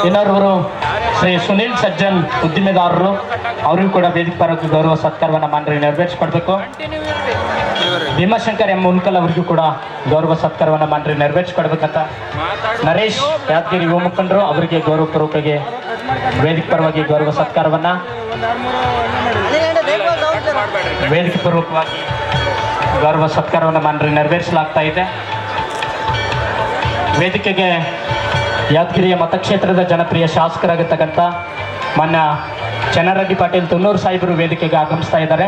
ಇನ್ನೋರ್ವರು ಶ್ರೀ ಸುನೀಲ್ ಸಜ್ಜನ್ ಉದ್ದಿಮೆದಾರರು, ಅವರಿಗೂ ಕೂಡ ವೇದಿಕೆ ಪರವಾಗಿ ಗೌರವ ಸತ್ಕಾರವನ್ನು ಮಾನ್ರಿ ನೆರವೇರಿಸಿಕೊಡ್ಬೇಕು. ಭೀಮಾಶಂಕರ್ ಎಂ ಮುನ್ಕಲ್ ಅವರಿಗೂ ಕೂಡ ಗೌರವ ಸತ್ಕಾರವನ್ನು ಮಾನ್ರಿ ನೆರವೇರಿಸಿಕೊಡ್ಬೇಕಂತ ನರೇಶ್ ಯಾದಗಿರಿ ಯುವ ಮುಖಂಡರು ಅವರಿಗೆ ಗೌರವಪೂರ್ವಕವಾಗಿ ವೇದಿಕೆ ಪರವಾಗಿ ಗೌರವ ಸತ್ಕಾರವನ್ನು ವೇದಿಕೆ ಪೂರ್ವಕವಾಗಿ ಗೌರವ ಸತ್ಕಾರವನ್ನು ಮಾನ್ರಿ ನೆರವೇರಿಸಲಾಗ್ತಾ ಇದೆ. ವೇದಿಕೆಗೆ ಯಾದಗಿರಿಯ ಮತಕ್ಷೇತ್ರದ ಜನಪ್ರಿಯ ಶಾಸಕರಾಗಿರ್ತಕ್ಕಂಥ ಮಾನ್ಯ ಚನ್ನರೆಡ್ಡಿ ಪಾಟೀಲ್ ತುನ್ನೂರು ಸಾಹೇಬರು ವೇದಿಕೆಗೆ ಆಗಮಿಸ್ತಾ ಇದ್ದಾರೆ.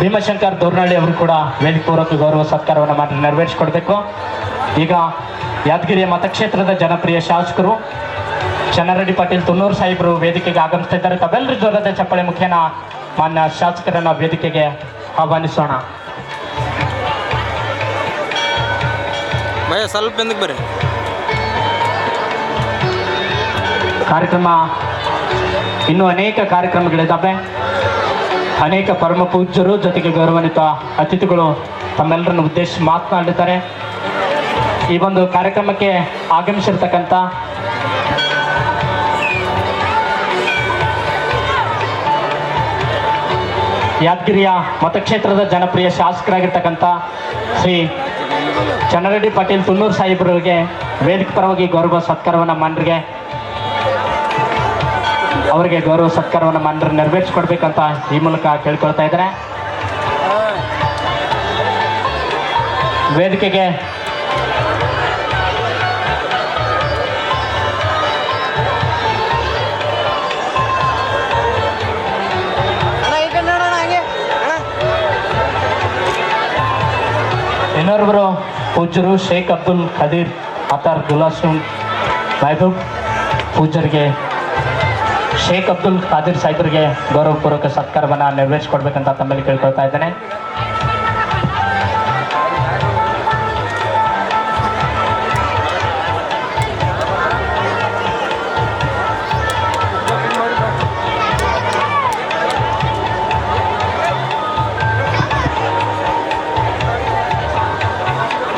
ಭೀಮಶಂಕರ್ ದೋರ್ನಹಳ್ಳಿ ಅವರು ಕೂಡ ವೇದಿಕೆ ಪೂರ್ವಕ ಗೌರವ ಸತ್ಕಾರವನ್ನು ಮಾಡಿ ನೆರವೇರಿಸಿಕೊಡ್ಬೇಕು. ಈಗ ಯಾದಗಿರಿಯ ಮತಕ್ಷೇತ್ರದ ಜನಪ್ರಿಯ ಶಾಸಕರು ಚನ್ನರೆಡ್ಡಿ ಪಾಟೀಲ್ ತುನ್ನೂರು ಸಾಹೇಬರು ವೇದಿಕೆಗೆ ಆಗಮಿಸ್ತಾ ಇದ್ದಾರೆ. ತಾವೆಲ್ಲರೂ ಜೋರದ ಚಪ್ಪಳೆ ಮುಖೇನ ಮಾನ್ಯ ಶಾಸಕರನ್ನ ವೇದಿಕೆಗೆ ಆಹ್ವಾನಿಸೋಣ. ಸ್ವಲ್ಪ ಬೆಂದಕ್ಕೆ ಬರ್ರಿ. ಕಾರ್ಯಕ್ರಮ ಇನ್ನೂ ಅನೇಕ ಕಾರ್ಯಕ್ರಮಗಳಿದ್ದಾವೆ. ಅನೇಕ ಪರಮ ಪೂಜ್ಯರು ಜೊತೆಗೆ ಗೌರವಾನ್ವಿತ ಅತಿಥಿಗಳು ತಮ್ಮೆಲ್ಲರನ್ನು ಉದ್ದೇಶಿಸಿ ಮಾತನಾಡಿದ್ದಾರೆ. ಈ ಒಂದು ಕಾರ್ಯಕ್ರಮಕ್ಕೆ ಆಗಮಿಸಿರ್ತಕ್ಕಂಥ ಯಾದಗಿರಿಯ ಮತಕ್ಷೇತ್ರದ ಜನಪ್ರಿಯ ಶಾಸಕರಾಗಿರ್ತಕ್ಕಂಥ ಶ್ರೀ ಚನ್ನರೆಡ್ಡಿ ಪಾಟೀಲ್ ತುನ್ನೂರು ಸಾಹೇಬರಿಗೆ ವೇದಿಕೆ ಪರವಾಗಿ ಗೌರವ ಸತ್ಕಾರವನ್ನು ಮಾನ್ರಿಗೆ ಅವರಿಗೆ ಗೌರವ ಸತ್ಕಾರವನ್ನು ಮಾನ್ರಿ ನೆರವೇರಿಸಿಕೊಡ್ಬೇಕಂತ ಈ ಮೂಲಕ ಕೇಳ್ಕೊಳ್ತಾ ಇದ್ದಾರೆ. ವೇದಿಕೆಗೆ ಇನ್ನೋರ್ವರು ಪೂಜ್ಯರು ಶೇಖ್ ಅಬ್ದುಲ್ ಖದೀರ್ ಅತಾರ್ ದುಲಾಸುನ್ ಮಹಬೂಬ್ ಪೂಜ್ಯರಿಗೆ ಶೇಖ್ ಅಬ್ದುಲ್ ಖಾದಿರ್ ಸಾಹೇಬರಿಗೆ ಗೌರವಪೂರ್ವಕ ಸತ್ಕಾರವನ್ನು ನೆರವೇರಿಸಿಕೊಡ್ಬೇಕಂತ ತಮ್ಮಲ್ಲಿ ಕೇಳ್ಕೊಳ್ತಾ ಇದ್ದೇನೆ.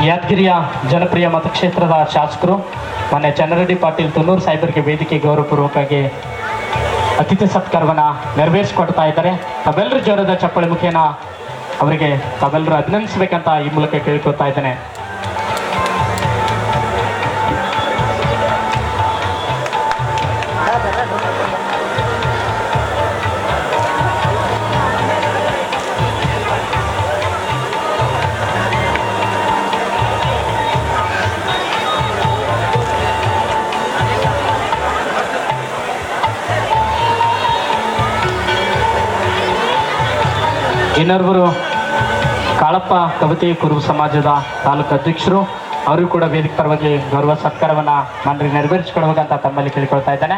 ಯಾದಗಿರಿಯ ಜನಪ್ರಿಯ ಮತಕ್ಷೇತ್ರದ ಶಾಸಕರು ಮೊನ್ನೆ ಚನ್ನರೆಡ್ಡಿ ಪಾಟೀಲ್ ತುನ್ನೂರು ಸಾಹೇಬರಿಗೆ ವೇದಿಕೆ ಗೌರವಪೂರ್ವಕವಾಗಿ ಅತಿಥಿ ಸತ್ಕಾರವನ್ನು ನೆರವೇರಿಸಿಕೊಡ್ತಾ ಇದ್ದಾರೆ. ತಾವೆಲ್ಲರೂ ಜೋರದ ಚಪ್ಪಳೆ ಮುಖೇನ ಅವರಿಗೆ ತಾವೆಲ್ಲರೂ ಅಭಿನಂದಿಸಬೇಕಂತ ಈ ಮೂಲಕ ಕೇಳ್ಕೊಳ್ತಾ ಇದ್ದೇನೆ. ಇನ್ನೋರ್ವರು ಕಾಳಪ್ಪ ಕವತಿ ಕುರುಬ ಸಮಾಜದ ತಾಲೂಕು ಅಧ್ಯಕ್ಷರು, ಅವರು ಕೂಡ ವೇದಿಕೆ ಪರವಾಗಿ ಗೌರವ ಸತ್ಕಾರವನ್ನು ಮಾನ್ರಿ ನೆರವೇರಿಸಿಕೊಡ್ಬೇಕಂತ ತಮ್ಮಲ್ಲಿ ಕೇಳಿಕೊಳ್ತಾ ಇದ್ದೇನೆ.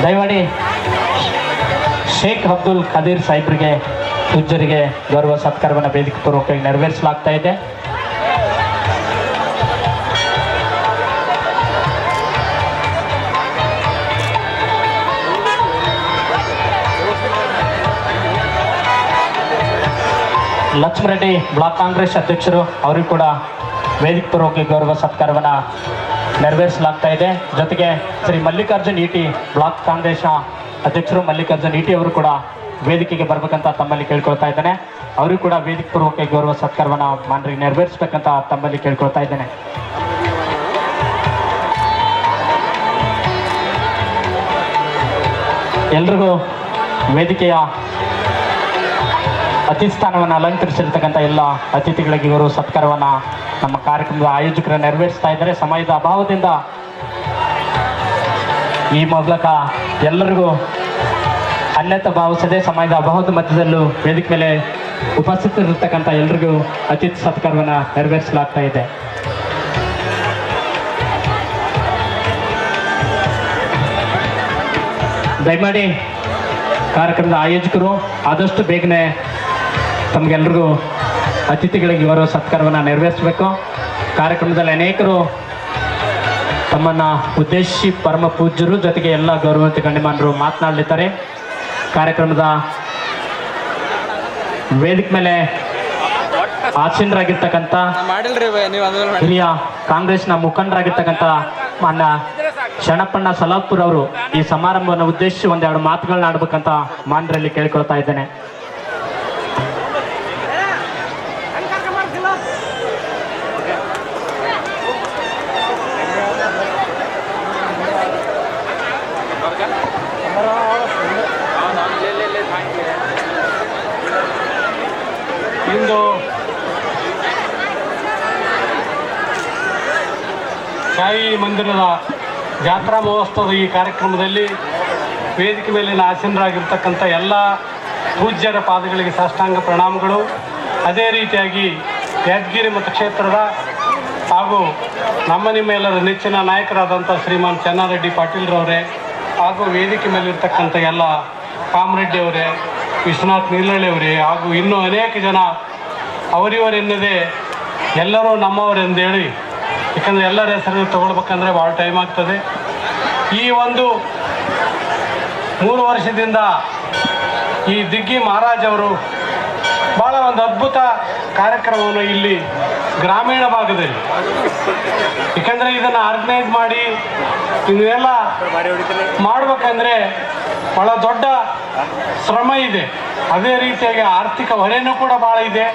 ದಯಮಾಡಿ ಶೇಖ್ ಅಬ್ದುಲ್ ಖದೀರ್ ಸಾಹೇಬರಿಗೆ ಪೂಜ್ಯರಿಗೆ ಗೌರವ ಸತ್ಕಾರವನ್ನು ವೇದಿಕೆ ಪೂರ್ವಕವಾಗಿ ನೆರವೇರಿಸಲಾಗ್ತಾ ಇದೆ. ಲಕ್ಷ್ಮರೆಡ್ಡಿ ಬ್ಲಾಕ್ ಕಾಂಗ್ರೆಸ್ ಅಧ್ಯಕ್ಷರು, ಅವರಿಗೂ ಕೂಡ ವೇದಿಕೆ ಪೂರ್ವಕ ಗೌರವ ಸತ್ಕಾರವನ್ನು ನೆರವೇರಿಸಲಾಗ್ತಾ ಇದೆ. ಜೊತೆಗೆ ಶ್ರೀ ಮಲ್ಲಿಕಾರ್ಜುನ್ ಈಟಿ ಬ್ಲಾಕ್ ಕಾಂಗ್ರೆಸ್ನ ಅಧ್ಯಕ್ಷರು ಮಲ್ಲಿಕಾರ್ಜುನ್ ಈಟಿ ಅವರು ಕೂಡ ವೇದಿಕೆಗೆ ಬರಬೇಕಂತ ತಮ್ಮಲ್ಲಿ ಕೇಳ್ಕೊಳ್ತಾ ಇದ್ದೇನೆ. ಅವರಿಗೂ ಕೂಡ ವೇದಿಕೆ ಪೂರ್ವಕ ಗೌರವ ಸತ್ಕಾರವನ್ನು ಮಾನ್ರಿ ನೆರವೇರಿಸಬೇಕಂತ ತಮ್ಮಲ್ಲಿ ಕೇಳ್ಕೊಳ್ತಾ ಇದ್ದೇನೆ. ಎಲ್ರಿಗೂ ವೇದಿಕೆಯ ಅತಿಥಿ ಸ್ಥಾನವನ್ನು ಅಲಂಕರಿಸಿರ್ತಕ್ಕಂಥ ಎಲ್ಲ ಅತಿಥಿಗಳಿಗೆ ಗೌರವ ಸತ್ಕಾರವನ್ನು ನಮ್ಮ ಕಾರ್ಯಕ್ರಮದ ಆಯೋಜಕರು ನೆರವೇರಿಸ್ತಾ ಇದ್ದಾರೆ. ಸಮಯದ ಅಭಾವದಿಂದ ಈ ಮೂಲಕ ಎಲ್ಲರಿಗೂ ಅನ್ಯತಾ ಭಾವಿಸದೆ ಸಮಯದ ಅಭಾವದ ಮಧ್ಯದಲ್ಲೂ ವೇದಿಕೆ ಮೇಲೆ ಉಪಸ್ಥಿತರಿರ್ತಕ್ಕಂಥ ಎಲ್ರಿಗೂ ಅತಿಥಿ ಸತ್ಕಾರವನ್ನು ನೆರವೇರಿಸಲಾಗ್ತಾ ಇದೆ. ದಯಮಾಡಿ ಕಾರ್ಯಕ್ರಮದ ಆಯೋಜಕರು ಆದಷ್ಟು ಬೇಗನೆ ತಮಗೆಲ್ಲರಿಗೂ ಅತಿಥಿಗಳಿಗೆ ಗೌರವ ಸತ್ಕಾರವನ್ನು ನೆರವೇರಿಸಬೇಕು. ಕಾರ್ಯಕ್ರಮದಲ್ಲಿ ಅನೇಕರು ತಮ್ಮನ್ನ ಉದ್ದೇಶಿ ಪರಮ ಪೂಜ್ಯರು ಜೊತೆಗೆ ಎಲ್ಲ ಗೌರವಾನ್ವಿತ ಗಣ್ಯಮಾನರು ಮಾತನಾಡಲಿದ್ದಾರೆ. ಕಾರ್ಯಕ್ರಮದ ವೇದಿಕೆ ಮೇಲೆ ಆಸೀನರಾಗಿರ್ತಕ್ಕಂಥ ಹಿರಿಯ ಕಾಂಗ್ರೆಸ್ನ ಮುಖಂಡರಾಗಿರ್ತಕ್ಕಂಥ ಮಾನ್ಯ ಶರಣಪ್ಪಣ್ಣ ಸಲಾಪುರ್ ಅವರು ಈ ಸಮಾರಂಭವನ್ನು ಉದ್ದೇಶಿಸಿ ಒಂದೆರಡು ಮಾತುಗಳನ್ನ ಆಡ್ಬೇಕಂತ ಮಾನ್ಯರಲ್ಲಿ ಕೇಳಿಕೊಳ್ತಾ ಇದ್ದೇನೆ. ಇಂದು ಶಾಹಿ ಮಂದಿರದ ಜಾತ್ರಾ ಮಹೋತ್ಸವದ ಈ ಕಾರ್ಯಕ್ರಮದಲ್ಲಿ ವೇದಿಕೆ ಮೇಲಿನ ಆಸೀನರಾಗಿರ್ತಕ್ಕಂಥ ಎಲ್ಲ ಪೂಜ್ಯರ ಪಾದಗಳಿಗೆ ಸಾಷ್ಟಾಂಗ ಪ್ರಣಾಮಗಳು. ಅದೇ ರೀತಿಯಾಗಿ ಯಾದಗಿರಿ ಮತಕ್ಷೇತ್ರದ ಹಾಗೂ ನಿಮ್ಮೆಲ್ಲರ ನೆಚ್ಚಿನ ನಾಯಕರಾದಂಥ ಶ್ರೀಮಾನ್ ಚೆನ್ನಾರೆಡ್ಡಿ ಪಾಟೀಲ್ರವರೇ ಹಾಗೂ ವೇದಿಕೆ ಮೇಲಿರ್ತಕ್ಕಂಥ ಎಲ್ಲ ಕಾಮರೆಡ್ಡಿ ಅವರೇ, ವಿಶ್ವನಾಥ್ ನೀಲಹಳ್ಳಿ ಅವರೇ ಹಾಗೂ ಇನ್ನೂ ಅನೇಕ ಜನ ಅವರಿವರೆನ್ನದೇ ಎಲ್ಲರೂ ನಮ್ಮವರೆಂದೇಳಿ, ಯಾಕಂದರೆ ಎಲ್ಲರ ಹೆಸರು ತಗೊಳ್ಬೇಕಂದ್ರೆ ಭಾಳ ಟೈಮ್ ಆಗ್ತದೆ. ಈ ಒಂದು 3 ವರ್ಷದಿಂದ ಈ ದಿಗ್ಗಿ ಮಹಾರಾಜ್ ಅವರು ಭಾಳ ಒಂದು ಅದ್ಭುತ ಕಾರ್ಯಕ್ರಮವನ್ನು ಇಲ್ಲಿ ಗ್ರಾಮೀಣ ಭಾಗದಲ್ಲಿ, ಯಾಕಂದರೆ ಇದನ್ನು ಆರ್ಗನೈಸ್ ಮಾಡಿ ಇದನ್ನೆಲ್ಲ ಮಾಡಬೇಕಂದ್ರೆ ಭಾಳ ದೊಡ್ಡ ಶ್ರಮ ಇದೆ. ಅದೇ ರೀತಿಯಾಗಿ ಆರ್ಥಿಕ ಹೊರೆನೂ ಕೂಡ ಭಾಳ ಇದೆ.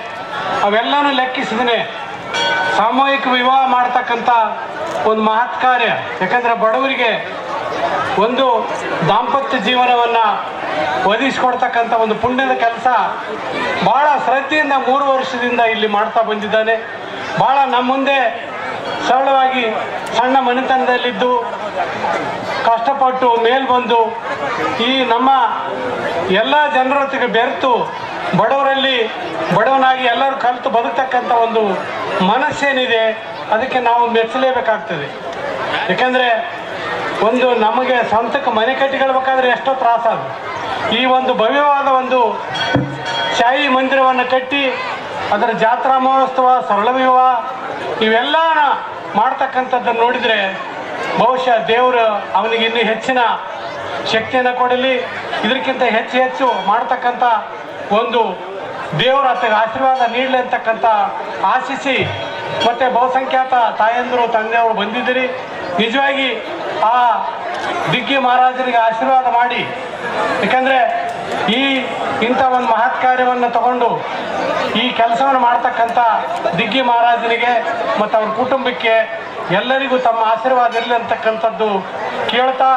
ಅವೆಲ್ಲನೂ ಲೆಕ್ಕಿಸಿದ್ರೆ ಸಾಮೂಹಿಕ ವಿವಾಹ ಮಾಡ್ತಕ್ಕಂಥ ಒಂದು ಮಹತ್ ಕಾರ್ಯ, ಯಾಕಂದರೆ ಬಡವರಿಗೆ ಒಂದು ದಾಂಪತ್ಯ ಜೀವನವನ್ನು ಒದಗಿಸ್ಕೊಡ್ತಕ್ಕಂಥ ಒಂದು ಪುಣ್ಯದ ಕೆಲಸ ಭಾಳ ಶ್ರದ್ಧೆಯಿಂದ 3 ವರ್ಷದಿಂದ ಇಲ್ಲಿ ಮಾಡ್ತಾ ಬಂದಿದ್ದಾನೆ. ಭಾಳ ನಮ್ಮ ಮುಂದೆ ಸರಳವಾಗಿ ಸಣ್ಣ ಮನೆತನದಲ್ಲಿದ್ದು ಕಷ್ಟಪಟ್ಟು ಮೇಲ್ ಬಂದು ಈ ನಮ್ಮ ಎಲ್ಲ ಜನರೊತ್ತಿಗೆ ಬೆರೆತು ಬಡವರಲ್ಲಿ ಬಡವನಾಗಿ ಎಲ್ಲರೂ ಕಲಿತು ಬದುಕ್ತಕ್ಕಂಥ ಒಂದು ಮನಸ್ಸೇನಿದೆ ಅದಕ್ಕೆ ನಾವು ಮೆಚ್ಚಲೇಬೇಕಾಗ್ತದೆ. ಯಾಕೆಂದರೆ ಒಂದು ನಮಗೆ ಸ್ವಂತಕ್ಕೆ ಮನೆ ಕಟ್ಟಿಕೊಳ್ಬೇಕಾದ್ರೆ ಎಷ್ಟೋ ತ್ರಾಸದು. ಈ ಒಂದು ಭವ್ಯವಾದ ಒಂದು ಶಾಹಿ ಮಂದಿರವನ್ನು ಕಟ್ಟಿ ಅದರ ಜಾತ್ರಾ ಮಹೋತ್ಸವ, ಸರಳ ವಿವಾಹ ಇವೆಲ್ಲ ಮಾಡ್ತಕ್ಕಂಥದ್ದನ್ನು ನೋಡಿದರೆ ಬಹುಶಃ ದೇವರು ಅವನಿಗೆ ಇನ್ನೂ ಹೆಚ್ಚಿನ ಶಕ್ತಿಯನ್ನು ಕೊಡಲಿ. ಇದಕ್ಕಿಂತ ಹೆಚ್ಚು ಮಾಡ್ತಕ್ಕಂಥ ಒಂದು ದೇವರ ಆತಗೆ ಆಶೀರ್ವಾದ ನೀಡಲಿ ಅಂತಕ್ಕಂಥ ಆಶಿಸಿ, ಮತ್ತು ಬಹುಸಂಖ್ಯಾತ ತಾಯಂದಿರು ತಂದೆಯವರು ಬಂದಿದ್ದೀರಿ. ನಿಜವಾಗಿ ಆ ದಿಗ್ಗಿ ಮಹಾರಾಜರಿಗೆ ಆಶೀರ್ವಾದ ಮಾಡಿ, ಯಾಕಂದರೆ ಇಂಥ ಒಂದು ಮಹತ್ ಕಾರ್ಯವನ್ನು ತಗೊಂಡು ಈ ಕೆಲಸವನ್ನು ಮಾಡ್ತಕ್ಕಂಥ ದಿಗ್ಗಿ ಮಹಾರಾಜನಿಗೆ ಮತ್ತು ಅವ್ರ ಕುಟುಂಬಕ್ಕೆ ಎಲ್ಲರಿಗೂ ತಮ್ಮ ಆಶೀರ್ವಾದ ಇರಲಿ ಅಂತಕ್ಕಂಥದ್ದು ಕೇಳ್ತಾ,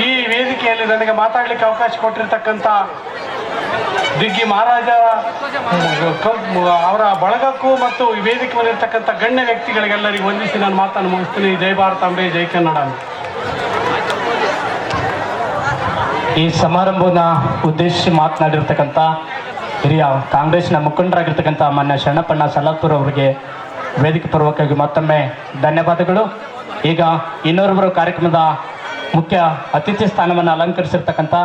ಈ ವೇದಿಕೆಯಲ್ಲಿ ನನಗೆ ಮಾತಾಡಲಿಕ್ಕೆ ಅವಕಾಶ ಕೊಟ್ಟಿರ್ತಕ್ಕಂಥ ದಿಗ್ಗಿ ಮಹಾರಾಜ ಅವರ ಬಳಗಕ್ಕೂ ಮತ್ತು ಈ ವೇದಿಕೆ ಮೇಲಿರ್ತಕ್ಕಂಥ ಗಣ್ಯ ವ್ಯಕ್ತಿಗಳಿಗೆಲ್ಲರಿಗೂ ವಂದಿಸಿ ನಾನು ಮಾತನ್ನು ಮುಗಿಸ್ತೀನಿ. ಜೈ ಭಾರತಾಂಬೆ, ಜೈ ಕನ್ನಡ. ಈ ಸಮಾರಂಭನ ಉದ್ದೇಶಿಸಿ ಮಾತನಾಡಿರ್ತಕ್ಕಂಥ ಹಿರಿಯ ಕಾಂಗ್ರೆಸ್ನ ಮುಖಂಡರಾಗಿರ್ತಕ್ಕಂಥ ಮಾನ್ಯ ಶರಣಪ್ಪಣ್ಣ ಸಲಾಪುರ್ ಅವರಿಗೆ ವೇದಿಕೆ ಪೂರ್ವಕವಾಗಿ ಮತ್ತೊಮ್ಮೆ ಧನ್ಯವಾದಗಳು. ಈಗ ಇನ್ನೊಬ್ಬರು ಕಾರ್ಯಕ್ರಮದ ಮುಖ್ಯ ಅತಿಥಿ ಸ್ಥಾನವನ್ನು ಅಲಂಕರಿಸಿರ್ತಕ್ಕಂಥ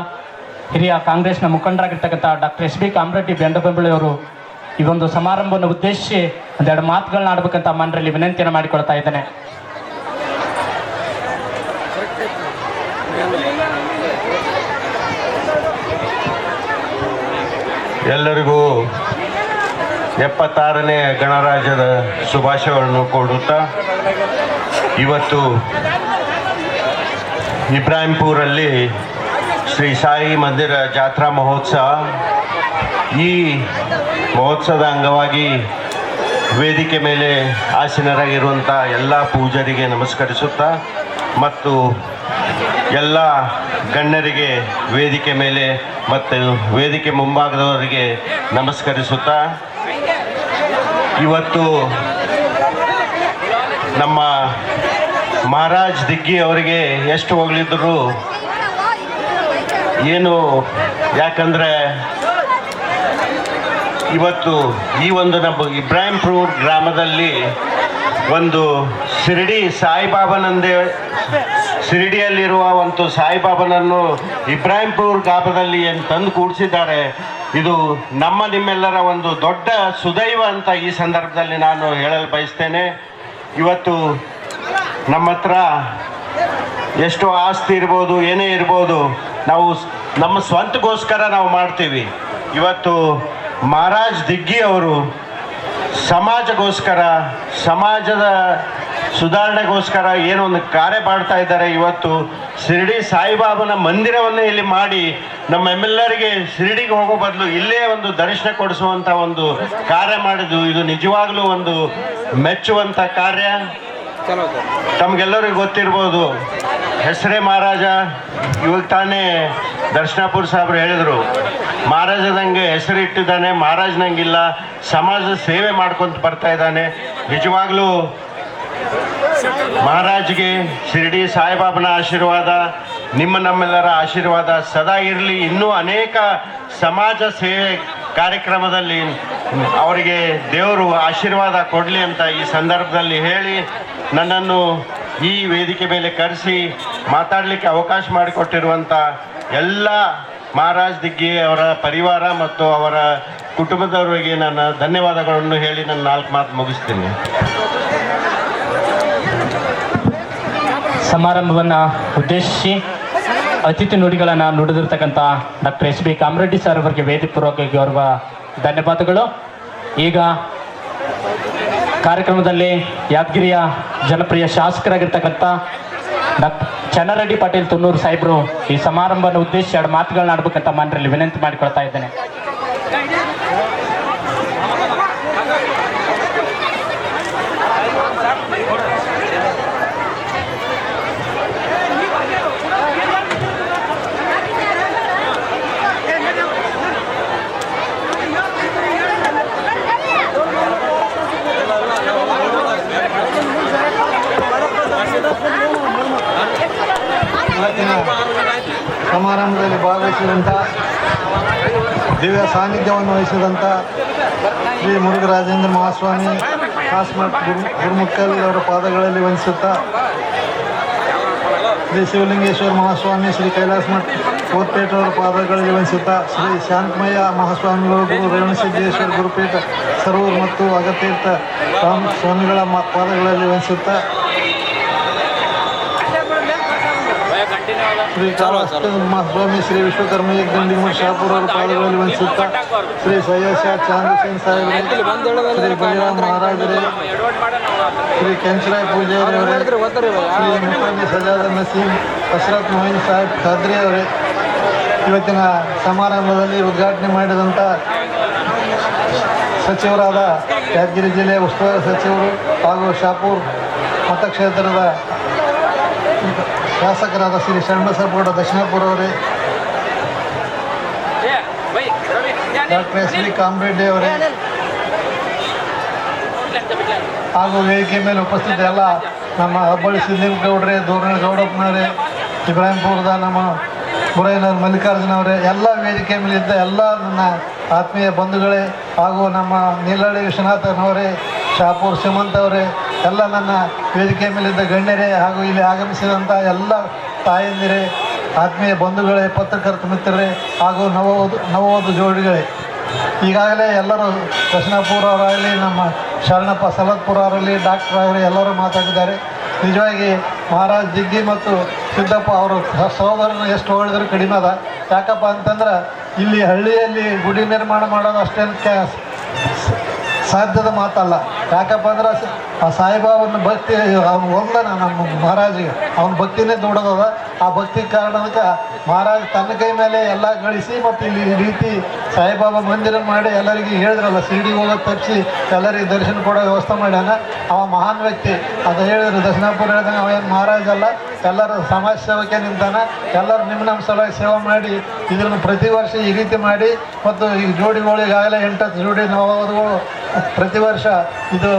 ಹಿರಿಯ ಕಾಂಗ್ರೆಸ್ನ ಮುಖಂಡರಾಗಿರ್ತಕ್ಕಂಥ ಡಾಕ್ಟರ್ ಎಸ್ ಬಿ ಕಾಮರೆಡ್ಡಿ ಬೆಂಡಬೆಂಬಳಿ ಅವರು ಈ ಒಂದು ಸಮಾರಂಭವನ್ನು ಉದ್ದೇಶಿಸಿ ಒಂದೆರಡು ಮಾತುಗಳನ್ನ ಆಡಬೇಕಂತ ಮನರಲ್ಲಿ ವಿನಂತಿಯನ್ನು ಮಾಡಿಕೊಳ್ತಾ ಇದ್ದೇನೆ. ಎಲ್ಲರಿಗೂ 76ನೇ ಗಣರಾಜ್ಯದ ಶುಭಾಶಯಗಳನ್ನು ಕೊಡುತ್ತಾ, ಇವತ್ತು ಇಬ್ರಾಹಿಂಪುರಲ್ಲಿ ಶ್ರೀ ಸಾಯಿ ಮಂದಿರ ಜಾತ್ರಾ ಮಹೋತ್ಸವ, ಈ ಮಹೋತ್ಸವದ ಅಂಗವಾಗಿ ವೇದಿಕೆ ಮೇಲೆ ಆಸೀನರಾಗಿರುವಂಥ ಎಲ್ಲ ಪೂಜಾರಿಗೆ ನಮಸ್ಕರಿಸುತ್ತಾ ಮತ್ತು ಎಲ್ಲ ಗಣ್ಯರಿಗೆ ವೇದಿಕೆ ಮೇಲೆ ಮತ್ತು ವೇದಿಕೆ ಮುಂಭಾಗದವರಿಗೆ ನಮಸ್ಕರಿಸುತ್ತಾ, ಇವತ್ತು ನಮ್ಮ ಮಹಾರಾಜ್ ದಿಗ್ಗಿ ಅವರಿಗೆ ಎಷ್ಟು ಹೊಗಳಿದ್ರು ಏನು, ಯಾಕಂದರೆ ಇವತ್ತು ಈ ಒಂದು ನಮ್ಮ ಇಬ್ರಾಹಿಂಪುರ್ ಗ್ರಾಮದಲ್ಲಿ ಒಂದು ಶಿರಡಿಯಲ್ಲಿರುವ ಒಂದು ಸಾಯಿಬಾಬನನ್ನು ಇಬ್ರಾಹಿಂಪುರ್ ಗ್ರಾಮದಲ್ಲಿ ಏನು ತಂದು ಕೂಡಿಸಿದ್ದಾರೆ. ಇದು ನಿಮ್ಮೆಲ್ಲರ ಒಂದು ದೊಡ್ಡ ಸುದೈವ ಅಂತ ಈ ಸಂದರ್ಭದಲ್ಲಿ ನಾನು ಹೇಳಲು ಬಯಸ್ತೇನೆ. ಇವತ್ತು ನಮ್ಮ ಹತ್ರ ಎಷ್ಟೋ ಆಸ್ತಿ ಇರ್ಬೋದು, ಏನೇ ಇರ್ಬೋದು, ನಾವು ನಮ್ಮ ಸ್ವಂತಗೋಸ್ಕರ ನಾವು ಮಾಡ್ತೀವಿ. ಇವತ್ತು ಮಹಾರಾಜ್ ದಿಗ್ಗಿ ಅವರು ಸಮಾಜಗೋಸ್ಕರ, ಸಮಾಜದ ಸುಧಾರಣೆಗೋಸ್ಕರ ಏನೊಂದು ಕಾರ್ಯ ಮಾಡ್ತಾ ಇದ್ದಾರೆ. ಇವತ್ತು ಶಿರಡಿ ಸಾಯಿಬಾಬನ ಮಂದಿರವನ್ನೇ ಇಲ್ಲಿ ಮಾಡಿ ನಮ್ಮೆಲ್ಲರಿಗೆ ಶಿರಡಿಗೆ ಹೋಗೋ ಬದಲು ಇಲ್ಲೇ ಒಂದು ದರ್ಶನ ಕೊಡಿಸುವಂಥ ಒಂದು ಕಾರ್ಯ ಮಾಡಿದ್ದು ಇದು ನಿಜವಾಗ್ಲೂ ಒಂದು ಮೆಚ್ಚುವಂಥ ಕಾರ್ಯ. ತಮಗೆಲ್ಲರಿಗೂ ಗೊತ್ತಿರ್ಬೋದು, ಹೆಸರೇ ಮಹಾರಾಜ. ಇವಾಗ ತಾನೇ ದರ್ಶನಾಪುರ ಸಾಹೇಬ್ರು ಹೇಳಿದರು, ಮಹಾರಾಜದಂಗೆ ಹೆಸರಿಟ್ಟಿದ್ದಾನೆ, ಮಹಾರಾಜನಂಗಿಲ್ಲ, ಸಮಾಜದ ಸೇವೆ ಮಾಡ್ಕೊಂತ ಬರ್ತಾ ಇದ್ದಾನೆ. ನಿಜವಾಗ್ಲೂ ಮಹಾರಾಜ್ಗೆ ಶಿರಡಿ ಸಾಯಿಬಾಬನ ಆಶೀರ್ವಾದ, ನಮ್ಮೆಲ್ಲರ ಆಶೀರ್ವಾದ ಸದಾ ಇರಲಿ. ಇನ್ನೂ ಅನೇಕ ಸಮಾಜ ಸೇವೆ ಕಾರ್ಯಕ್ರಮದಲ್ಲಿ ಅವರಿಗೆ ದೇವರು ಆಶೀರ್ವಾದ ಕೊಡಲಿ ಅಂತ ಈ ಸಂದರ್ಭದಲ್ಲಿ ಹೇಳಿ, ನನ್ನನ್ನು ಈ ವೇದಿಕೆ ಮೇಲೆ ಕರೆಸಿ ಮಾತಾಡಲಿಕ್ಕೆ ಅವಕಾಶ ಮಾಡಿಕೊಟ್ಟಿರುವಂಥ ಎಲ್ಲ ಮಹಾರಾಜ್ ದಿಗ್ಗಿ ಅವರ ಪರಿವಾರ ಮತ್ತು ಅವರ ಕುಟುಂಬದವರಿಗೆ ನನ್ನ ಧನ್ಯವಾದಗಳನ್ನು ಹೇಳಿ ನನ್ನ 4 ಮಾತು ಮುಗಿಸ್ತೀನಿ. ಸಮಾರಂಭವನ್ನು ಉದ್ದೇಶಿಸಿ ಅತಿಥಿ ನುಡಿಗಳನ್ನು ನುಡಿದಿರ್ತಕ್ಕಂಥ doctor S B Kamareddy sir ಅವರಿಗೆ ವೇದಿಕಪೂರ್ವಕ ಗೌರವ ಧನ್ಯವಾದಗಳು. ಈಗ ಕಾರ್ಯಕ್ರಮದಲ್ಲಿ ಯಾದಗಿರಿಯ ಜನಪ್ರಿಯ ಶಾಸಕರಾಗಿರ್ತಕ್ಕಂಥ ಡಾಕ್ಟರ್ ಚನ್ನರೆಡ್ಡಿ ಪಾಟೀಲ್ ತುನ್ನೂರು ಸಾಹೇಬರು ಈ ಸಮಾರಂಭವನ್ನು ಉದ್ದೇಶಿಸಿ 2 ಮಾತುಗಳನ್ನ ಆಡ್ಬೇಕಂತ ಮನರಲ್ಲಿ ವಿನಂತಿ ಮಾಡಿಕೊಳ್ತಾ ಇದ್ದೇನೆ. ಇವತ್ತಿನ ಸಮಾರಂಭದಲ್ಲಿ ಭಾಗವಹಿಸಿದಂಥ ದಿವ್ಯ ಸಾನ್ನಿಧ್ಯವನ್ನು ವಹಿಸಿದಂಥ ಶ್ರೀ ಮುರುಘರಾಜೇಂದ್ರ ಮಹಾಸ್ವಾಮಿ ಕಾಸ್ಮಠ್ ಗುರುಮುಕ್ಕಲ್ ಅವರ ಪಾದಗಳಲ್ಲಿ ವಂದಿಸುತ್ತಾ, ಶ್ರೀ ಶಿವಲಿಂಗೇಶ್ವರ ಮಹಾಸ್ವಾಮಿ ಶ್ರೀ ಕೈಲಾಸ ಮಠ್ ಕೋರ್ಪೇಟ್ ಅವರ ಪಾದಗಳಲ್ಲಿ ವಂದಿಸುತ್ತಾ, ಶ್ರೀ ಶಾಂತಮಯ್ಯ ಮಹಾಸ್ವಾಮಿಗಳು ಗುರು ರೇವಣಸಿದ್ದೇಶ್ವರ ಗುರುಪೀಠ ಸರೂರ್ ಮತ್ತು ಅಗತೀರ್ಥ ರಾಮ ಸ್ವಾಮಿಗಳ ಪಾದಗಳಲ್ಲಿ ವಂದಿಸುತ್ತಾ, ಶ್ರೀ ಕಾಳಹಸ್ತಿ ಮಹಾಸ್ವಾಮಿ ಶ್ರೀ ವಿಶ್ವಕರ್ಮಯ್ಯ ಗಂಡಿಮಠ ಶಾಪುರ ಅವರ ಪಾದಗಳಲ್ಲಿ ವಂದಿಸುತ್ತಾ, ಶ್ರೀ ಸಯ್ಯದ್ ಶಾ ಚಾಂದ್ರಸೇನ್ ಸಾಹೇಬರೇ, ಶ್ರೀ ಬಲಿರಾಮ್ ಮಹಾರಾಜರೇ, ಶ್ರೀ ಕೆಂಚರಾಯ್ ಪೂಜಾರಿ ಅವರೇ, ಶ್ರೀ ಮುಖಂಡಿ ಸಜಾದ ನಸೀಂ ಹಸ್ರತ್ ಮೊಯಿನ್ ಸಾಹೇಬ್ ಖಾದ್ರಿ ಅವರೇ, ಇವತ್ತಿನ ಸಮಾರಂಭದಲ್ಲಿ ಉದ್ಘಾಟನೆ ಮಾಡಿದಂಥ ಸಚಿವರಾದ ಯಾದಗಿರಿ ಜಿಲ್ಲೆಯ ಉಸ್ತುವಾರಿ ಸಚಿವರು ಹಾಗೂ ಶಾಪುರ್ ಮತಕ್ಷೇತ್ರದ ಶಾಸಕರಾದ ಶ್ರೀ ಶರಣಬಸಪ್ಪಗೌಡ ದಕ್ಷಿಣಾಪುರ ಅವರೇ, ಡಾಕ್ಟರ್ ಎಸ್ ಬಿ ಕಾಮರೆಡ್ಡಿ ಅವರೇ ಹಾಗೂ ವೇದಿಕೆ ಮೇಲೆ ಉಪಸ್ಥಿತ ಎಲ್ಲ ನಮ್ಮ ಹಬ್ಬಳ್ಳಿ ಸಿದ್ಲಿಂಗೌಡ್ರೆ, ದೂರಣ ಗೌಡಪ್ಪನವರೇ, ಇಬ್ರಾಹಿಂಪುರದ ನಮ್ಮ ಮುರೈನವ್ರ ಮಲ್ಲಿಕಾರ್ಜುನ ಅವರೇ, ಎಲ್ಲ ವೇದಿಕೆ ಮೇಲಿದ್ದ ಎಲ್ಲ ನನ್ನ ಆತ್ಮೀಯ ಬಂಧುಗಳೇ ಹಾಗೂ ನಮ್ಮ ನೀಲಹಳ್ಳಿ ವಿಶ್ವನಾಥನವರೇ, ಶಾಪೂರ್ ಸುಮಂತ್ ಅವರೇ, ಎಲ್ಲ ನನ್ನ ವೇದಿಕೆ ಮೇಲಿದ್ದ ಗಣ್ಯರೇ ಹಾಗೂ ಇಲ್ಲಿ ಆಗಮಿಸಿದಂಥ ಎಲ್ಲ ತಾಯಂದಿರೇ, ಆತ್ಮೀಯ ಬಂಧುಗಳೇ, ಪತ್ರಕರ್ತ ಮಿತ್ರರೇ ಹಾಗೂ ನವವಧು ಜೋಡಿಗಳೇ, ಈಗಾಗಲೇ ಎಲ್ಲರೂ ದಕ್ಷಿಣಾಪುರ ಅವರಾಗಲಿ, ನಮ್ಮ ಶರಣಪ್ಪ ಸಲತ್ಪುರ ಅವರಲ್ಲಿ, ಡಾಕ್ಟರ್ ಅವರೇ ಎಲ್ಲರೂ ಮಾತಾಡಿದ್ದಾರೆ. ನಿಜವಾಗಿ ಮಹಾರಾಜ್ ದಿಗ್ಗಿ ಮತ್ತು ಸಿದ್ದಪ್ಪ ಅವರು ಸಹೋದರನ ಎಷ್ಟು ಹೊಗಳಿದ್ರು ಕಡಿಮೆ ಅದ. ಯಾಕಪ್ಪ ಅಂತಂದ್ರೆ ಇಲ್ಲಿ ಹಳ್ಳಿಯಲ್ಲಿ ಗುಡಿ ನಿರ್ಮಾಣ ಮಾಡೋದು ಅಷ್ಟೇನು ಸಾಧ್ಯದ ಮಾತಲ್ಲ. ಯಾಕಪ್ಪ ಅಂದ್ರೆ ಆ ಸಾಯಿಬಾಬನ ಭಕ್ತಿ ಅವ್ನು ಒಂದನ ನಮ್ಮ ಮಹಾರಾಜಿಗೆ ಅವನ ಭಕ್ತಿನೇ ದೊಡ್ಡದದ. ಆ ಭಕ್ತಿ ಕಾರಣಕ್ಕೆ ಮಹಾರಾಜ್ ತನ್ನ ಕೈ ಮೇಲೆ ಎಲ್ಲ ಗಳಿಸಿ ಮತ್ತು ಇಲ್ಲಿ ಈ ರೀತಿ ಸಾಯಿಬಾಬಾ ಮಂದಿರ ಮಾಡಿ ಎಲ್ಲರಿಗೆ ಹೇಳಿದ್ರಲ್ಲ, ಶಿರಡಿಗೆ ಹೋಗೋದು ತಪ್ಪಿಸಿ ಎಲ್ಲರಿಗೆ ದರ್ಶನ ಕೊಡೋ ವ್ಯವಸ್ಥೆ ಮಾಡ್ಯಾನ. ಅವ ಮಹಾನ್ ವ್ಯಕ್ತಿ. ಅದು ಹೇಳಿದ್ರು ದಕ್ಷಿಣಾಪುರ ಹೇಳ್ದಂಗೆ ಅವೇನು ಮಹಾರಾಜ ಅಲ್ಲ, ಎಲ್ಲರೂ ಸಮಾಜ ಸೇವಕ್ಕೆ ನಿಂತಾನ. ಎಲ್ಲರೂ ನಮ್ಮ ಸಲುವಾಗಿ ಸೇವೆ ಮಾಡಿ ಇದನ್ನು ಪ್ರತಿ ವರ್ಷ ಈ ರೀತಿ ಮಾಡಿ ಮತ್ತು ಈ ಜೋಡಿಗಳಿಗಾಗಲೇ 8 ಜೋಡಿ ನವವಧುಗಳು ಪ್ರತಿ ವರ್ಷ ಇದು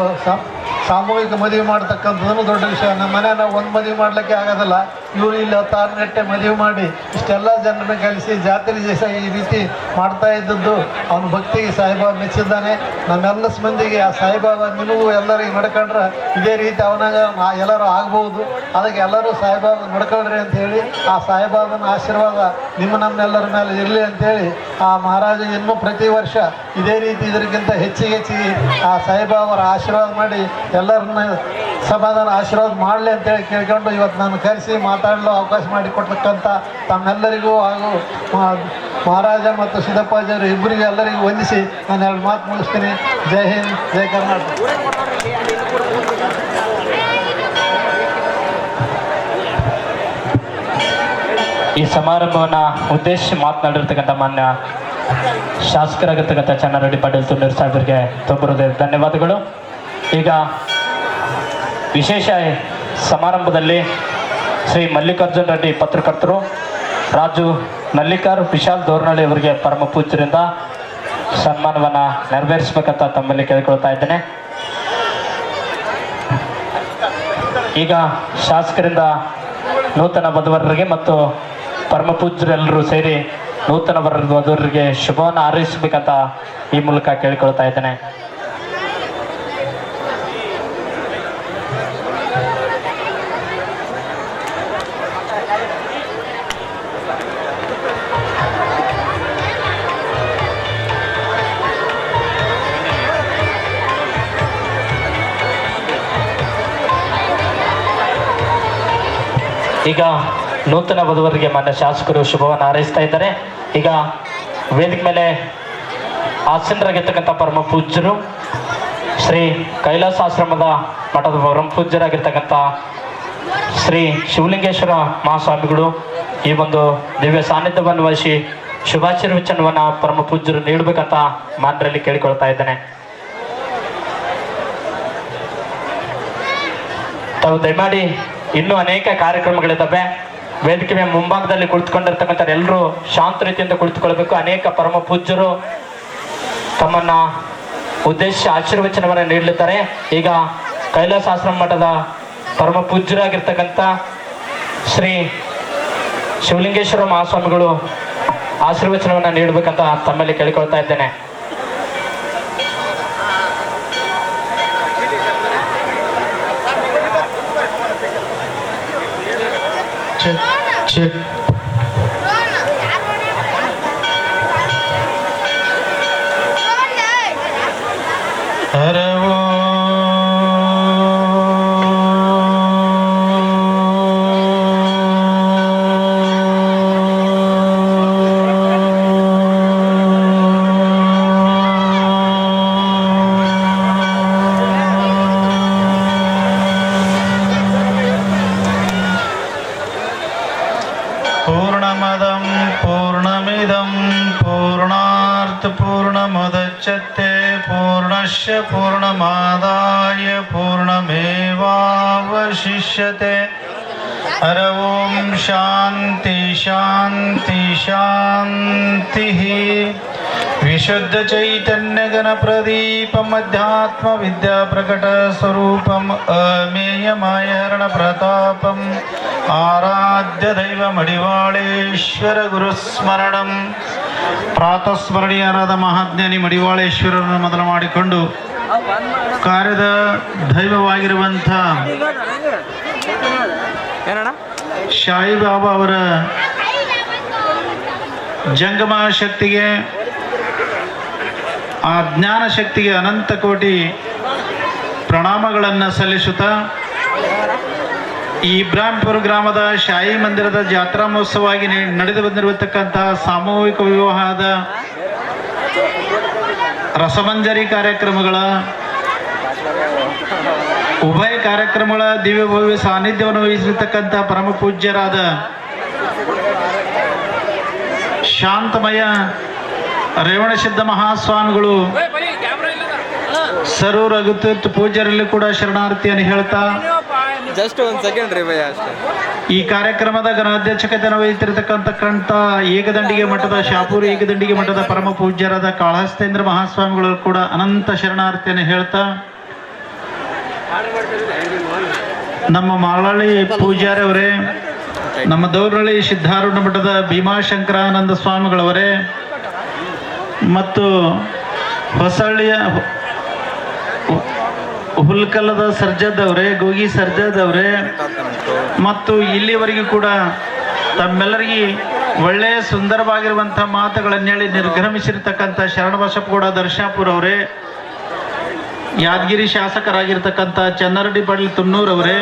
ಸಾಮೂಹಿಕ ಮದುವೆ ಮಾಡ್ತಕ್ಕಂಥದ್ದು ದೊಡ್ಡ ವಿಷಯ. ನಮ್ಮ ಮನೆ ನಾವು ಒಂದು ಮದುವೆ ಮಾಡಲಿಕ್ಕೆ ಆಗೋದಿಲ್ಲ, ಇವರು ಇಲ್ಲಿ 6 ಗಂಟೆ ಮದುವೆ ಮಾಡಿ ಇಷ್ಟೆಲ್ಲ ಜನರನ್ನ ಕಲಿಸಿ ಜಾತ್ರೆ ದಿವಸ ಈ ರೀತಿ ಮಾಡ್ತಾ ಇದ್ದದ್ದು ಅವನ ಭಕ್ತಿಗೆ ಸಾಯಿಬಾಬಾ ಮೆಚ್ಚಿದ್ದಾನೆ. ನಮ್ಮೆಲ್ಲ ಮಂದಿಗೆ ಆ ಸಾಯಿಬಾಬಾ ನಿಮಗೂ ಎಲ್ಲರಿಗೆ ನಡ್ಕೊಂಡ್ರೆ ಇದೇ ರೀತಿ ಅವನಾಗ ಎಲ್ಲರೂ ಆಗ್ಬೋದು. ಅದಕ್ಕೆ ಎಲ್ಲರೂ ಸಾಯಿಬಾಬಾ ನಡ್ಕೊಳ್ರಿ ಅಂತ ಹೇಳಿ ಆ ಸಾಯಿಬಾಬನ ಆಶೀರ್ವಾದ ನಮ್ಮೆಲ್ಲರ ಮೇಲೆ ಇರಲಿ ಅಂತೇಳಿ ಆ ಮಹಾರಾಜ ಇನ್ನೂ ಪ್ರತಿ ವರ್ಷ ಇದೇ ರೀತಿ ಇದಕ್ಕಿಂತ ಹೆಚ್ಚಿಗೆ ಆ ಸಾಯಿಬಾಬರ ಆಶೀರ್ವಾದ ಮಾಡಿ ಎಲ್ಲರನ್ನ ಸಮಾಧಾನ ಆಶೀರ್ವಾದ ಮಾಡಲಿ ಅಂತೇಳಿ ಕೇಳ್ಕೊಂಡು ಇವತ್ತು ನಾನು ಕರೆಸಿ ಮಾತಾಡಲು ಅವಕಾಶ ಮಾಡಿಕೊಡ್ತಕ್ಕಂಥ ತಮ್ಮೆಲ್ಲರಿಗೂ ಹಾಗೂ ಮಹಾರಾಜ ಮತ್ತು ಸಿದ್ದಪ್ಪಾಜಿಯವರು ಇಬ್ಬರಿಗೂ ಎಲ್ಲರಿಗೂ ವಂದಿಸಿ ನಾನು 2 ಮಾತು ಮುಗಿಸ್ತೀನಿ. ಜೈ ಹಿಂದ್, ಜೈ ಕರ್ನಾಟಕ. ಈ ಸಮಾರಂಭವನ್ನು ಉದ್ದೇಶಿಸಿ ಮಾತನಾಡಿರ್ತಕ್ಕಂಥ ಮಾನ್ಯ ಶಾಸಕರಾಗಿರ್ತಕ್ಕಂಥ ಚನ್ನಾರೆಡ್ಡಿ ಪಾಟೀಲ್ ತುನ್ನೂರು ಸಾಹೇಬರಿಗೆ ತುಂಬ ಧನ್ಯವಾದಗಳು. ಈಗ ವಿಶೇಷ ಸಮಾರಂಭದಲ್ಲಿ ಶ್ರೀ ಮಲ್ಲಿಕಾರ್ಜುನ ರೆಡ್ಡಿ ಪತ್ರಕರ್ತರು, ರಾಜು ನಲ್ಲಿಕರ್, ವಿಶಾಲ್ ದೋರ್ನಳ್ಳಿ ಅವರಿಗೆ ಪರಮ ಪೂಜ್ಯರಿಂದ ಸನ್ಮಾನವನ್ನು ನೆರವೇರಿಸಬೇಕಂತ ತಮ್ಮಲ್ಲಿ ಕೇಳಿಕೊಳ್ತಾ ಇದ್ದೇನೆ. ಈಗ ಶಾಸಕರಿಂದ ನೂತನ ವಧುವರರಿಗೆ ಮತ್ತು ಪರಮ ಪೂಜ್ಯರೆಲ್ಲರೂ ಸೇರಿ ನೂತನ ವಧುವರರಿಗೆ ಶುಭವನ್ನು ಹಾರೈಸಬೇಕಂತ ಈ ಮೂಲಕ ಕೇಳಿಕೊಳ್ತಾ ಇದ್ದೇನೆ. ಈಗ ನೂತನ ವಧುವರಿಗೆ ಮಾನ್ಯ ಶಾಸಕರು ಶುಭವನ್ನು ಹಾರೈಸ್ತಾ ಇದ್ದಾರೆ. ಈಗ ವೇದಿಕೆ ಮೇಲೆ ಆಸೀನರಾಗಿರ್ತಕ್ಕಂಥ ಪರಮ ಪೂಜ್ಯರು ಶ್ರೀ ಕೈಲಾಸಾಶ್ರಮದ ಮಠದ ಪರಮ ಪೂಜ್ಯರಾಗಿರ್ತಕ್ಕಂಥ ಶ್ರೀ ಶಿವಲಿಂಗೇಶ್ವರ ಮಹಾಸ್ವಾಮಿಗಳು ಈ ಒಂದು ದಿವ್ಯ ಸಾನ್ನಿಧ್ಯವನ್ನು ವಹಿಸಿ ಶುಭಾಶೀರ್ವಚನವನ್ನು ಪರಮ ಪೂಜ್ಯರು ನೀಡಬೇಕಂತ ಮಾನ್ಯರಲ್ಲಿ ಕೇಳಿಕೊಳ್ತಾ ಇದ್ದೇನೆ. ತಾವು ದಯಮಾಡಿ ಇನ್ನೂ ಅನೇಕ ಕಾರ್ಯಕ್ರಮಗಳಿದ್ದಾವೆ. ವೇದಿಕೆ ಮುಂಭಾಗದಲ್ಲಿ ಕುಳಿತುಕೊಂಡಿರ್ತಕ್ಕಂಥ ಎಲ್ಲರೂ ಶಾಂತ ರೀತಿಯಿಂದ ಕುಳಿತುಕೊಳ್ಬೇಕು. ಅನೇಕ ಪರಮ ಪೂಜ್ಯರು ತಮ್ಮನ್ನ ಉದ್ದೇಶ ಆಶೀರ್ವಚನವನ್ನು ನೀಡಲಿದ್ದಾರೆ. ಈಗ ಕೈಲಾಸಾಶ್ರಮ ಮಠದ ಪರಮ ಪೂಜ್ಯರಾಗಿರ್ತಕ್ಕಂಥ ಶ್ರೀ ಶಿವಲಿಂಗೇಶ್ವರ ಮಹಾಸ್ವಾಮಿಗಳು ಆಶೀರ್ವಚನವನ್ನು ನೀಡಬೇಕಂತ ತಮ್ಮಲ್ಲಿ ಕೇಳಿಕೊಳ್ತಾ ಇದ್ದೇನೆ. ಚೆಕ್ ಹರವೋ पूर्णमदं पूर्णमिदं पूर्णात् पूर्णमुदच्यते पूर्णस्य पूर्णमादाय पूर्णमेवावशिष्यते. हर ओम शांति शांति शांतिः. विशुद्ध चैतन्य गण प्रदीपम अध्यात्म विद्या प्रकट स्वरूपम अमेयमाय हरण प्रतापम आराध्य दैव मडिवाळेश्वर गुरुस्मरणಂ. ಪ್ರಾತಸ್ಮರಣೀಯರಾದ ಮಹಾಜ್ಞಾನಿ ಮಡಿವಾಳೇಶ್ವರರನ್ನು ಮೊದಲು ಮಾಡಿಕೊಂಡು ಕಾರ್ಯದ ದೈವವಾಗಿರುವಂಥ ಸಾಯಿಬಾಬಾ ಅವರ ಜಂಗಮ ಶಕ್ತಿಗೆ, ಆ ಜ್ಞಾನ ಶಕ್ತಿಗೆ ಅನಂತ ಕೋಟಿ ಪ್ರಣಾಮಗಳನ್ನು ಸಲ್ಲಿಸುತ್ತಾ ಈ ಇಬ್ರಾಹಿಂಪುರ ಗ್ರಾಮದ ಶಾಯಿ ಮಂದಿರದ ಜಾತ್ರಾ ಮಹೋತ್ಸವವಾಗಿ ನಡೆದು ಬಂದಿರತಕ್ಕಂಥ ಸಾಮೂಹಿಕ ವಿವಾಹದ ರಸಮಂಜರಿ ಕಾರ್ಯಕ್ರಮಗಳ ಉಭಯ ಕಾರ್ಯಕ್ರಮಗಳ ದಿವ್ಯ ಭವ್ಯ ಸಾನ್ನಿಧ್ಯವನ್ನು ವಹಿಸಿರ್ತಕ್ಕಂಥ ಪರಮ ಪೂಜ್ಯರಾದ ಶಾಂತಮಯ ರೇವಣಸಿದ್ಧ ಮಹಾಸ್ವಾಮಿಗಳು ಸರ್ವ ರಘುತೀರ್ಥ ಪೂಜ್ಯರಲ್ಲಿ ಕೂಡ ಶರಣಾರ್ಥಿಯನ್ನು ಹೇಳ್ತಾ ಜಸ್ಟ್ ಒಂದು ಸೆಕೆಂಡ್ ರೀ ಭಯ ಅಷ್ಟೇ. ಈ ಕಾರ್ಯಕ್ರಮದ ಗಣಾಧ್ಯಕ್ಷತೆಯನ್ನು ವಹಿಸಿರ್ತಕ್ಕಂಥ ಏಕದಂಡಿಗೆ ಮಠದ ಶಾಪೂರ್ ಏಕದಂಡಿಗೆ ಮಠದ ಪರಮ ಪೂಜ್ಯರಾದ ಕಾಳಹಸ್ತೇಂದ್ರ ಮಹಾಸ್ವಾಮಿಗಳು ಕೂಡ ಅನಂತ ಶರಣಾರ್ಥಿಯನ್ನು ಹೇಳ್ತಾ, ನಮ್ಮ ಮಾಳಳ್ಳಿ ಪೂಜಾರವರೇ, ನಮ್ಮ ದೌರ್ನಳ್ಳಿ ಸಿದ್ಧಾರೂಢ ಮಠದ ಭೀಮಾಶಂಕರಾನಂದ ಸ್ವಾಮಿಗಳವರೇ ಮತ್ತು ಹೊಸಳ್ಳಿಯ ಹುಲ್ಕಲ್ಲದ ಸರ್ಜಾದವ್ರೆ, ಗೋಗಿ ಸರ್ಜಾದವ್ರೆ ಮತ್ತು ಇಲ್ಲಿವರೆಗೂ ಕೂಡ ತಮ್ಮೆಲ್ಲರಿಗೆ ಒಳ್ಳೆಯ ಸುಂದರವಾಗಿರುವಂಥ ಮಾತುಗಳನ್ನು ಹೇಳಿ ನಿರ್ಗಮಿಸಿರ್ತಕ್ಕಂಥ ಶರಣಬಸಪ್ಪಗೌಡ ದರ್ಶಾಪುರ್ ಅವರೇ, ಯಾದಗಿರಿ ಶಾಸಕರಾಗಿರ್ತಕ್ಕಂಥ ಚನ್ನರೆಡ್ಡಿ ಪಾಟೀಲ್ ತುನ್ನೂರ್ ಅವರೇ,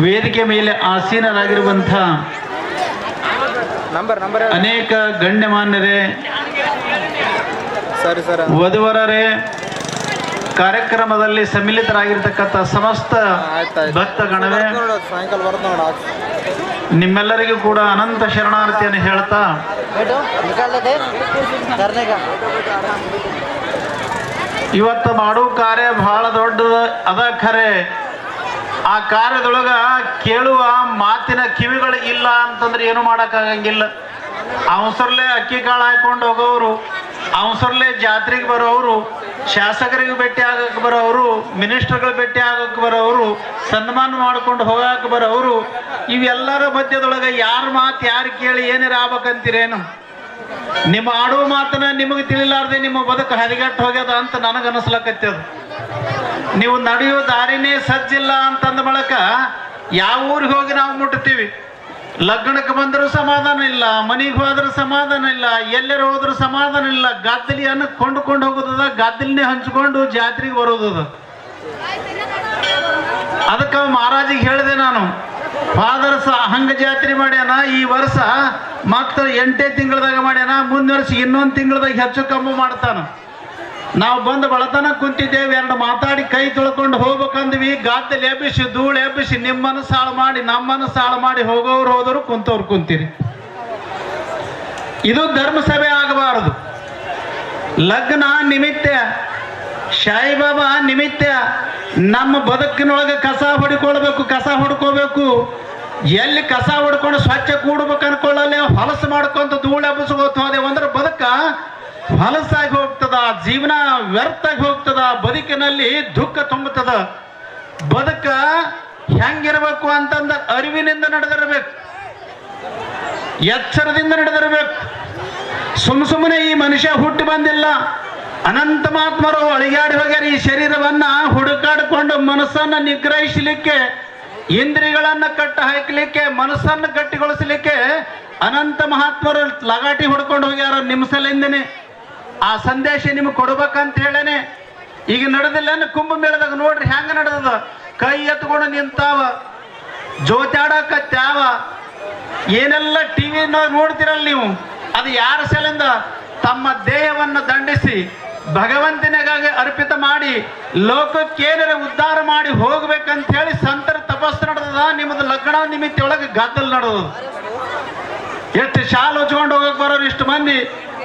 ವೇದಿಕೆ ಮೇಲೆ ಆಸೀನರಾಗಿರುವಂಥ ಅನೇಕ ಗಣ್ಯಮಾನ್ಯರೇ, ಸರಿ ಸರ್, ವಧುವರರೇ, ಕಾರ್ಯಕ್ರಮದಲ್ಲಿ ಸಮ್ಮಿಲಿತರಾಗಿರ್ತಕ್ಕಂಥ ಸಮಸ್ತ ಭಕ್ತಗಣವೇ, ಸಾಯಂಕಾಲ ಬರುತ್ತೆ ನೋಡ. ನಿಮ್ಮೆಲ್ಲರಿಗೂ ಕೂಡ ಅನಂತ ಶರಣಾರ್ಥಿಯನ್ನು ಹೇಳ್ತಾ ಇವತ್ತು ಮಾಡೋ ಕಾರ್ಯ ಬಹಳ ದೊಡ್ಡದ ಅದ ಖರೆ. ಆ ಕಾರ್ಯದೊಳಗ ಕೇಳುವ ಮಾತಿನ ಕಿವಿಗಳು ಇಲ್ಲ ಅಂತಂದ್ರೆ ಏನು ಮಾಡೋಕ್ಕಾಗಂಗಿಲ್ಲ. ಅವಸರ್ಲೆ ಅಕ್ಕಿ ಕಾಳು ಹಾಕೊಂಡು ಹೋಗೋರು, ಅವಸರ್ಲೆ ಜಾತ್ರೆಗೆ ಬರೋರು, ಶಾಸಕರಿಗೆ ಭೇಟಿ ಆಗಕ್ಕೆ ಬರೋರು, ಮಿನಿಸ್ಟರ್ಗಳು ಭೇಟಿ ಆಗಕ್ಕೆ ಬರೋರು, ಸನ್ಮಾನ ಮಾಡ್ಕೊಂಡು ಹೋಗಕ್ಕೆ ಬರೋರು, ಇವೆಲ್ಲರ ಮಧ್ಯದೊಳಗೆ ಯಾರ ಮಾತು ಯಾರು ಕೇಳಿ ಏನಾರ ಆಗ್ಬೇಕಂತೀರೇನು? ನಿಮ್ಮ ಆಡುವ ಮಾತನ್ನ ನಿಮಗೆ ತಿಳಿಲಾರ್ದೆ ನಿಮ್ಮ ಬದುಕು ಹದಗೆಟ್ಟು ಹೋಗ್ಯದ ಅಂತ ನನಗನ್ನಿಸ್ಲಕತ್ತದ. ನೀವು ನಡೆಯೋ ದಾರಿನೇ ಸಜ್ಜಿಲ್ಲ ಅಂತಂದ ಬಳಕ ಯಾವ ಊರಿಗೆ ಹೋಗಿ ನಾವು ಮುಟ್ತೀವಿ. ಲಗ್ನಕ್ಕೆ ಬಂದರೂ ಸಮಾಧಾನ ಇಲ್ಲ, ಮನೆಗೆ ಹೋದ್ರೂ ಸಮಾಧಾನ ಇಲ್ಲ, ಎಲ್ಲರೂ ಹೋದ್ರೂ ಸಮಾಧಾನ ಇಲ್ಲ. ಗದ್ದಲಿಯನ್ನು ಕೊಂಡುಕೊಂಡು ಹೋಗೋದದ, ಗದ್ದಲಿನೇ ಹಂಚ್ಕೊಂಡು ಜಾತ್ರೆಗೆ ಬರೋದದ. ಅದಕ್ಕೆ ಮಹಾರಾಜಿಗೆ ಹೇಳಿದೆ ನಾನು, ಫಾದರ್ಸ ಹಂಗ ಜಾತ್ರೆ ಮಾಡ್ಯಾನ, ಈ ವರ್ಷ ಮಾತ್ರ 8 ತಿಂಗಳದಾಗ ಮಾಡ್ಯಾನ, ಮುಂದಿನ ವರ್ಷ ಇನ್ನೊಂದು ತಿಂಗಳದಾಗ ಹೆಚ್ಚು ಕಮ್ಮಿ ಮಾಡ್ತಾನ. ನಾವು ಬಂದು ಬಳತನ ಕುಂತಿದ್ದೇವೆ, 2 ಮಾತಾಡಿ ಕೈ ತೊಳ್ಕೊಂಡು ಹೋಗ್ಬೇಕಂದ್ವಿ. ಗಾದ್ದಲಿ ಎಬ್ಬಿಸಿ ಧೂಳು ಎಬ್ಬಿಸಿ ನಿಮ್ಮನ್ನು ಸಾಳು ಮಾಡಿ ನಮ್ಮನ್ನು ಸಾಳು ಮಾಡಿ ಹೋಗೋರು ಹೋದರು, ಕುಂತವ್ರು ಕುಂತೀರಿ. ಇದು ಧರ್ಮಸಭೆ ಆಗಬಾರದು. ಲಗ್ನ ನಿಮಿತ್ತ, ಸಾಯಿಬಾಬಾ ನಿಮಿತ್ತ ನಮ್ಮ ಬದುಕಿನೊಳಗೆ ಕಸ ಹೊಡ್ಕೊಳ್ಬೇಕು, ಕಸ ಹೊಡ್ಕೋಬೇಕು. ಎಲ್ಲಿ ಕಸ ಹೊಡ್ಕೊಂಡು ಸ್ವಚ್ಛ ಕೂಡ್ಬೇಕು ಅನ್ಕೊಳ್ಳಲ್ಲೇ ಹೊಲಸು ಮಾಡ್ಕೊಂತ ಧೂಳು ಎಬ್ಬಿಸ್ಕೋತ ಹೋದೆವು ಅಂದ್ರೆ ಬದುಕ ಹೊಲಸಾಗಿ ಹೋಗ್ತದ, ಜೀವನ ವ್ಯರ್ಥಾಗಿ ಹೋಗ್ತದ, ಬದುಕಿನಲ್ಲಿ ದುಃಖ ತುಂಬುತ್ತದ. ಬದುಕ ಹೆಂಗಿರ್ಬೇಕು ಅಂತಂದ ಅರಿವಿನಿಂದ ನಡೆದಿರಬೇಕು, ಎಚ್ಚರದಿಂದ ನಡೆದಿರಬೇಕು. ಸುಮ್ಮನೆ ಈ ಮನುಷ್ಯ ಹುಟ್ಟಿ ಬಂದಿಲ್ಲ. ಅನಂತ ಮಹಾತ್ಮರು ಅಳಿಗಾಡಿ ಹೋಗ್ಯಾರ. ಈ ಶರೀರವನ್ನ ಹುಡುಕಾಡಿಕೊಂಡು ಮನಸ್ಸನ್ನ ನಿಗ್ರಹಿಸಲಿಕ್ಕೆ, ಇಂದ್ರಿಯಗಳನ್ನ ಕಟ್ಟ ಹಾಕಲಿಕ್ಕೆ, ಮನಸ್ಸನ್ನು ಗಟ್ಟಿಗೊಳಿಸಲಿಕ್ಕೆ ಅನಂತ ಮಹಾತ್ಮರು ಲಗಾಟಿ ಹೊಡ್ಕೊಂಡು ಹೋಗ್ಯಾರ ನಿಮ್ಮ ಸಲಿಂದನೇ. ಆ ಸಂದೇಶ ನಿಮಗೆ ಕೊಡ್ಬೇಕಂತ ಹೇಳೇನೆ. ಈಗ ನಡೆದಿಲ್ಲ ಕುಂಭಮೇಳದಾಗ ನೋಡ್ರಿ ಹೆಂಗ ನಡೆದದ. ಕೈ ಎತ್ಕೊಂಡು ನಿಂತಾವ, ಜೋತಾಡಕತ್ಯಾವ, ಏನೆಲ್ಲ ಟಿವಿ ನೋಡ್ತಿರಲ್ಲ ನೀವು. ಅದು ಯಾರ ಸಲಿಂದ? ತಮ್ಮ ದೇಹವನ್ನು ದಂಡಿಸಿ ಭಗವಂತನಿಗಾಗಿ ಅರ್ಪಿತ ಮಾಡಿ ಲೋಕಕ್ಕೇನರ ಉದ್ಧಾರ ಮಾಡಿ ಹೋಗ್ಬೇಕಂತ ಹೇಳಿ ಸಂತರ ತಪಸ್ಸು ನಡೆದದ. ನಿಮ್ಮದು ಲಗ್ನ ನಿಮಿತ್ತ ಒಳಗೆ ಗದ್ದಲ್ ನಡೆದದ. ಎಷ್ಟು ಶಾಲು ಹೊಚ್ಕೊಂಡು ಹೋಗಕ್ ಬರೋರು ಇಷ್ಟು ಮಂದಿ,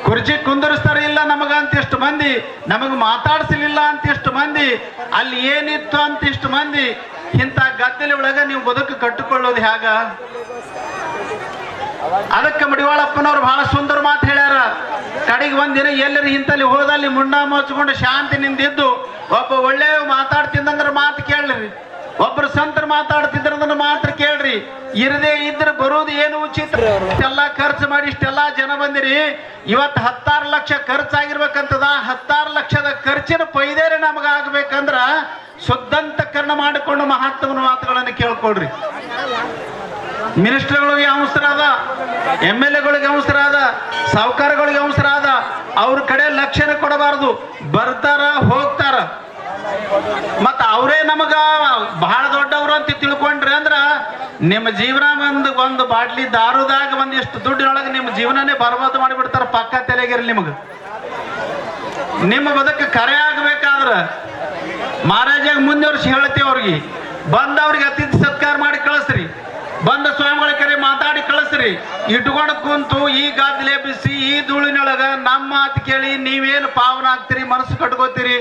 ಕುರ್ಚಿ ಕುಂದರಿಸ್ತಾರೆ ಇಲ್ಲ ನಮಗಂತ ಇಷ್ಟು ಮಂದಿ, ನಮಗೆ ಮಾತಾಡಿಸಲಿಲ್ಲ ಅಂತ ಇಷ್ಟು ಮಂದಿ, ಅಲ್ಲಿ ಏನಿತ್ತು ಅಂತ ಇಷ್ಟು ಮಂದಿ. ಇಂಥ ಗದ್ದಲಿ ಒಳಗೆ ನೀವು ಬದುಕು ಕಟ್ಟಿಕೊಳ್ಳೋದು ಹೇಗ? ಅದಕ್ಕೆ ಮಡಿವಾಳಪ್ಪನವ್ರು ಬಹಳ ಸುಂದರ ಮಾತು ಹೇಳ್ಯಾರ. ಕಡೆಗೆ ಒಂದಿನ ಎಲ್ಲರೂ ಇಂತಲ್ಲಿ ಹೋದಲ್ಲಿ ಮುಂಡ ಮುಚ್ಕೊಂಡು ಶಾಂತಿ ನಿಂದಿದ್ದು ಒಬ್ಬ ಒಳ್ಳೆ ಮಾತಾಡ್ತಿದ್ದಂದ್ರೆ ಮಾತು ಕೇಳ್ರಿ, ಒಬ್ಬರು ಸಂತರು ಮಾತಾಡ್ತಿದ್ರಂದ್ರೆ ಮಾತ್ರ ಕೇಳ್ರಿ. ಇರದೇ ಇದ್ರೆ ಬರೋದು ಏನು ಉಚಿತ? ಇಷ್ಟೆಲ್ಲ ಖರ್ಚು ಮಾಡಿ ಇಷ್ಟೆಲ್ಲ ಜನ ಬಂದಿರಿ. ಇವತ್ತು 16 ಲಕ್ಷ ಖರ್ಚಾಗಿರ್ಬೇಕಂತದ. 16 ಲಕ್ಷದ ಖರ್ಚಿನ ಪೈದೇರೆ ನಮಗ ಆಗ್ಬೇಕಂದ್ರ ಶುದ್ಧಂತಕರಣ ಮಾಡಿಕೊಂಡು ಮಹಾತ್ಮನ ಮಾತುಗಳನ್ನು ಕೇಳ್ಕೊಳ್ರಿ. ಮಿನಿಸ್ಟರ್ಗಳಿಗೆ ಅವಸರ ಅದ, MLA ಅವಸರ ಅದ, ಸಾಹುಕಾರಗಳಿಗೆ ಅವಸರ ಅದ. ಅವ್ರ ಕಡೆ ಲಕ್ಷ್ಯನ ಕೊಡಬಾರದು. ಬರ್ತಾರ ಹೋಗ್ತಾರ, ಮತ್ತ ಅವರೇ ನಮಗ ಬಹಳ ದೊಡ್ಡವರು ಅಂತ ತಿಳ್ಕೊಂಡ್ರಿ ಅಂದ್ರ ನಿಮ್ಮ ಜೀವನ ಒಂದು ಬಾಟ್ಲಿ ದಾರುದಾಗ ಒಂದಿಷ್ಟು ದುಡ್ಡಿನೊಳಗೆ ನಿಮ್ಮ ಜೀವನನೇ ಬರ್ಬಾದ್ ಮಾಡಿಬಿಡ್ತಾರ. ಪಕ್ಕ ತಲೆಗಿರ್ಲಿ ನಿಮಗ. ನಿಮ್ಮ ಬದುಕು ಕರೆ ಆಗ್ಬೇಕಾದ್ರ ಮಹಾರಾಜಾಗ ಮುಂದೆ ವರ್ಷ ಹೇಳ್ತೀವಿ, ಅವ್ರಿಗೆ ಬಂದವ್ರಿಗೆ ಅತಿಥಿ ಸತ್ಕಾರ ಮಾಡಿ ಕಳಿಸ್ರಿ, ಬಂದ ಸ್ವಾಮಿಗಳ ಕರೆ ಮಾತಾಡಿ ಕಳಿಸ್ರಿ. ಇಟ್ಕೊಂಡು ಕುಂತು ಈ ಗದ್ದಲೆ ಬಿಸಿ ಈ ಧೂಳಿನೊಳಗ ನಮ್ಮ ಮಾತು ಕೇಳಿ ನೀವೇನು ಪಾವನ ಆಗ್ತೀರಿ, ಮನಸ್ಸು ಕಟ್ಕೋತೀರಿ?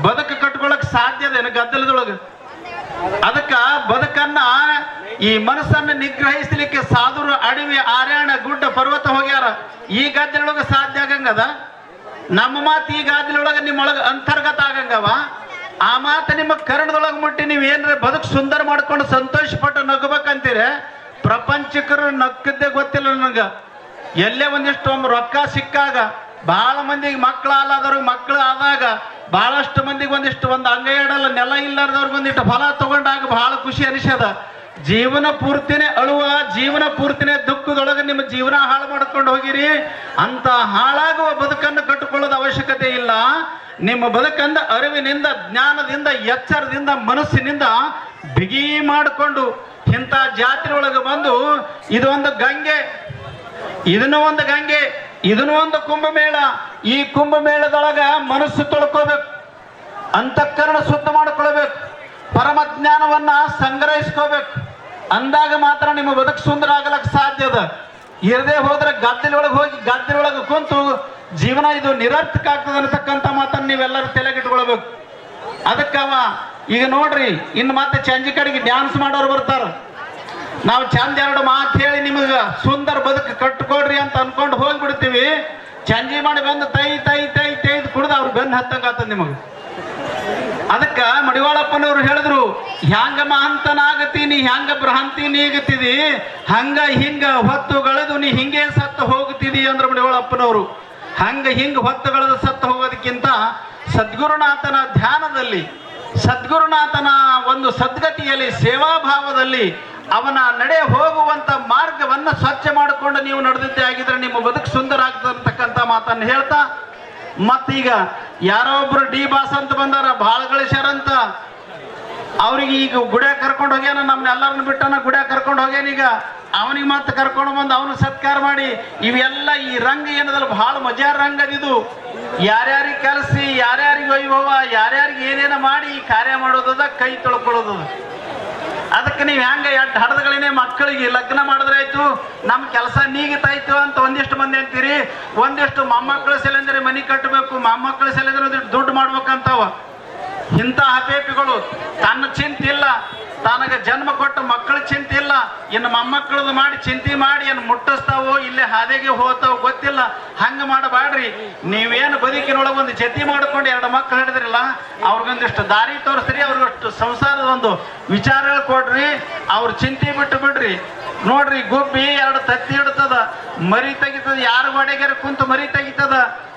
ಬದುಕು ಕಟ್ಕೊಳಕ್ ಸಾಧ್ಯದೇನು ಗದ್ದಲದೊಳಗ? ಅದಕ್ಕ ಬದುಕನ್ನ ಈ ಮನಸ್ಸನ್ನು ನಿಗ್ರಹಿಸಲಿಕ್ಕೆ ಸಾಧುರು ಅಡವಿ ಆರ್ಯಾಣ ಗುಡ್ಡ ಪರ್ವತ ಹೋಗ್ಯಾರ. ಈ ಗದ್ದಲೊಳಗ ಸಾಧ್ಯ ಆಗಂಗದ? ನಮ್ಮ ಮಾತು ಈ ಗದ್ದಲೊಳಗ ನಿಮ್ಮೊಳಗ ಅಂತರ್ಗತ ಆಗಂಗವ? ಆ ಮಾತು ನಿಮ್ಮ ಕರ್ಣದೊಳಗೆ ಮುಟ್ಟಿ ನೀವು ಏನ್ರ ಬದುಕು ಸುಂದರ ಮಾಡ್ಕೊಂಡು ಸಂತೋಷ ಪಟ್ಟು ನಗಬೇಕಂತೀರಿ. ಪ್ರಪಂಚಕ್ಕರು ನಕ್ಕದ್ದೇ ಗೊತ್ತಿಲ್ಲ ನನಗ. ಎಲ್ಲೇ ಒಂದಿಷ್ಟು ರೊಕ್ಕ ಸಿಕ್ಕಾಗ, ಬಹಳ ಮಂದಿಗೆ ಮಕ್ಕಳು ಆಲಾದವ್ರಿಗೆ ಮಕ್ಕಳು ಆದಾಗ, ಬಹಳಷ್ಟು ಮಂದಿಗೆ ಒಂದು ಅಂಗೈಡಲ್ಲ ನೆಲ ಇಲ್ಲಾರ್ದವ್ರಿಗೆ ಒಂದಿಷ್ಟು ಫಲ ತಗೊಂಡಾಗ ಬಹಳ ಖುಷಿ ಅನಿಸ್ಯದ. ಜೀವನ ಪೂರ್ತಿನೇ ಅಳುವ, ಜೀವನ ಪೂರ್ತಿನೇ ದುಃಖದೊಳಗೆ ನಿಮ್ಮ ಜೀವನ ಹಾಳು ಮಾಡ್ಕೊಂಡು ಹೋಗಿರಿ. ಅಂತ ಹಾಳಾಗುವ ಬದುಕನ್ನು ಕಟ್ಟಿಕೊಳ್ಳೋದು ಅವಶ್ಯಕತೆ ಇಲ್ಲ. ನಿಮ್ಮ ಬದುಕಂದ ಅರಿವಿನಿಂದ, ಜ್ಞಾನದಿಂದ, ಎಚ್ಚರದಿಂದ, ಮನಸ್ಸಿನಿಂದ ಬಿಗಿ ಮಾಡಿಕೊಂಡು ಇಂಥ ಜಾತ್ರೆ ಒಳಗೆ ಬಂದು ಇದು ಒಂದು ಗಂಗೆ, ಇದನ್ನು ಒಂದು ಗಂಗೆ, ಇದನ್ನು ಒಂದು ಕುಂಭಮೇಳ. ಈ ಕುಂಭಮೇಳದೊಳಗ ಮನಸ್ಸು ತೊಳ್ಕೋಬೇಕು, ಅಂತಃಕರಣ ಶುದ್ಧ ಮಾಡಿಕೊಳ್ಬೇಕು, ಪರಮ ಜ್ಞಾನವನ್ನ ಸಂಗ್ರಹಿಸ್ಕೋಬೇಕು. ಅಂದಾಗ ಮಾತ್ರ ನಿಮ್ಮ ಬದುಕು ಸುಂದರ ಆಗಲಕ್ಕೆ ಸಾಧ್ಯ ಅದ. ಇರದೇ ಹೋದ್ರೆ ಗದ್ದಲೊಳಗೆ ಹೋಗಿ ಗದ್ದಲೊಳಗೆ ಕುಂತು ಜೀವನ ಇದು ನಿರರ್ಥಕ ಆಗ್ತದೆ ಅನ್ನತಕ್ಕಂಥ ಮಾತನ್ನು ನೀವೆಲ್ಲರೂ ತಲೆಗಿಟ್ಕೊಳ್ಬೇಕು. ಅದಕ್ಕವ ಈಗ ನೋಡ್ರಿ, ಇನ್ನು ಮತ್ತೆ ಚಂಜಿ ಕಡೆಗೆ ಡ್ಯಾನ್ಸ್ ಮಾಡೋರು ಬರ್ತಾರ. ನಾವು ಚಂದ ಎರಡು ಮಾತು ಹೇಳಿ ನಿಮಗೆ ಸುಂದರ ಬದುಕು ಕಟ್ಕೊಡ್ರಿ ಅಂತ ಅನ್ಕೊಂಡು ಹೋಗ್ಬಿಡ್ತೀವಿ. ಚಂಜಿ ಮಾಡಿ ಬಂದು ತೈ ತೈ ತೈ ತೈದು ಕುಡ್ದು ಅವ್ರು ಬೆನ್ನು ಹತ್ತಂಗಾಗ್ತದೆ ನಿಮಗೆ. ಅದಕ್ಕ ಮಡಿವಾಳಪ್ಪನವ್ರು ಹೇಳಿದ್ರು, ಹ್ಯಾಂಗ ಮಹಂತನಾಗತಿ ನೀ, ಹ್ಯಾಂಗ ಭ್ರಾಂತಿ ನೀಗತಿದಿ, ಹಂಗ ಹಿಂಗ ಹೊತ್ತುಗಳದು ನೀ ಹಿಂಗೆ ಸತ್ತು ಹೋಗುತ್ತಿದಿ ಅಂದ್ರ ಮಡಿವಾಳಪ್ಪನವರು. ಹಂಗ ಹಿಂಗ ಹೊತ್ತುಗಳದು ಸತ್ತು ಹೋಗೋದಕ್ಕಿಂತ ಸದ್ಗುರುನಾಥನ ಧ್ಯಾನದಲ್ಲಿ, ಸದ್ಗುರುನಾಥನ ಒಂದು ಸದ್ಗತಿಯಲ್ಲಿ, ಸೇವಾಭಾವದಲ್ಲಿ ಅವನ ನಡೆ ಹೋಗುವಂತ ಮಾರ್ಗವನ್ನ ಸ್ವಚ್ಛ ಮಾಡಿಕೊಂಡು ನೀವು ನಡೆದಿದ್ದೇ ಆಗಿದ್ರೆ ನಿಮ್ಮ ಬದುಕು ಸುಂದರ ಆಗ್ತದೆ ಅಂತಕ್ಕಂಥ ಮಾತನ್ನು ಹೇಳ್ತಾ, ಮತ್ತೀಗ ಯಾರೋ ಒಬ್ರು ಡಿ ಬಾಸ್ ಅಂತ ಬಂದಾರ, ಭಾಳ ಗಳಿಸ್ಯಾರಂತ. ಅವ್ರಿಗೆ ಈಗ ಗುಡ್ಯಾಗ ಕರ್ಕೊಂಡು ಹೋಗ್ಯಾನ, ನಮ್ಮನ್ನೆಲ್ಲರನ್ನ ಬಿಟ್ಟನ ಗುಡ್ಯಾಗ ಕರ್ಕೊಂಡು ಹೋಗ್ಯಾನ. ಈಗ ಅವನಿಗೆ ಮತ್ತೆ ಕರ್ಕೊಂಡು ಬಂದು ಅವನು ಸತ್ಕಾರ ಮಾಡಿ, ಇವೆಲ್ಲ ಈ ರಂಗ ಏನದಲ್ಲ ಭಾಳ ಮಜಾರ್ ರಂಗ ಅದಿದು. ಯಾರ್ಯಾರಿಗೆ ಕಲಿಸಿ, ಯಾರ್ಯಾರಿಗೆ ವೈಭವ, ಯಾರ್ಯಾರಿಗೆ ಏನೇನ ಮಾಡಿ ಈ ಕಾರ್ಯ ಮಾಡೋದದ, ಕೈ ತೊಳ್ಕೊಳ್ಳೋದದ. ಅದಕ್ಕೆ ನೀವು ಹೆಂಗ ಎರಡು ಹಡದಗಳೇನೆ ಮಕ್ಕಳಿಗೆ ಲಗ್ನ ಮಾಡಿದ್ರೆ ಆಯ್ತು, ನಮ್ಮ ಕೆಲಸ ನೀಗಿತಾಯ್ತು ಅಂತ ಒಂದಿಷ್ಟು ಮಂದಿ ಅಂತೀರಿ. ಒಂದಿಷ್ಟು ಮೊಮ್ಮಕ್ಕಳ ಸೆಲೆಂದ್ರೆ ಮನೆ ಕಟ್ಟಬೇಕು, ಮೊಮ್ಮಕ್ಕಳ ಸೆಲೆಂದ್ರೆ ದುಡ್ಡು ಮಾಡ್ಬೇಕಂತಾವ. ಇಂಥ ಹಪೇಪಿಗಳು ತನ್ನ ಚಿಂತಿಲ್ಲ, ತನಗೆ ಜನ್ಮ ಕೊಟ್ಟ ಮಕ್ಕಳ ಚಿಂತಿಲ್ಲ, ಇನ್ನು ಮೊಮ್ಮಕ್ಕಳದು ಮಾಡಿ ಚಿಂತೆ ಮಾಡಿ ಏನು ಮುಟ್ಟಿಸ್ತಾವೋ ಇಲ್ಲೇ ಹಾದಿಗೆ ಹೋಗ್ತಾವೋ ಗೊತ್ತಿಲ್ಲ. ಹಂಗೆ ಮಾಡಬೇಡ್ರಿ. ನೀವೇನು ಬದುಕಿನೊಳಗೆ ಒಂದು ಜತಿ ಮಾಡ್ಕೊಂಡು ಎರಡು ಮಕ್ಕಳು ಹಿಡಿದ್ರಲ್ಲ, ಅವ್ರಿಗೊಂದಿಷ್ಟು ದಾರಿ ತೋರಿಸ್ರಿ, ಅವ್ರಿಗಷ್ಟು ಸಂಸಾರದ ಒಂದು ವಿಚಾರಗಳು ಕೊಡ್ರಿ, ಅವ್ರ ಚಿಂತೆ ಬಿಟ್ಟು ಬಿಡ್ರಿ. ನೋಡ್ರಿ, ಗುಬ್ಬಿ ಎರಡು ತತ್ತಿ ಇಡ್ತದ, ಮರಿ ತೆಗಿತದ, ಯಾರು ಗೋಡೆಗಾರ ಕುಂತು ಮರಿ ತೆಗಿತದ.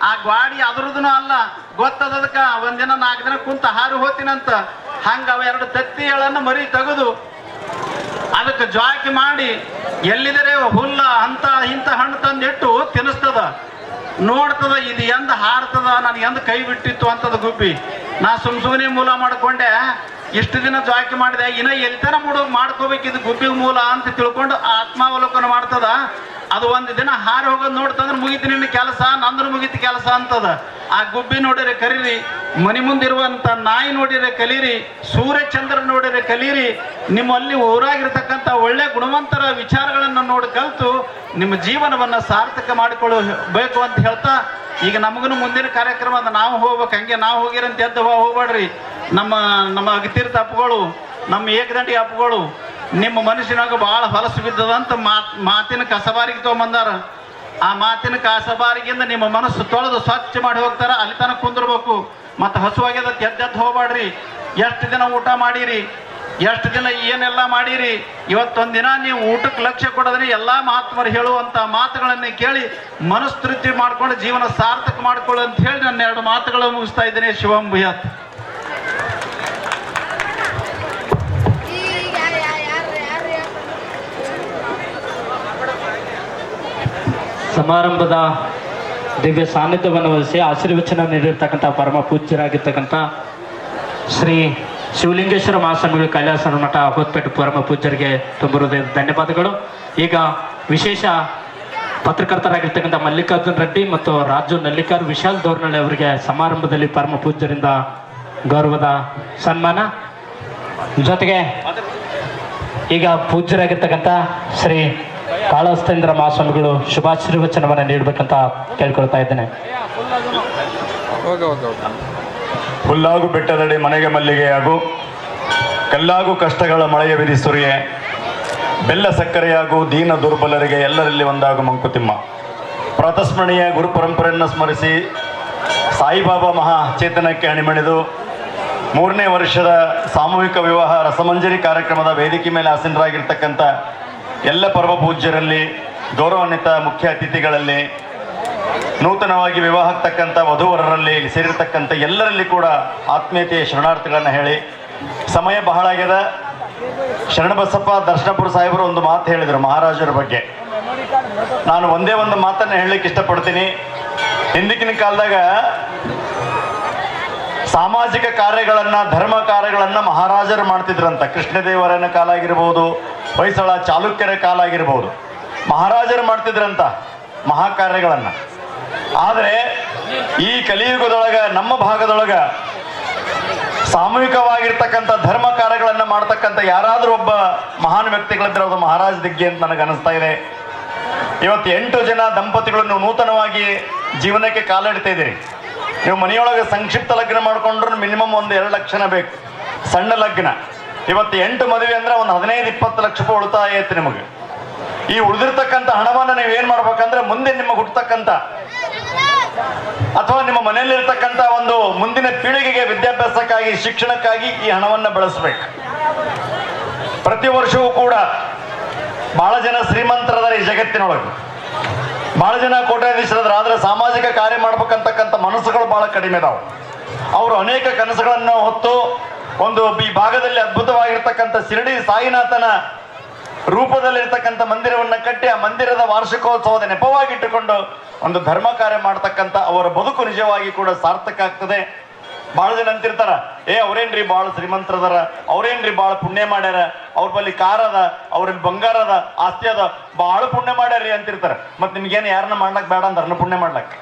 ಆ ಗಾಡಿ ಅದ್ರದೂ ಅಲ್ಲ, ಗೊತ್ತದ ಅದಕ್ಕೆ. ಒಂದಿನ 4 ದಿನ ಕುಂತ ಹಾರು ಹೋತಿನಂತ. ಹಂಗ ಅವ ಎರಡು ತತ್ತಿಗಳನ್ನು ಮರಿ ತೆಗೆದು ಅದಕ್ಕೆ ಜ್ವಾಕಿ ಮಾಡಿ ಎಲ್ಲಿದರೆ ಹುಲ್ಲ ಅಂತ ಇಂಥ ಹಣ್ಣು ತಂದಿಟ್ಟು ತಿನ್ನಿಸ್ತದ. ನೋಡ್ತದ ಇದು ಎಂದ ಹಾರ್ತದ, ನನಗೆ ಎಂದ ಕೈ ಬಿಟ್ಟಿತ್ತು ಅಂತದ ಗುಬ್ಬಿ. ನಾ ಸುಮ್ಮನೆ ಮೂಲ ಮಾಡ್ಕೊಂಡೆ, ಇಷ್ಟು ದಿನ ಜ್ವಾಕಿ ಮಾಡಿದೆ, ಇನ್ನ ಎಲ್ತನ ಮಾಡ್ಕೋಬೇಕಿದ್ದು ಗುಬ್ಬಿಗೆ ಮೂಲ ಅಂತ ತಿಳ್ಕೊಂಡು ಆತ್ಮಾವಲೋಕನ ಮಾಡ್ತದ. ಅದು ಒಂದು ದಿನ ಹಾರಿ ಹೋಗೋದು ನೋಡ್ತಂದ್ರೆ ಮುಗಿತು ನಿನ್ನ ಕೆಲಸ, ನಂದ್ರ ಮುಗಿತು ಕೆಲಸ ಅಂತದ. ಆ ಗುಬ್ಬಿ ನೋಡಿದ್ರೆ ಕಲೀರಿ, ಮನೆ ಮುಂದಿರುವಂತ ನಾಯಿ ನೋಡಿದ್ರೆ ಕಲೀರಿ, ಸೂರ್ಯ ಚಂದ್ರ ನೋಡಿದ್ರೆ ಕಲೀರಿ. ನಿಮ್ಮಲ್ಲಿ ಊರಾಗಿರ್ತಕ್ಕಂಥ ಒಳ್ಳೆ ಗುಣವಂತರ ವಿಚಾರಗಳನ್ನು ನೋಡಿ ಕಲಿತು ನಿಮ್ಮ ಜೀವನವನ್ನು ಸಾರ್ಥಕ ಮಾಡಿಕೊಳ್ಳಬೇಕು ಅಂತ ಹೇಳ್ತಾ, ಈಗ ನಮಗೂ ಮುಂದಿನ ಕಾರ್ಯಕ್ರಮ ಅದ, ನಾವು ಹೋಗ್ಬೇಕು. ಹಂಗೆ ನಾವು ಹೋಗಿರಂತ ಎದ್ದು ಹೋಗ್ಬೇಡ್ರಿ. ನಮ್ಮ ಅಗತೀರ್ಥ ಅಪ್ಪಗಳು, ನಮ್ಮ ಏಕದಂಡಿ ಅಪ್ಪಗಳು ನಿಮ್ಮ ಮನುಷ್ಯನಾಗ ಭಾಳ ಹೊಲಸು ಬಿದ್ದದಂತ ಮಾತಿನ ಕಸಬಾರಿಗೆ ತೊಗೊಂಬಂದಾರ. ಆ ಮಾತಿನ ಕಸಬಾರಿಗಿಂದ ನಿಮ್ಮ ಮನಸ್ಸು ತೊಳೆದು ಸ್ವಚ್ಛ ಮಾಡಿ ಹೋಗ್ತಾರ. ಅಲ್ಲಿ ತನಕ ಕುಂದಿರ್ಬೇಕು. ಮತ್ತು ಹಸುವಾಗ್ಯದ ಎದ್ದೆದ್ದು ಹೋಗ್ಬೇಡ್ರಿ. ಎಷ್ಟು ದಿನ ಊಟ ಮಾಡಿರಿ, ಎಷ್ಟು ದಿನ ಏನೆಲ್ಲ ಮಾಡಿರಿ, ಇವತ್ತೊಂದಿನ ನೀವು ಊಟಕ್ಕೆ ಲಕ್ಷ್ಯ ಕೊಡೋದ್ರೆ ಎಲ್ಲ ಮಹಾತ್ಮರು ಹೇಳುವಂಥ ಮಾತುಗಳನ್ನೇ ಕೇಳಿ ಮನಸ್ತೃಪ್ತಿ ಮಾಡ್ಕೊಂಡು ಜೀವನ ಸಾರ್ಥಕ ಮಾಡ್ಕೊಳ್ಳಿ ಅಂತ ಹೇಳಿ ನನ್ನ 2 ಮಾತುಗಳನ್ನು ಮುಗಿಸ್ತಾ ಇದ್ದೇನೆ. ಶಿವಂ ಭೂಯಾತ್. ಸಮಾರಂಭದ ದಿವ್ಯ ಸಾನ್ನಿಧ್ಯವನ್ನು ವಹಿಸಿ ಆಶೀರ್ವಚನ ನೀಡಿರ್ತಕ್ಕಂಥ ಪರಮ ಪೂಜ್ಯರಾಗಿರ್ತಕ್ಕಂಥ ಶ್ರೀ ಶಿವಲಿಂಗೇಶ್ವರ ಮಹಾಸ್ವಾಮಿಗಳು ಕೈಲಾಸ ಮಠ ಹೋತ್ಪೇಟೆ ಪರಮ ಪೂಜ್ಯರಿಗೆ ತುಂಬ ಹೃದಯದ ಧನ್ಯವಾದಗಳು. ಈಗ ವಿಶೇಷ ಪತ್ರಕರ್ತರಾಗಿರ್ತಕ್ಕಂಥ ಮಲ್ಲಿಕಾರ್ಜುನ್ ರೆಡ್ಡಿ ಮತ್ತು ರಾಜು ನಲ್ಲಿಕಾರ್, ವಿಶಾಲ್ ದೋರ್ನಳ್ಳಿ ಅವರಿಗೆ ಸಮಾರಂಭದಲ್ಲಿ ಪರಮ ಪೂಜ್ಯರಿಂದ ಗೌರವದ ಸನ್ಮಾನ. ಜೊತೆಗೆ ಈಗ ಪೂಜ್ಯರಾಗಿರ್ತಕ್ಕಂಥ ಶ್ರೀ ಕಾಳಹಸ್ತೇಂದ್ರ ಮಹಾಸ್ವಾಮಿಗಳು ಶುಭಾಶೀರ್ವಚನವನ್ನು ನೀಡಬೇಕಂತ ಕೇಳ್ಕೊಳ್ತಾ ಇದ್ದೇನೆ. ಹುಲ್ಲಾಗು ಬೆಟ್ಟದಡಿ ಮನೆಗೆ ಮಲ್ಲಿಗೆಯಾಗು, ಕಲ್ಲಾಗು ಕಷ್ಟಗಳ ಮಳೆಯ ವಿಧಿ ಸುರಿಯೆ, ಬೆಲ್ಲ ಸಕ್ಕರೆಯಾಗು ದೀನ ದುರ್ಬಲರಿಗೆ ಎಲ್ಲರಲ್ಲಿ ಒಂದಾಗು ಮಂಕುತಿಮ್ಮ. ಪ್ರಾತಸ್ಮರಣೀಯ ಗುರು ಪರಂಪರೆಯನ್ನು ಸ್ಮರಿಸಿ ಸಾಯಿಬಾಬಾ ಮಹಾ ಚೇತನಕ್ಕೆ ಅಣಿಮಣಿದು 3ನೇ ವರ್ಷದ ಸಾಮೂಹಿಕ ವಿವಾಹ ರಸಮಂಜರಿ ಕಾರ್ಯಕ್ರಮದ ವೇದಿಕೆ ಮೇಲೆ ಆಸೀನರಾಗಿರ್ತಕ್ಕಂಥ ಎಲ್ಲ ಪರಮ ಪೂಜ್ಯರಲ್ಲಿ, ಗೌರವಾನ್ವಿತ ಮುಖ್ಯ ಅತಿಥಿಗಳಲ್ಲಿ, ನೂತನವಾಗಿ ವಿವಾಹಕ್ತಕ್ಕಂಥ ವಧುವರರಲ್ಲಿ ಸೇರಿರ್ತಕ್ಕಂಥ ಎಲ್ಲರಲ್ಲಿ ಕೂಡ ಆತ್ಮೀಯತೆಯ ಶರಣಾರ್ಥಿಗಳನ್ನು ಹೇಳಿ, ಸಮಯ ಬಹಳ ಆಗ್ಯದ, ಶರಣಬಸಪ್ಪ ದರ್ಶನಪುರ ಸಾಹೇಬರು ಒಂದು ಮಾತು ಹೇಳಿದರು ಮಹಾರಾಜರ ಬಗ್ಗೆ. ನಾನು ಒಂದೇ ಒಂದು ಮಾತನ್ನು ಹೇಳಲಿಕ್ಕೆ ಇಷ್ಟಪಡ್ತೀನಿ. ಹಿಂದಿನ ಕಾಲದಾಗ ಸಾಮಾಜಿಕ ಕಾರ್ಯಗಳನ್ನು, ಧರ್ಮ ಕಾರ್ಯಗಳನ್ನು ಮಹಾರಾಜರು ಮಾಡ್ತಿದ್ರಂತ. ಕೃಷ್ಣದೇವರಾಯನ ಕಾಲ ಆಗಿರ್ಬೋದು, ಹೊಯ್ಸಳ ಚಾಲುಕ್ಯರ ಕಾಲ ಆಗಿರ್ಬೋದು, ಮಹಾರಾಜರು ಮಾಡ್ತಿದ್ರಂತ ಮಹಾಕಾರ್ಯಗಳನ್ನು. ಆದರೆ ಈ ಕಲಿಯುಗದೊಳಗೆ ನಮ್ಮ ಭಾಗದೊಳಗೆ ಸಾಮೂಹಿಕವಾಗಿರ್ತಕ್ಕಂಥ ಧರ್ಮ ಕಾರ್ಯಗಳನ್ನು ಮಾಡ್ತಕ್ಕಂಥ ಯಾರಾದರೂ ಒಬ್ಬ ಮಹಾನ್ ವ್ಯಕ್ತಿಗಳಿದ್ರೆ ಅದು ಮಹಾರಾಜ ದಿಗ್ಗೆ ಅಂತ ನನಗೆ ಅನಿಸ್ತಾ ಇದೆ. ಇವತ್ತು 8 ಜನ ದಂಪತಿಗಳನ್ನು ನೂತನವಾಗಿ ಜೀವನಕ್ಕೆ ಕಾಲಿಡ್ತಾ ಇದ್ದೀರಿ. ನೀವು ಮನೆಯೊಳಗೆ ಸಂಕ್ಷಿಪ್ತ ಲಗ್ನ ಮಾಡ್ಕೊಂಡ್ರು ಮಿನಿಮಮ್ ಒಂದು 2 ಲಕ್ಷನ ಬೇಕು, ಸಣ್ಣ ಲಗ್ನ. ಇವತ್ತು 8 ಮದುವೆ ಅಂದ್ರೆ ಒಂದು 15-20 ಲಕ್ಷ ರೂಪಾಯಿ ಉಳಿತಾಯ ಐತೆ ನಿಮಗೆ. ಈ ಉಳಿದಿರ್ತಕ್ಕಂಥ ಹಣವನ್ನು ನೀವು ಏನು ಮಾಡ್ಬೇಕಂದ್ರೆ ಮುಂದೆ ನಿಮಗೆ ಹುಟ್ಟತಕ್ಕಂಥ ಅಥವಾ ನಿಮ್ಮ ಮನೆಯಲ್ಲಿರ್ತಕ್ಕಂಥ ಒಂದು ಮುಂದಿನ ಪೀಳಿಗೆಗೆ ವಿದ್ಯಾಭ್ಯಾಸಕ್ಕಾಗಿ, ಶಿಕ್ಷಣಕ್ಕಾಗಿ ಈ ಹಣವನ್ನು ಬಳಸಬೇಕು. ಪ್ರತಿ ವರ್ಷವೂ ಕೂಡ ಬಹಳ ಜನ ಶ್ರೀಮಂತರದಾರ ಈ ಜಗತ್ತಿನೊಳಗೆ, ಬಹಳ ಜನ ಕೋಟ್ಯಾಧೀಶರದಾರ. ಆದರೆ ಸಾಮಾಜಿಕ ಕಾರ್ಯ ಮಾಡ್ಬೇಕಂತಕ್ಕಂಥ ಮನಸ್ಸುಗಳು ಬಹಳ ಕಡಿಮೆ ಇದಾವೆ. ಅವರು ಅನೇಕ ಕನಸುಗಳನ್ನು ಹೊತ್ತು ಒಂದು ಈ ಭಾಗದಲ್ಲಿ ಅದ್ಭುತವಾಗಿರ್ತಕ್ಕಂಥ ಶಿರಡಿ ಸಾಯಿನಾಥನ ರೂಪದಲ್ಲಿರ್ತಕ್ಕಂಥ ಮಂದಿರವನ್ನು ಕಟ್ಟಿ ಆ ಮಂದಿರದ ವಾರ್ಷಿಕೋತ್ಸವದ ನೆಪವಾಗಿಟ್ಟುಕೊಂಡು ಒಂದು ಧರ್ಮ ಕಾರ್ಯ ಮಾಡ್ತಕ್ಕಂಥ ಅವರ ಬದುಕು ನಿಜವಾಗಿ ಕೂಡ ಸಾರ್ಥಕ ಆಗ್ತದೆ. ಭಾಳ ಜನ ಅಂತಿರ್ತಾರ, ಅವ್ರೇನ್ರಿ ಭಾಳ ಶ್ರೀಮಂತರದಾರ, ಅವ್ರೇನ್ರಿ ಭಾಳ ಪುಣ್ಯ ಮಾಡ್ಯಾರ, ಅವ್ರ ಬಳಿ ಕಾರ್ ಅದ, ಅವ್ರಲ್ಲಿ ಬಂಗಾರ ಅದ, ಆಸ್ತಿ ಅದ, ಭಾಳ ಪುಣ್ಯ ಮಾಡ್ಯಾರಿ ಅಂತಿರ್ತಾರೆ. ಮತ್ತೆ ನಿಮ್ಗೇನು ಯಾರನ್ನ ಮಾಡ್ಲಕ್ ಬೇಡ ಅಂತಾರನ್ನ ಪುಣ್ಯ ಮಾಡ್ಲಕ್?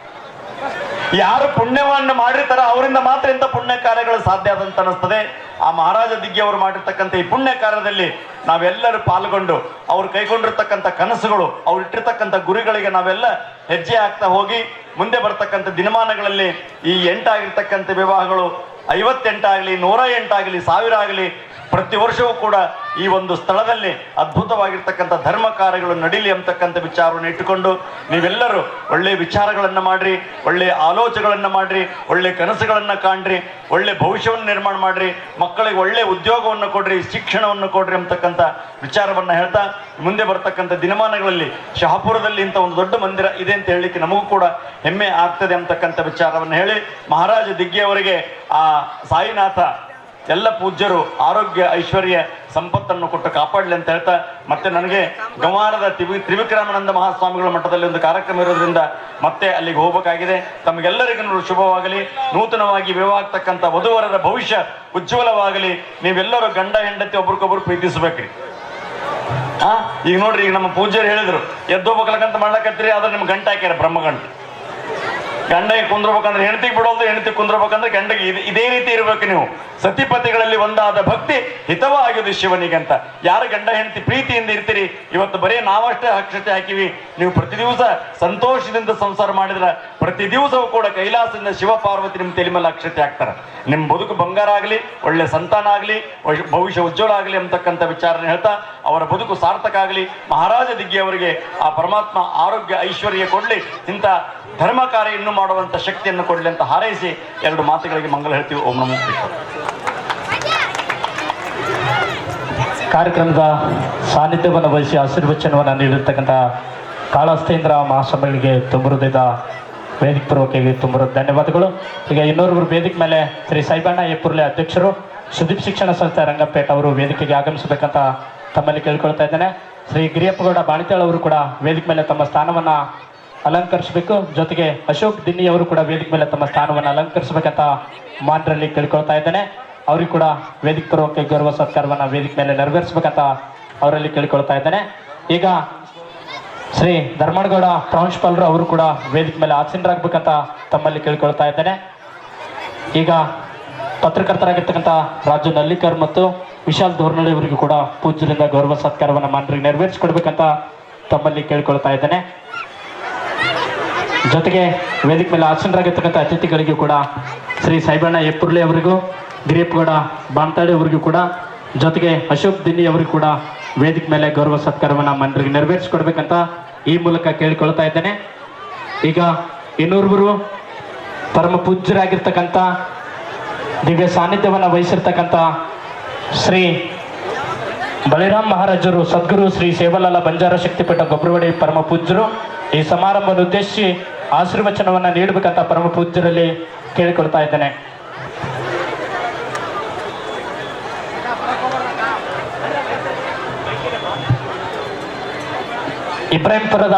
ಯಾರು ಪುಣ್ಯವನ್ನು ಮಾಡಿರ್ತಾರ ಅವರಿಂದ ಮಾತ್ರ ಇಂಥ ಪುಣ್ಯ ಕಾರ್ಯಗಳು ಸಾಧ್ಯ ಆದಂತ ಅನಿಸ್ತದೆ. ಆ ಮಹಾರಾಜ ದಿಗ್ಗೆ ಅವರು ಮಾಡಿರ್ತಕ್ಕಂಥ ಈ ಪುಣ್ಯ ಕಾರ್ಯದಲ್ಲಿ ನಾವೆಲ್ಲರೂ ಪಾಲ್ಗೊಂಡು ಅವ್ರು ಕೈಗೊಂಡಿರ್ತಕ್ಕಂಥ ಕನಸುಗಳು, ಅವ್ರು ಇಟ್ಟಿರ್ತಕ್ಕಂಥ ಗುರಿಗಳಿಗೆ ನಾವೆಲ್ಲ ಹೆಜ್ಜೆ ಹಾಕ್ತಾ ಹೋಗಿ ಮುಂದೆ ಬರ್ತಕ್ಕಂಥ ದಿನಮಾನಗಳಲ್ಲಿ ಈ 8 ಆಗಿರ್ತಕ್ಕಂಥ ವಿವಾಹಗಳು 58 ಆಗಲಿ, 108 ಆಗಲಿ, 1000 ಆಗಲಿ, ಪ್ರತಿ ವರ್ಷವೂ ಕೂಡ ಈ ಒಂದು ಸ್ಥಳದಲ್ಲಿ ಅದ್ಭುತವಾಗಿರ್ತಕ್ಕಂಥ ಧರ್ಮ ಕಾರ್ಯಗಳು ನಡೀಲಿ ಅಂತಕ್ಕಂಥ ವಿಚಾರವನ್ನು ಇಟ್ಟುಕೊಂಡು ನೀವೆಲ್ಲರೂ ಒಳ್ಳೆಯ ವಿಚಾರಗಳನ್ನು ಮಾಡ್ರಿ, ಒಳ್ಳೆಯ ಆಲೋಚನೆಗಳನ್ನು ಮಾಡ್ರಿ, ಒಳ್ಳೆಯ ಕನಸುಗಳನ್ನು ಕಾಣ್ರಿ, ಒಳ್ಳೆ ಭವಿಷ್ಯವನ್ನು ನಿರ್ಮಾಣ ಮಾಡ್ರಿ, ಮಕ್ಕಳಿಗೆ ಒಳ್ಳೆಯ ಉದ್ಯೋಗವನ್ನು ಕೊಡ್ರಿ, ಶಿಕ್ಷಣವನ್ನು ಕೊಡ್ರಿ ಅಂತಕ್ಕಂಥ ವಿಚಾರವನ್ನು ಹೇಳ್ತಾ ಮುಂದೆ ಬರ್ತಕ್ಕಂಥ ದಿನಮಾನಗಳಲ್ಲಿ ಶಹಾಪುರದಲ್ಲಿ ಇಂಥ ಒಂದು ದೊಡ್ಡ ಮಂದಿರ ಇದೆ ಅಂತ ಹೇಳಲಿಕ್ಕೆ ನಮಗೂ ಕೂಡ ಹೆಮ್ಮೆ ಆಗ್ತದೆ ಅಂತಕ್ಕಂಥ ವಿಚಾರವನ್ನು ಹೇಳಿ ಮಹಾರಾಜ ದಿಗ್ಗೆಯವರಿಗೆ ಆ ಸಾಯಿನಾಥ ಎಲ್ಲ ಪೂಜ್ಯರು ಆರೋಗ್ಯ ಐಶ್ವರ್ಯ ಸಂಪತ್ತನ್ನು ಕೊಟ್ಟು ಕಾಪಾಡಲಿ ಅಂತ ಹೇಳ್ತಾ, ಮತ್ತೆ ನನಗೆ ಗಂವಾರದ ತ್ರಿವಿಕ್ರಮಾನಂದ ಮಹಾಸ್ವಾಮಿಗಳ ಮಠದಲ್ಲಿ ಒಂದು ಕಾರ್ಯಕ್ರಮ ಇರೋದ್ರಿಂದ ಮತ್ತೆ ಅಲ್ಲಿಗೆ ಹೋಗಬೇಕಾಗಿದೆ. ತಮಗೆಲ್ಲರಿಗೂ ಶುಭವಾಗಲಿ. ನೂತನವಾಗಿ ವಿವಾಹ ಆಗ್ತಕ್ಕಂಥ ವಧುವರರ ಭವಿಷ್ಯ ಉಜ್ವಲವಾಗಲಿ. ನೀವೆಲ್ಲರೂ ಗಂಡ ಹೆಂಡತಿ ಒಬ್ರಿಗೊಬ್ರು ಪ್ರೀತಿಸಬೇಕ್ರಿ. ಈಗ ನೋಡ್ರಿ, ಈಗ ನಮ್ಮ ಪೂಜ್ಯರು ಹೇಳಿದ್ರು ಎದ್ದೋಗ್ಬೇಕಂತ ಮಾಡ್ಲಕತ್ತೀರಿ, ಆದ್ರೆ ನಿಮ್ಗೆ ಗಂಟೆ ಹಾಕ್ಯಾರ, ಬ್ರಹ್ಮಗಂಟು. ಗಂಡಗೆ ಕುಂದ್ರಬೇಕಂದ್ರೆ ಹೆಂಡತಿಗೆ ಬಿಡೋದು, ಹೆಂಡತಿ ಕುಂದ್ರಬೇಕಂದ್ರೆ ಗಂಡಗೆ. ಇದೇ ರೀತಿ ಇರ್ಬೇಕು ನೀವು. ಸತಿಪತಿಗಳಲ್ಲಿ ಒಂದಾದ ಭಕ್ತಿ ಹಿತವಾಗಿದೆ ಶಿವನಿಗಂತ. ಯಾರು ಗಂಡ ಹೆಂಡತಿ ಪ್ರೀತಿಯಿಂದ ಇರ್ತೀರಿ, ಇವತ್ತು ಬರೀ ನಾವಷ್ಟೇ ಅಕ್ಷತೆ ಹಾಕಿವಿ, ನೀವು ಪ್ರತಿ ದಿವಸ ಸಂತೋಷದಿಂದ ಸಂಸಾರ ಮಾಡಿದ್ರೆ ಪ್ರತಿ ದಿವಸವೂ ಕೂಡ ಕೈಲಾಸದಿಂದ ಶಿವ ಪಾರ್ವತಿ ನಿಮ್ಮ ತಲೆ ಮೇಲೆ ಅಕ್ಷತೆ ಹಾಕ್ತಾರೆ. ನಿಮ್ಮ ಬದುಕು ಬಂಗಾರ ಆಗಲಿ, ಒಳ್ಳೆ ಸಂತಾನ ಆಗಲಿ, ಭವಿಷ್ಯ ಉಜ್ವಲ ಆಗಲಿ ಅಂತಕ್ಕಂಥ ವಿಚಾರನ ಹೇಳ್ತಾ ಅವರ ಬದುಕು ಸಾರ್ಥಕ ಆಗಲಿ. ಮಹಾರಾಜ ದಿಗ್ಗೆಯವರಿಗೆ ಆ ಪರಮಾತ್ಮ ಆರೋಗ್ಯ ಐಶ್ವರ್ಯ ಕೊಡಲಿ, ಇಂಥ ಧರ್ಮ ಕಾರ್ಯ ಇನ್ನೂ ಮಾಡುವಂಥ ಶಕ್ತಿಯನ್ನು ಕೊಡಲಿ ಅಂತ ಹಾರೈಸಿ 2 ಮಾತುಗಳಿಗೆ ಮಂಗಲ ಹೇಳ್ತೀವಿ. ಓಂ ನಮೋ ಕೃಷ್ಣ. ಕಾರ್ಯಕ್ರಮದ ಸಾನ್ನಿಧ್ಯವನ್ನು ವಹಿಸಿ ಆಶೀರ್ವಚನವನ್ನು ನೀಡಿರ್ತಕ್ಕಂಥ ಕಾಳಹಸ್ತೇಂದ್ರ ಮಹಾಸ್ವಾಮಿಗಳಿಗೆ ತುಂಬ ಹೃದಯದ ವೇದಿಕೆ ಪೂರ್ವಕವಾಗಿ ತುಂಬ ಧನ್ಯವಾದಗಳು. ಈಗ ಇನ್ನೋರ್ವರು ವೇದಿಕೆ ಮೇಲೆ ಶ್ರೀ ಸಾಯಿಬಣ್ಣ ಎಪ್ಪುರ್ಲೆ ಅಧ್ಯಕ್ಷರು, ಸುದೀಪ್ ಶಿಕ್ಷಣ ಸಂಸ್ಥೆ ರಂಗಪೇಟೆ ಅವರು ವೇದಿಕೆಗೆ ಆಗಮಿಸಬೇಕಂತ ತಮ್ಮಲ್ಲಿ ಕೇಳ್ಕೊಳ್ತಾ ಇದ್ದೇನೆ. ಶ್ರೀ ಗಿರಿಯಪ್ಪಗೌಡ ಬಾಣಿತಾಳ್ ಅವರು ಕೂಡ ವೇದಿಕೆ ಮೇಲೆ ತಮ್ಮ ಸ್ಥಾನವನ್ನು ಅಲಂಕರಿಸಬೇಕು. ಜೊತೆಗೆ ಅಶೋಕ್ ದಿನ್ನಿ ಅವರು ಕೂಡ ವೇದಿಕೆ ಮೇಲೆ ತಮ್ಮ ಸ್ಥಾನವನ್ನು ಅಲಂಕರಿಸಬೇಕಂತ ಮಾನ್ರಲ್ಲಿ ಕೇಳ್ಕೊಳ್ತಾ ಇದ್ದೇನೆ. ಅವ್ರಿಗೆ ಕೂಡ ವೇದಿಕೆ ಪೂರ್ವಕ ಗೌರವ ಸತ್ಕಾರವನ್ನು ವೇದಿಕೆ ಮೇಲೆ ನೆರವೇರಿಸಬೇಕಂತ ಅವರಲ್ಲಿ ಕೇಳಿಕೊಳ್ತಾ ಇದ್ದೇನೆ. ಈಗ ಶ್ರೀ ಧರ್ಮಣ್ಣಗೌಡ ಪ್ರಾಂಶುಪಾಲರು ಅವರು ಕೂಡ ವೇದಿಕೆ ಮೇಲೆ ಆಸೀನರಾಗಬೇಕಂತ ತಮ್ಮಲ್ಲಿ ಕೇಳ್ಕೊಳ್ತಾ ಇದ್ದೇನೆ. ಈಗ ಪತ್ರಕರ್ತರಾಗಿರ್ತಕ್ಕಂಥ ರಾಜು ನಲ್ಲಿಕರ್ ಮತ್ತು ವಿಶಾಲ್ ಧೋರ್ನಳ್ಳಿ ಅವರಿಗೂ ಕೂಡ ಪೂಜ್ಯರಿಂದ ಗೌರವ ಸತ್ಕಾರವನ್ನು ಮಾನ್ರಿಗೆ ನೆರವೇರಿಸಿಕೊಡ್ಬೇಕಂತ ತಮ್ಮಲ್ಲಿ ಕೇಳ್ಕೊಳ್ತಾ ಇದ್ದೇನೆ. ಜೊತೆಗೆ ವೇದಿಕೆ ಮೇಲೆ ಆಸೀನರಾಗಿರ್ತಕ್ಕಂಥ ಅತಿಥಿಗಳಿಗೂ ಕೂಡ ಶ್ರೀ ಸಾಯಿಬಣ್ಣ ಎಪ್ಪುರ್ಲೆ ಅವರಿಗೂ, ಗಿರಿಯಪ್ಪಗೌಡ ಬಾಣ್ತಾಳಿ ಅವರಿಗೂ ಕೂಡ, ಜೊತೆಗೆ ಅಶೋಕ್ ದಿನ್ನಿ ಅವರಿಗೂ ಕೂಡ ವೇದಿಕೆ ಮೇಲೆ ಗೌರವ ಸತ್ಕಾರವನ್ನು ಮಂತ್ರಿಗೆ ನೆರವೇರಿಸಿಕೊಡ್ಬೇಕಂತ ಈ ಮೂಲಕ ಕೇಳಿಕೊಳ್ತಾ ಇದ್ದೇನೆ. ಈಗ ಇನ್ನೋರ್ವರು ಪರಮ ಪೂಜ್ಯರಾಗಿರ್ತಕ್ಕಂಥ ದಿವ್ಯ ಸಾನ್ನಿಧ್ಯವನ್ನು ವಹಿಸಿರ್ತಕ್ಕಂಥ ಶ್ರೀ ಬಳಿರಾಮ್ ಮಹಾರಾಜರು, ಸದ್ಗುರು ಶ್ರೀ ಸೇವಲಾಲ ಬಂಜಾರ ಶಕ್ತಿಪೀಠ ಗೊಬ್ಬರವಾಡಿ ಪರಮ ಪೂಜ್ಯರು ಈ ಸಮಾರಂಭವನ್ನು ಉದ್ದೇಶಿಸಿ ಆಶೀರ್ವಚನವನ್ನು ನೀಡಬೇಕಂತ ಪರಮ ಪೂಜ್ಯರಲ್ಲಿ ಕೇಳಿಕೊಳ್ತಾ ಇದ್ದೇನೆ. ಇಬ್ರಾಹಿಂಪುರದ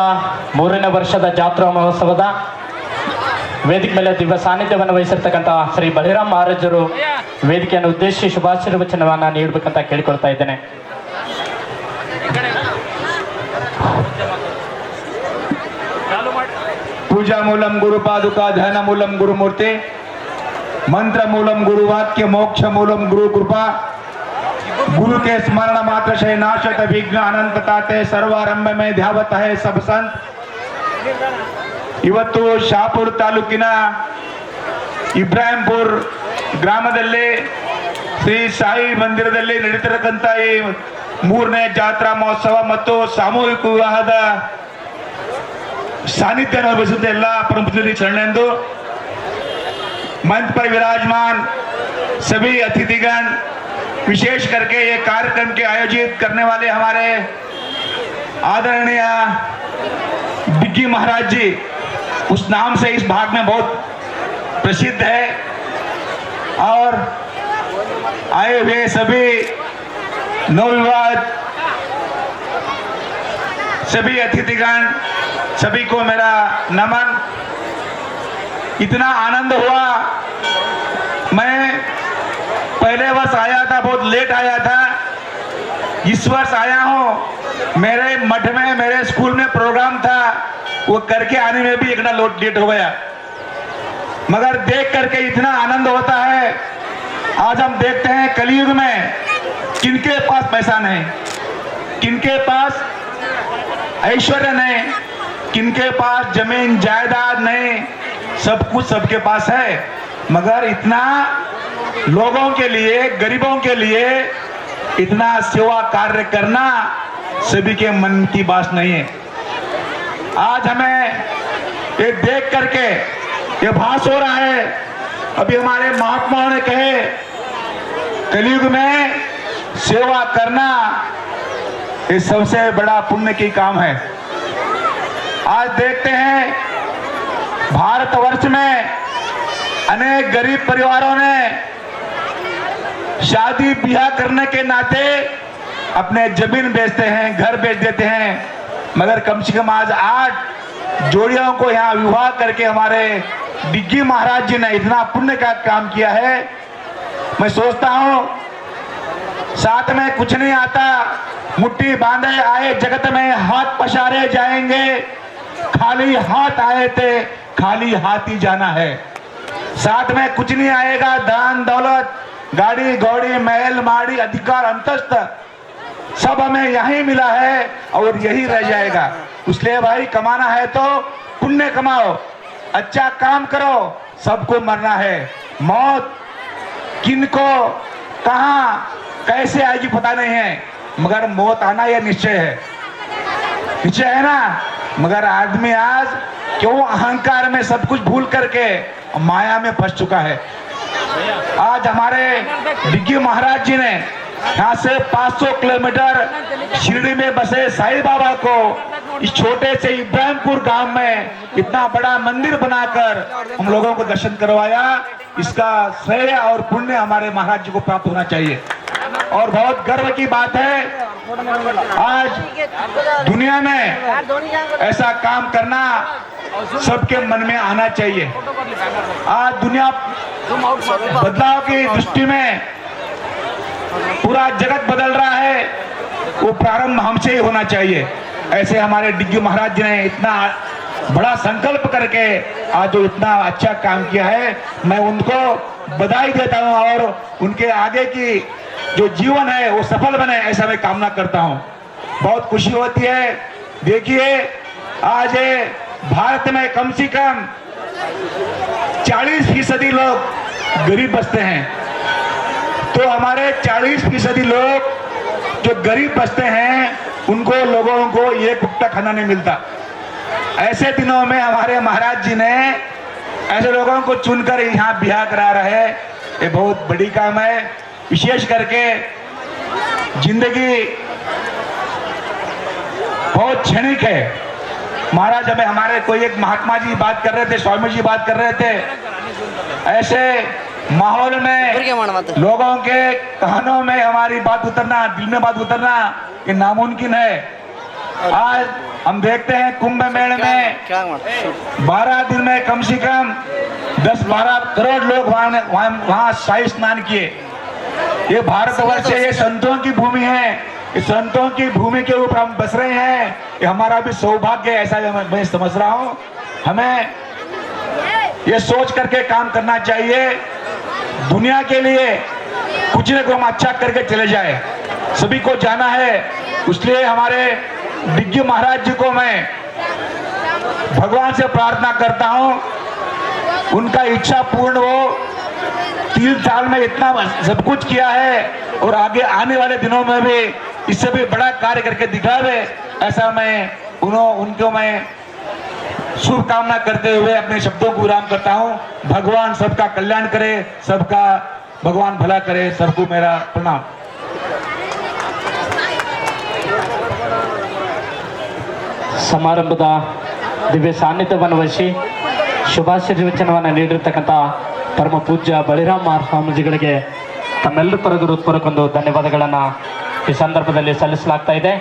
3ನೇ ವರ್ಷದ ಜಾತ್ರಾ ಮಹೋತ್ಸವದ ವೇದಿಕೆ ಮೇಲೆ ದಿವ್ಯ ಸಾನ್ನಿಧ್ಯವನ್ನು ವಹಿಸಿರ್ತಕ್ಕಂಥ ಶ್ರೀ ಬಲಿರಾಮ್ ಮಹಾರಾಜರು ವೇದಿಕೆಯನ್ನು ಉದ್ದೇಶಿಸಿ ಶುಭಾಶೀರ್ವಚನವನ್ನು ನೀಡಬೇಕಂತ ಕೇಳಿಕೊಳ್ತಾ ಇದ್ದೇನೆ. पूजा मूलम गुरु पादुका ध्यान मूलम गुरु मूर्ति मंत्र मूलम गुरु वाक्य मोक्ष मूलम गुरु कृपा गुरु के स्मरण मात्र से नाशत विघ्न अनंत ताते सर्वारंभ में ध्यावत है सब संत. ಇವತ್ತು ಶಾಪುರ್ ತಾಲೂಕಿನ ಇಬ್ರಾಹಿಂಪುರ್ ಗ್ರಾಮದಲ್ಲಿ ಶ್ರೀ ಸಾಯಿ ಮಂದಿರದಲ್ಲಿ ನಡೀತಿರತಕ್ಕಂಥ ಈ 3ನೇ ಜಾತ್ರಾ ಮಹೋತ್ಸವ ಮತ್ತು ಸಾಮೂಹಿಕ ವಿವಾಹದ सानिध्य वहिष्ठ परम पूज्य शरणेंदु मंच पर विराजमान सभी अतिथिगण, विशेष करके ये कार्यक्रम के आयोजित करने वाले हमारे आदरणीय डिग्गी महाराज जी, उस नाम से इस भाग में बहुत प्रसिद्ध है. और आए हुए सभी नवविवाहित सभी अतिथिगण, सभी को मेरा नमन. इतना आनंद हुआ, मैं पहले वर्ष आया था, बहुत लेट आया था. इस वर्ष आया हूँ, मेरे मठ में मेरे स्कूल में प्रोग्राम था, वो करके आने में भी एक ना लेट हो गया, मगर देख करके इतना आनंद होता है. आज हम देखते हैं कलयुग में किनके पास पैसा नहीं, किनके पास ऐश्वर्य नहीं, किनके पास जमीन जायदाद नहीं, सब कुछ सबके पास है, मगर इतना लोगों के लिए, गरीबों के लिए इतना सेवा कार्य करना सभी के मन की बात नहीं है. आज हमें ये देख करके ये भास हो रहा है. अभी हमारे महात्माओं ने कहे कलयुग में सेवा करना ये सबसे बड़ा पुण्य की काम है. आज देखते हैं भारतवर्ष में अनेक गरीब परिवारों ने शादी ब्याह करने के नाते अपने जमीन बेचते हैं, घर बेच देते हैं, मगर कम से कम आज 8 जोड़ियों को यहाँ विवाह करके हमारे डिग्गी महाराज जी ने इतना पुण्य का काम किया है. मैं सोचता हूँ साथ में कुछ नहीं आता, मुट्ठी बांधे आए जगत में हाथ पसारे जाएंगे, खाली हाथ आए थे खाली हाथ ही जाना है. साथ में कुछ नहीं आएगा, धन दौलत गाड़ी घोड़ी महल माड़ी अधिकार अंतस्त सब हमें यहीं मिला है और यही रह जाएगा. इसलिए भाई कमाना है तो पुण्य कमाओ, अच्छा काम करो, सबको मरना है. मौत किनको कहाँ कैसे आएगी पता नहीं है, मगर मौत आना यह निश्चय है, निश्चय है ना. मगर आदमी आज क्यों अहंकार में सब कुछ भूल करके माया में फंस चुका है. आज हमारे डिग्गी महाराज जी ने यहाँ से 500 किलोमीटर शिरडी में बसे साईं बाबा को इस छोटे से इब्राहिमपुर गांव में इतना बड़ा मंदिर बनाकर हम लोगों को दर्शन करवाया. इसका श्रेय और पुण्य हमारे महाराज जी को प्राप्त होना चाहिए. और बहुत गर्व की बात है, आज दुनिया में ऐसा काम करना सबके मन में आना चाहिए. आज दुनिया बदलाव की दृष्टि में पूरा जगत बदल रहा है, वो प्रारंभ हमसे ही होना चाहिए. ऐसे हमारे डिग्गी महाराज जी ने इतना बड़ा संकल्प करके आज जो इतना अच्छा काम किया है, मैं उनको बधाई देता हूँ और उनके आगे की जो जीवन है वो सफल बने ऐसा मैं कामना करता हूँ. बहुत खुशी होती है. देखिए आज भारत में कम से कम 40% लोग गरीब बसते हैं, तो हमारे 40% लोग जो गरीब बसते हैं उनको लोगों को एक वक्त खाना नहीं मिलता. ऐसे दिनों में हमारे महाराज जी ने ऐसे लोगों को चुनकर यहाँ ब्याह करा रहे हैं, ये बहुत बड़ी काम है. विशेष करके जिंदगी बहुत क्षणिक है. महाराज हमें हमारे कोई एक महात्मा जी बात कर रहे थे, स्वामी जी बात कर रहे थे, ऐसे माहौल में लोगों के कानों में हमारी बात उतरना, दिल में बात उतरना ये नामुमकिन है. आज हम देखते हैं कुंभ मेले में 12 दिन में कम से कम 10-12 करोड़ लोग वहाँ शाही स्नान किए। ये भारतवर्ष है, ये संतों की भूमि है। इस संतों की भूमि के ऊपर हम बस रहे हैं, ये हमारा भी सौभाग्य है, ऐसा मैं समझ रहा हूँ। हमें ये सोच करके काम करना चाहिए, दुनिया के लिए कुछ न कुछ हम अच्छा करके चले जाए। सभी को जाना है, इसलिए हमारे डिग्गी महाराज जी को मैं भगवान से प्रार्थना करता हूँ, उनका इच्छा पूर्ण हो। 3 साल में इतना सब कुछ किया है और आगे आने वाले दिनों में भी इससे भी बड़ा कार्य करके दिखावे, ऐसा मैं उनको मैं शुभकामना करते हुए अपने शब्दों को विराम करता हूँ। भगवान सबका कल्याण करे, सबका भगवान भला करे। सबको मेरा प्रणाम। ಸಮಾರಂಭದ ದಿವ್ಯ ಸಾನ್ನಿಧ್ಯವನ್ನು ವಹಿಸಿ ಶುಭಾಶೀರ್ವಚನವನ್ನು ನೀಡಿರ್ತಕ್ಕಂಥ ಪರಮ ಪೂಜ್ಯ ಬಳಿರಾಮ ಸ್ವಾಮೀಜಿಗಳಿಗೆ ತಮ್ಮೆಲ್ಲರ ಪರಗೂ ಹೃತ್ಪೂರ್ವಕವೊಂದು ಧನ್ಯವಾದಗಳನ್ನು ಈ ಸಂದರ್ಭದಲ್ಲಿ ಸಲ್ಲಿಸಲಾಗ್ತಾ ಇದೆ.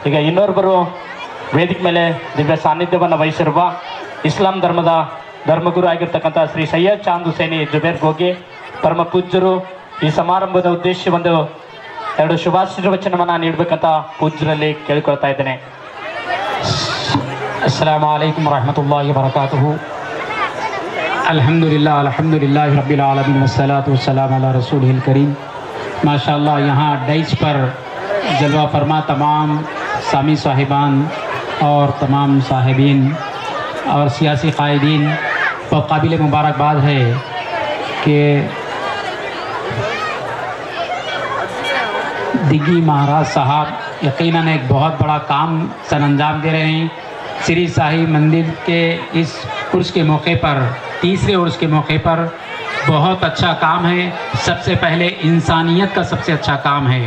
ಈಗ ಇನ್ನೊಬ್ಬರು ವೇದಿಕೆ ಮೇಲೆ ದಿವ್ಯ ಸಾನ್ನಿಧ್ಯವನ್ನು ವಹಿಸಿರುವ ಇಸ್ಲಾಂ ಧರ್ಮದ ಧರ್ಮಗುರು ಆಗಿರ್ತಕ್ಕಂಥ ಶ್ರೀ ಸೈಯದ್ ಚಾಂದ್ ಹುಸೇನಿ ಜುಬೇರ್ ಗೋಗಿ ಪರಮ ಪೂಜ್ಯರು ಈ ಸಮಾರಂಭದ ಉದ್ದೇಶ ಒಂದು 2 ಶುಭಾಶೀರ್ವಚನವನ್ನು ನೀಡಬೇಕಂತ ಪೂಜ್ಯರಲ್ಲಿ ಕೇಳಿಕೊಳ್ತಾ ಇದ್ದೇನೆ. अस्सलामु अलैकुम रहमतुल्लाहि व बरकातुहू। अल्हम्दुलिल्लाह अल्हम्दुलिल्लाहि रब्बिल आलमीन वस्सलातु वस्सलामु अला रसूलिल करीम। माशाअल्लाह यहाँ डाइस पर जलवा फरमा तमाम सामी साहिबान और तमाम साहिबीन और सियासी कायदीन को काबिल मुबारकबाद है कि दिग्गी महाराज साहब यकीनन एक बहुत बड़ा काम सर अंजाम दे रहे हैं। श्री शाही मंदिर के इस उर्स के मौके पर, तीसरे उर्स के मौके पर बहुत अच्छा काम है। सबसे पहले इंसानियत का सबसे अच्छा काम है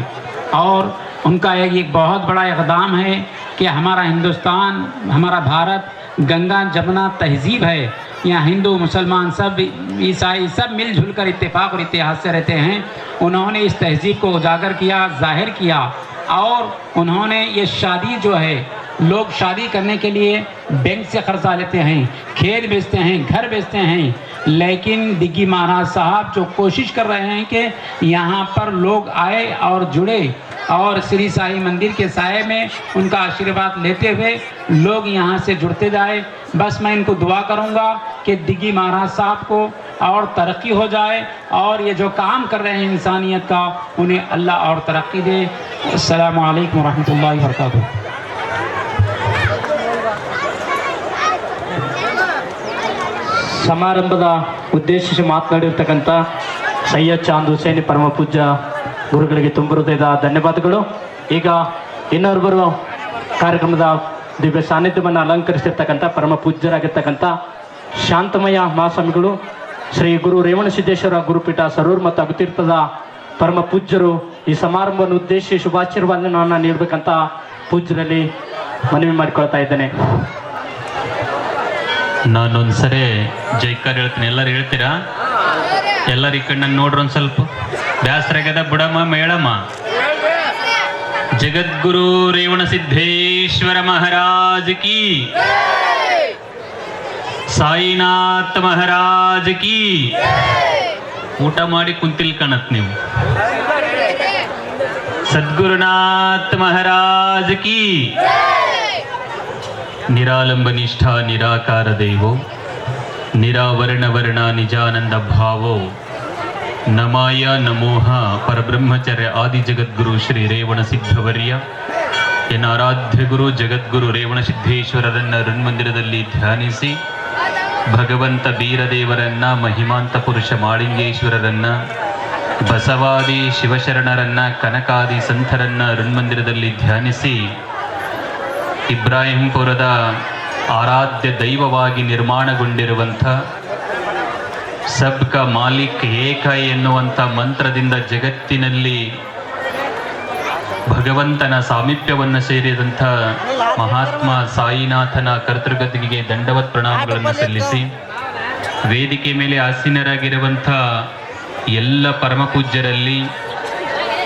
और उनका एक बहुत बड़ा इक़दाम है कि हमारा हिंदुस्तान, हमारा भारत गंगा जमुना तहजीब है। यहाँ हिंदू मुसलमान सब ईसाई सब मिलजुल कर इत्तेफाक और इतिहास से रहते हैं। उन्होंने इस तहजीब को उजागर किया, जाहिर किया और उन्होंने ये शादी जो है, लोग शादी करने के लिए बैंक से कर्जा लेते हैं, खेत बेचते हैं, घर बेचते हैं, लेकिन दिग्गी महाराज साहब जो कोशिश कर रहे हैं कि यहाँ पर लोग आए और जुड़े और श्री शाही मंदिर के साये में उनका आशीर्वाद लेते हुए लोग यहाँ से जुड़ते जाए। बस मैं इनको दुआ करूँगा कि दिग्गी महाराज साहब को और तरक्की हो जाए और ये जो काम कर रहे हैं इंसानियत का, उन्हें अल्लाह और तरक्की दे। अस्सलामु अलैकुम रहमतुल्लाहि व बरकातुहू। ಸಮಾರಂಭದ ಉದ್ದೇಶಿಸಿ ಮಾತನಾಡಿರ್ತಕ್ಕಂಥ ಸೈಯದ್ ಚಾಂದ್ ಹುಸೇನಿ ಪರಮ ಪೂಜ್ಯ ಗುರುಗಳಿಗೆ ತುಂಬ ಹೃದಯದ ಧನ್ಯವಾದಗಳು. ಈಗ ಇನ್ನೊಬ್ಬರು ಕಾರ್ಯಕ್ರಮದ ದಿವ್ಯ ಸಾನ್ನಿಧ್ಯವನ್ನು ಅಲಂಕರಿಸಿರ್ತಕ್ಕಂಥ ಪರಮ ಪೂಜ್ಯರಾಗಿರ್ತಕ್ಕಂಥ ಶಾಂತಮಯ್ಯ ಮಹಾಸ್ವಾಮಿಗಳು, ಶ್ರೀ ಗುರು ರೇವಣಸಿದ್ದೇಶ್ವರ ಗುರುಪೀಠ ಸರೂರ್ ಮತ್ತು ಅಗುತೀರ್ಥದ ಪರಮ ಪೂಜ್ಯರು ಈ ಸಮಾರಂಭವನ್ನು ಉದ್ದೇಶಿಸಿ ಶುಭಾಶೀರ್ವಾದವನ್ನು ನೀಡಬೇಕಂತ ಪೂಜ್ಯರಲ್ಲಿ ಮನವಿ ಮಾಡಿಕೊಳ್ತಾ ಇದ್ದೇನೆ. ನಾನೊಂದ್ಸರಿ ಜೈಕಾರ ಹೇಳ್ತೀನಿ, ಎಲ್ಲರೂ ಹೇಳ್ತೀರಾ? ಎಲ್ಲರೂ ಈ ಕಡೆ ನಾನು ನೋಡ್ರಿ ಒಂದು ಸ್ವಲ್ಪ ಬ್ಯಾಸರಾಗ್ಯದ ಬಿಡಮ್ಮ ಮೇಳಮ್ಮ. ಜಗದ್ಗುರು ರೇವಣ ಸಿದ್ದೇಶ್ವರ ಮಹಾರಾಜ್ ಕಿ, ಸಾಯಿನಾಥ್ ಮಹಾರಾಜ್ ಕಿ. ಊಟ ಮಾಡಿ ಕುಂತಿಲ್ ಕಾಣತ್ ನೀವು. ಸದ್ಗುರುನಾಥ್ ಮಹಾರಾಜ್ ಕಿ. ನಿರಾಲಂಬ ನಿಷ್ಠಾ ನಿರಾಕಾರ ದೇವೋ ನಿರಾವರಣ ವರ್ಣ ನಿಜಾನಂದ ಭಾವೋ ನಮಾಯ ನಮೋಹ ಪರಬ್ರಹ್ಮಚರ್ಯ ಆದಿ ಜಗದ್ಗುರು ಶ್ರೀ ರೇವಣ ಸಿದ್ಧವರ್ಯ ಎನ್ನ ಆರಾಧ್ಯ ಗುರು ಜಗದ್ಗುರು ರೇವಣ ಸಿದ್ದೇಶ್ವರರನ್ನ ಋನ್ಮಂದಿರದಲ್ಲಿ ಧ್ಯಾನಿಸಿ ಭಗವಂತ ಬೀರದೇವರನ್ನ, ಮಹಿಮಾಂತ ಪುರುಷ ಮಾಳಿಂಗೇಶ್ವರರನ್ನ, ಬಸವಾದಿ ಶಿವಶರಣರನ್ನ, ಕನಕಾದಿ ಸಂತರನ್ನ ಋನ್ಮಂದಿರದಲ್ಲಿ ಧ್ಯಾನಿಸಿ ಇಬ್ರಾಹಿಂಪುರದ ಆರಾಧ್ಯ ದೈವವಾಗಿ ನಿರ್ಮಾಣಗೊಂಡಿರುವಂಥ ಸಬ್ಕ ಮಾಲಿಕ್ ಏಕ ಎನ್ನುವಂಥ ಮಂತ್ರದಿಂದ ಜಗತ್ತಿನಲ್ಲಿ ಭಗವಂತನ ಸಾಮೀಪ್ಯವನ್ನು ಸೇರಿದಂಥ ಮಹಾತ್ಮ ಸಾಯಿನಾಥನ ಕರ್ತೃಗತಿಗೆ ದಂಡವತ್ ಪ್ರಣಾಮಗಳನ್ನು ಸಲ್ಲಿಸಿ, ವೇದಿಕೆ ಮೇಲೆ ಆಸೀನರಾಗಿರುವಂಥ ಎಲ್ಲ ಪರಮ ಪೂಜ್ಯರಲ್ಲಿ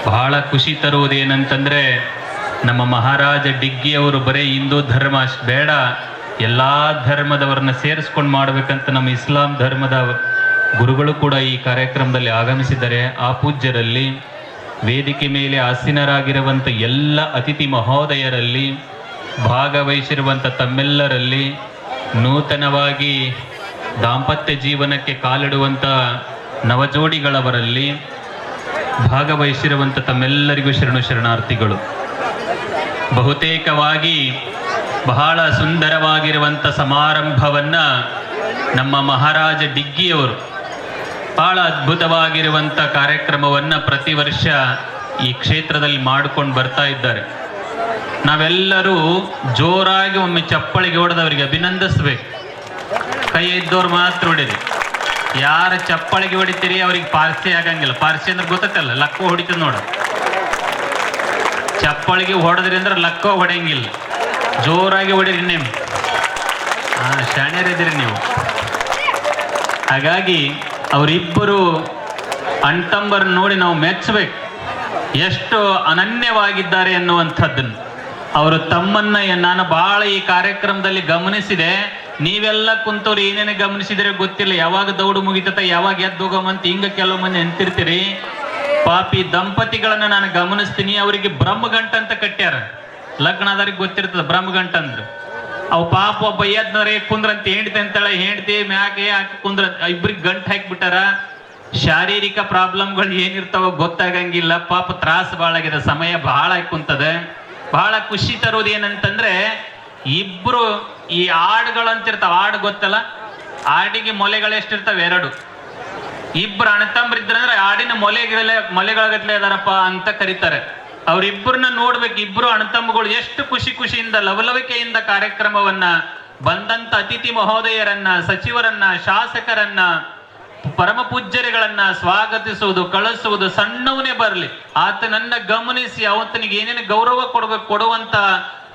ಬಹಳ ಖುಷಿ ತರುವುದೇನಂತಂದರೆ, ನಮ್ಮ ಮಹಾರಾಜ ಡಿಗ್ಗಿಯವರು ಬರೀ ಹಿಂದೂ ಧರ್ಮ ಅಷ್ಟು ಬೇಡ, ಎಲ್ಲ ಧರ್ಮದವರನ್ನ ಸೇರಿಸ್ಕೊಂಡು ಮಾಡಬೇಕಂತ ನಮ್ಮ ಇಸ್ಲಾಂ ಧರ್ಮದ ಗುರುಗಳು ಕೂಡ ಈ ಕಾರ್ಯಕ್ರಮದಲ್ಲಿ ಆಗಮಿಸಿದ್ದಾರೆ. ಆ ಪೂಜ್ಯರಲ್ಲಿ, ವೇದಿಕೆ ಮೇಲೆ ಆಸೀನರಾಗಿರುವಂಥ ಎಲ್ಲ ಅತಿಥಿ ಮಹೋದಯರಲ್ಲಿ, ಭಾಗವಹಿಸಿರುವಂಥ ತಮ್ಮೆಲ್ಲರಲ್ಲಿ, ನೂತನವಾಗಿ ದಾಂಪತ್ಯ ಜೀವನಕ್ಕೆ ಕಾಲಿಡುವಂಥ ನವಜೋಡಿಗಳವರಲ್ಲಿ ಭಾಗವಹಿಸಿರುವಂಥ ತಮ್ಮೆಲ್ಲರಿಗೂ ಶರಣಾರ್ಥಿಗಳು. ಬಹುತೇಕವಾಗಿ ಬಹಳ ಸುಂದರವಾಗಿರುವಂಥ ಸಮಾರಂಭವನ್ನು ನಮ್ಮ ಮಹಾರಾಜ ಡಿಗ್ಗಿಯವರು ಬಹಳ ಅದ್ಭುತವಾಗಿರುವಂಥ ಕಾರ್ಯಕ್ರಮವನ್ನು ಪ್ರತಿ ವರ್ಷ ಈ ಕ್ಷೇತ್ರದಲ್ಲಿ ಮಾಡಿಕೊಂಡು ಬರ್ತಾ ಇದ್ದಾರೆ. ನಾವೆಲ್ಲರೂ ಜೋರಾಗಿ ಒಮ್ಮೆ ಚಪ್ಪಳಿಗೆ ಹೊಡೆದವರಿಗೆ ಅಭಿನಂದಿಸ್ಬೇಕು. ಕೈ ಇದ್ದವ್ರು ಮಾತ್ರ ಹೊಡಿರಿ. ಯಾರು ಚಪ್ಪಳಿಗೆ ಹೊಡಿತೀರಿ ಅವ್ರಿಗೆ ಪಾರ್ಸಿ ಆಗಂಗಿಲ್ಲ. ಪಾರ್ಸಿ ಅಂದ್ರೆ ಗೊತ್ತಲ್ಲ, ಲಕ್ಕೋ ಹೊಡಿತದ ನೋಡ. ಚಪ್ಪಳಿಗೆ ಹೊಡೆದ್ರಿ ಅಂದ್ರೆ ಲಕ್ಕೋ ಹೊಡೆಯಂಗಿಲ್ಲ, ಜೋರಾಗಿ ಹೊಡಿರಿ. ನೀವು ಶಾಣ್ಯರಿದ್ದೀರಿ ನೀವು. ಹಾಗಾಗಿ ಅವರಿಬ್ಬರು ಅಣ್ತಂಬರ್ ನೋಡಿ ನಾವು ಮೆಚ್ಚಬೇಕು, ಎಷ್ಟು ಅನನ್ಯವಾಗಿದ್ದಾರೆ ಅನ್ನುವಂಥದ್ದನ್ನು. ಅವರು ತಮ್ಮನ್ನ ನಾನು ಬಹಳ ಈ ಕಾರ್ಯಕ್ರಮದಲ್ಲಿ ಗಮನಿಸಿದೆ. ನೀವೆಲ್ಲ ಕುಂತವ್ರು ಏನೇನು ಗಮನಿಸಿದ್ರೆ ಗೊತ್ತಿಲ್ಲ. ಯಾವಾಗ ದೌಡು ಮುಗಿತತ, ಯಾವಾಗ ಎದ್ದು ಹೋಗಮಂತ ಹಿಂಗ ಕೆಲವು ಮಂದಿ ಎಂತಿರ್ತೀರಿ. ಪಾಪಿ ದಂಪತಿಗಳನ್ನ ನಾನು ಗಮನಿಸ್ತೀನಿ. ಅವರಿಗೆ ಬ್ರಹ್ಮಗಂಟ ಅಂತ ಕಟ್ಟ್ಯಾರ. ಲಗ್ನದವ್ರಿಗೆ ಗೊತ್ತಿರ್ತದ ಬ್ರಹ್ಮಗಂಟ ಅಂದ್ರೆ. ಅವು ಪಾಪ ಒಬ್ಬ ಎದ್ನವ್ರೆ ಕುಂದ್ರಂತ ಹೆಂಡ್ತಿ ಅಂತಾಳೆ, ಹೆಂಡ್ತಿ ಮ್ಯಾಕೆ ಹಾಕಿ ಕುಂದ್ರ, ಇಬ್ರಿಗೆ ಗಂಟು ಹಾಕಿಬಿಟ್ಟಾರ. ಶಾರೀರಿಕ ಪ್ರಾಬ್ಲಮ್ಗಳು ಏನಿರ್ತಾವ ಗೊತ್ತಾಗಂಗಿಲ್ಲ. ಪಾಪ ತ್ರಾಸ ಭಾಳ ಆಗಿದೆ, ಸಮಯ ಬಹಳ ಕುಂತದೆ. ಬಹಳ ಖುಷಿ ತರೋದು ಏನಂತಂದ್ರೆ, ಇಬ್ರು ಈ ಆಡುಗಳಂತಿರ್ತಾವ. ಆಡು ಗೊತ್ತಲ್ಲ, ಆಡಿಗೆ ಮೊಲೆಗಳು ಎಷ್ಟಿರ್ತಾವ? 2. ಇಬ್ರು ಅಣ್ಣತಂಬ್ರಿದ್ರಂದ್ರೆ ಆಡಿನ ಮೊಲೆಗಳಗಟ್ಲೆ ಅದಾರಪ್ಪ ಅಂತ ಕರೀತಾರೆ. ಅವ್ರಿಬ್ಬರನ್ನ ನೋಡ್ಬೇಕು. ಇಬ್ರು ಅಣ್ಣತಮ್ಮಗಳು ಎಷ್ಟು ಖುಷಿಯಿಂದ ಲವಲವಿಕೆಯಿಂದ ಕಾರ್ಯಕ್ರಮವನ್ನ, ಬಂದಂತ ಅತಿಥಿ ಮಹೋದಯರನ್ನ, ಸಚಿವರನ್ನ, ಶಾಸಕರನ್ನ, ಪರಮ ಪೂಜ್ಯರುಗಳನ್ನ ಸ್ವಾಗತಿಸುವುದು, ಕಳಿಸುವುದು. ಸಣ್ಣವನೇ ಬರಲಿ ಆತನನ್ನ ಗಮನಿಸಿ ಅವತನಿಗೆ ಏನೇನು ಗೌರವ ಕೊಡುವಂತ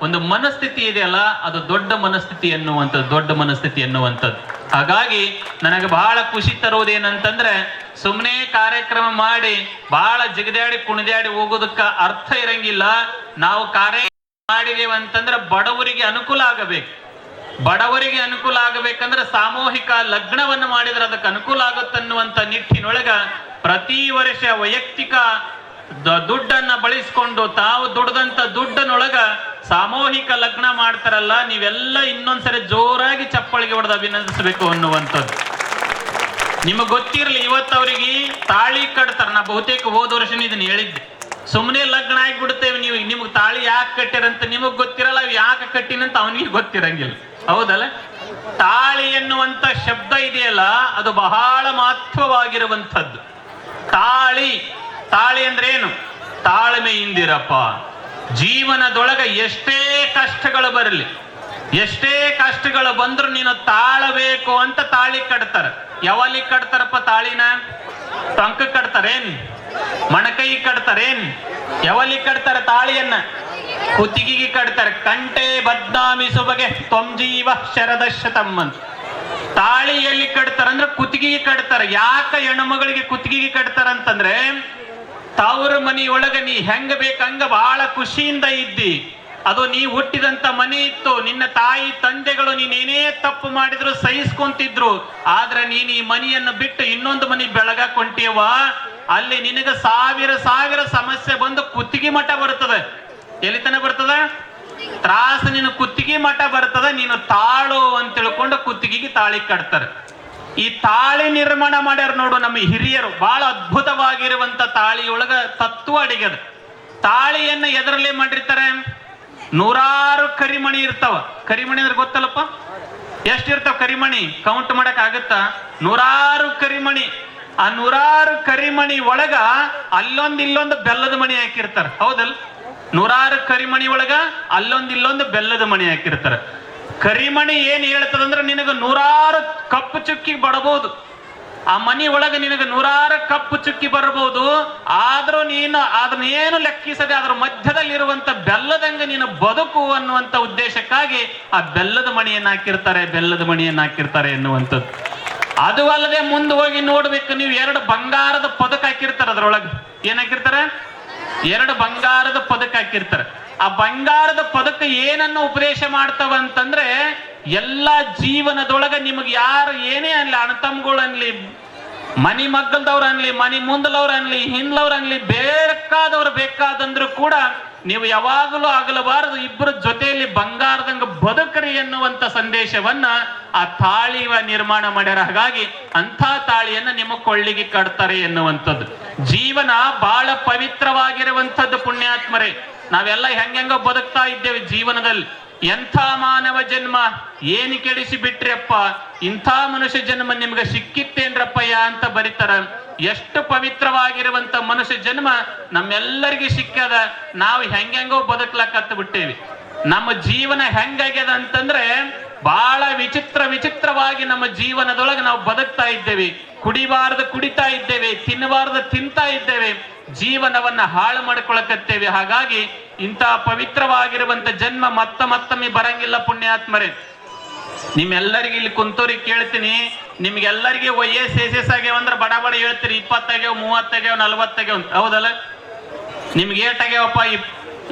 ಒಂದು ಮನಸ್ಥಿತಿ ಇದೆಯಲ್ಲ, ಅದು ದೊಡ್ಡ ಮನಸ್ಥಿತಿ ಎನ್ನುವಂಥದ್ದು. ಹಾಗಾಗಿ ನನಗೆ ಬಹಳ ಖುಷಿ ತರುವುದೇನಂತಂದ್ರೆ, ಸುಮ್ಮನೆ ಕಾರ್ಯಕ್ರಮ ಮಾಡಿ ಬಹಳ ಜಿಗದಾಡಿ ಕುಣಿದಾಡಿ ಹೋಗೋದಕ್ಕ ಅರ್ಥ ಇರಂಗಿಲ್ಲ. ನಾವು ಕಾರ್ಯಕ್ರಮ ಮಾಡಿದೇವೆ ಅಂತಂದ್ರೆ ಬಡವರಿಗೆ ಅನುಕೂಲ ಆಗಬೇಕು. ಬಡವರಿಗೆ ಅನುಕೂಲ ಆಗಬೇಕಂದ್ರೆ ಸಾಮೂಹಿಕ ಲಗ್ನವನ್ನು ಮಾಡಿದ್ರೆ ಅದಕ್ಕೆ ಅನುಕೂಲ ಆಗುತ್ತನ್ನುವಂತ ನಿಟ್ಟಿನೊಳಗ ಪ್ರತಿ ವರ್ಷ ವೈಯಕ್ತಿಕ ದುಡ್ಡನ್ನ ಬಳಸಿಕೊಂಡು ತಾವು ದುಡ್ದಂತ ದುಡ್ಡನೊಳಗ ಸಾಮೂಹಿಕ ಲಗ್ನ ಮಾಡ್ತಾರಲ್ಲ, ನೀವೆಲ್ಲ ಇನ್ನೊಂದ್ಸರಿ ಜೋರಾಗಿ ಚಪ್ಪಳಿಗೆ ಹೊಡೆದು ಅಭಿನಂದಿಸಬೇಕು ಅನ್ನುವಂಥದ್ದು. ನಿಮಗೆ ಗೊತ್ತಿರಲಿ, ಇವತ್ತು ಅವರಿಗೆ ತಾಳಿ ಕಟ್ತಾರ. ನಾ ಬಹುತೇಕ ಹೋದ ವರ್ಷ ಇದನ್ನ ಹೇಳಿದ್ದೆ. ಸುಮ್ಮನೆ ಲಗ್ನ ಆಗಿಬಿಡ್ತೇವೆ. ನಿಮ್ಗೆ ತಾಳಿ ಯಾಕೆ ಕಟ್ಟಿರಂತ ನಿಮಗ್ ಗೊತ್ತಿರಲ್ಲ, ಯಾಕೆ ಕಟ್ಟಿನಂತ ಅವನಿಗೆ ಗೊತ್ತಿರಂಗಿಲ್ಲ. ಹೌದಲ್ಲ? ತಾಳಿ ಎನ್ನುವಂತ ಶಬ್ದ ಇದೆಯಲ್ಲ, ಅದು ಬಹಳ ಮಹತ್ವವಾಗಿರುವಂಥದ್ದು. ತಾಳಿ ಅಂದ್ರೆ ಏನು? ತಾಳ್ಮೆಯಿಂದಿರಪ್ಪ. ಜೀವನದೊಳಗ ಎಷ್ಟೇ ಕಷ್ಟಗಳು ಬರಲಿ, ಎಷ್ಟೇ ಕಷ್ಟಗಳು ಬಂದ್ರು ನೀನು ತಾಳಬೇಕು ಅಂತ ತಾಳಿ ಕಟ್ತಾರ. ಯಾವಲ್ಲಿ ಕಟ್ತಾರಪ್ಪ ತಾಳಿನ? ಟೊಂಕ ಕಟ್ತಾರೇನ್? ಮಣಕೈ ಕಟ್ತಾರೇನ್? ಯಾವಲ್ಲಿ ಕಟ್ತಾರ ತಾಳಿಯನ್ನ? ಕುತ್ತಿಗೆಗೆ ಕಟ್ತಾರೆ. ಕಂಟೆ ಬದ್ನಾಮಿಸು ಬಗೆ ತೊಂಜೀವ ಶರದಶತಂ ಅಂತ. ತಾಳಿ ಎಲ್ಲಿ ಕಟ್ತಾರ ಅಂದ್ರೆ ಕುತ್ತಿಗೆಗೆ ಕಟ್ತಾರ. ಯಾಕೆ ಹೆಣ್ಣುಮಗಳಿಗೆ ಕುತ್ತಿಗೆಗೆ ಕಟ್ತಾರ ಅಂತಂದ್ರೆ, ತವ್ರ ಮನೆಯೊಳಗ ನೀ ಹೆಂಗ ಬೇಕಂಗ ಬಹಳ ಖುಷಿಯಿಂದ ಇದ್ದಿ. ಅದು ನೀ ಹುಟ್ಟಿದಂತ ಮನೆ ಇತ್ತು. ನಿನ್ನ ತಾಯಿ ತಂದೆಗಳು ನೀನೇನೇ ತಪ್ಪು ಮಾಡಿದ್ರು ಸಹಿಸ್ಕೊಂತಿದ್ರು. ಆದ್ರೆ ನೀನ್ ಈ ಮನೆಯನ್ನು ಬಿಟ್ಟು ಇನ್ನೊಂದು ಮನೆ ಬೆಳಗಾಕೊಂಟಿಯವ, ಅಲ್ಲಿ ನಿನಗ ಸಾವಿರ ಸಮಸ್ಯೆ ಬಂದು ಕುತ್ತಿಗೆ ಮಠ ಬರ್ತದೆ. ಎಲ್ಲಿ ತನ ಬರ್ತದ? ತ್ರಾಸ ನೀನು ಕುತ್ತಿಗೆ ಮಠ ಬರ್ತದ. ನೀನು ತಾಳು ಅಂತ ತಿಳ್ಕೊಂಡು ಕುತ್ತಿಗೆಗೆ ತಾಳಿ ಕಟ್ತಾರೆ. ಈ ತಾಳಿ ನಿರ್ಮಾಣ ಮಾಡ್ಯಾರ ನೋಡು ನಮ್ಮ ಹಿರಿಯರು. ಬಹಳ ಅದ್ಭುತವಾಗಿರುವಂತ ತಾಳಿಯೊಳಗ ತತ್ವ ಅಡಿಗದ. ತಾಳಿಯನ್ನ ಎದರಲ್ಲೇ ಮಾಡಿರ್ತಾರೆ? 100 ಕರಿಮಣಿ ಇರ್ತಾವ. ಕರಿಮಣಿ ಅಂದ್ರೆ ಗೊತ್ತಲ್ಲಪ್ಪ? ಎಷ್ಟಿರ್ತಾವ ಕರಿಮಣಿ? ಕೌಂಟ್ ಮಾಡಕ್ ಆಗತ್ತಾ? 100 ಕರಿಮಣಿ. ಆ 100 ಕರಿಮಣಿ ಒಳಗ ಅಲ್ಲೊಂದ್ ಇಲ್ಲೊಂದು ಬೆಲ್ಲದ ಮಣಿ ಹಾಕಿರ್ತಾರ. ಹೌದಲ್? 100 ಕರಿಮಣಿ ಒಳಗ ಅಲ್ಲೊಂದಿಲ್ಲೊಂದು ಬೆಲ್ಲದ ಮಣಿ ಹಾಕಿರ್ತಾರ. ಕರಿಮಣಿ ಏನ್ ಹೇಳ್ತದಂದ್ರೆ, ನಿನಗ 100 ಕಪ್ಪು ಚುಕ್ಕಿ ಬಡಬಹುದು. ಆ ಮನಿ ಒಳಗ ನಿನಗ 100 ಕಪ್ಪು ಚುಕ್ಕಿ ಬರಬಹುದು. ಆದ್ರೂ ನೀನು ಅದನ್ನೇನು ಲೆಕ್ಕಿಸದೆ ಅದ್ರ ಮಧ್ಯದಲ್ಲಿರುವಂತ ಬೆಲ್ಲದಂಗ ನೀನು ಬದುಕು ಅನ್ನುವಂತ ಉದ್ದೇಶಕ್ಕಾಗಿ ಆ ಬೆಲ್ಲದ ಮಣಿಯನ್ನ ಹಾಕಿರ್ತಾರೆ ಎನ್ನುವಂಥದ್ದು. ಅದು ಅಲ್ಲದೆ ಮುಂದೆ ಹೋಗಿ ನೋಡ್ಬೇಕು ನೀವು, 2 ಬಂಗಾರದ ಪದಕ ಹಾಕಿರ್ತಾರೆ. ಅದ್ರೊಳಗೆ ಏನ್ ಹಾಕಿರ್ತಾರೆ? 2 ಬಂಗಾರದ ಪದಕ ಹಾಕಿರ್ತಾರೆ. ಆ ಬಂಗಾರದ ಪದಕ ಏನನ್ನು ಉಪದೇಶ ಮಾಡ್ತಾವಂತಂದ್ರೆ ಎಲ್ಲ ಜೀವನದೊಳಗ ನಿಮಗೆ ಯಾರು ಏನೇ ಅನ್ಲಿ, ಅಣ್ಣತಮ್ಮಗಳು ಅನ್ಲಿ, ಮನಿ ಮಗ್ಗಲ್ದವ್ರು ಅನ್ಲಿ, ಮನಿ ಮುಂದಲವ್ರು ಅನ್ಲಿ, ಹಿಂದ್ಲವ್ರು ಅನ್ಲಿ, ಬೇಕಾದಂದ್ರು ಕೂಡ ನೀವು ಯಾವಾಗಲೂ ಆಗಲಬಾರದು, ಇಬ್ಬರ ಜೊತೆಯಲ್ಲಿ ಬಂಗಾರದಂಗ ಬದುಕರಿ ಎನ್ನುವಂತ ಸಂದೇಶವನ್ನ ಆ ತಾಳಿವ ನಿರ್ಮಾಣ ಮಾಡ್ಯಾರ. ಹಾಗಾಗಿ ಅಂಥ ತಾಳಿಯನ್ನ ನಿಮ್ಮ ಕೊಳ್ಳಿಗೆ ಕಟ್ತಾರೆ ಎನ್ನುವಂಥದ್ದು. ಜೀವನ ಬಹಳ ಪವಿತ್ರವಾಗಿರುವಂಥದ್ದು ಪುಣ್ಯಾತ್ಮರೇ. ನಾವೆಲ್ಲ ಹೆಂಗೆಂಗೋ ಬದುಕ್ತಾ ಇದ್ದೇವೆ ಜೀವನದಲ್ಲಿ. ಎಂಥ ಮಾನವ ಜನ್ಮ ಏನು ಕೆಡಿಸಿ ಬಿಟ್ರಿಯಪ್ಪ, ಇಂಥ ಮನುಷ್ಯ ಜನ್ಮ ನಿಮ್ಗೆ ಸಿಕ್ಕಿತ್ತೇನ್ರಪ್ಪಯ್ಯ ಅಂತ ಬರೀತಾರ. ಎಷ್ಟು ಪವಿತ್ರವಾಗಿರುವಂತ ಮನುಷ್ಯ ಜನ್ಮ ನಮ್ಮೆಲ್ಲರಿಗೆ ಸಿಕ್ಕದ. ನಾವು ಹೆಂಗೆಂಗೋ ಬದುಕ್ಲಕ್ಕತ್ತು ಬಿಟ್ಟೇವಿ. ನಮ್ಮ ಜೀವನ ಹೆಂಗಾಗ್ಯದ ಅಂತಂದ್ರೆ ಬಹಳ ವಿಚಿತ್ರವಾಗಿ ನಮ್ಮ ಜೀವನದೊಳಗೆ ನಾವು ಬದುಕ್ತಾ ಇದ್ದೇವೆ. ಕುಡಿಬಾರ್ದು ಕುಡಿತಾ ಇದ್ದೇವೆ, ತಿನ್ನಬಾರ್ದು ತಿಂತಾ ಇದ್ದೇವೆ, ಜೀವನವನ್ನ ಹಾಳು ಮಾಡ್ಕೊಳಕತ್ತೇವೆ. ಹಾಗಾಗಿ ಇಂಥ ಪವಿತ್ರವಾಗಿರುವಂತ ಜನ್ಮ ಮತ್ತೊಮ್ಮೆ ಬರಂಗಿಲ್ಲ ಪುಣ್ಯಾತ್ಮರೇ. ನಿಮ್ಮೆಲ್ಲರಿಗೆ ಇಲ್ಲಿ ಕುಂತೋರಿಗೆ ಕೇಳ್ತೀನಿ, ನಿಮ್ಗೆಲ್ಲರಿಗೆ ವಯಸ್ಸು ಆಗ್ಯಾವ ಅಂದ್ರೆ ಬಡ ಹೇಳ್ತೀರಿ 20 ಆಗ್ಯಾವ, 30 ಆಗ್ಯಾವ, 40 ಆಗ್ಯಾವ ಅಂತ. ಹೌದಲ್ಲ? ನಿಮ್ಗೆ ಏಟ್ ಆಗ್ಯಾವಪ್ಪ?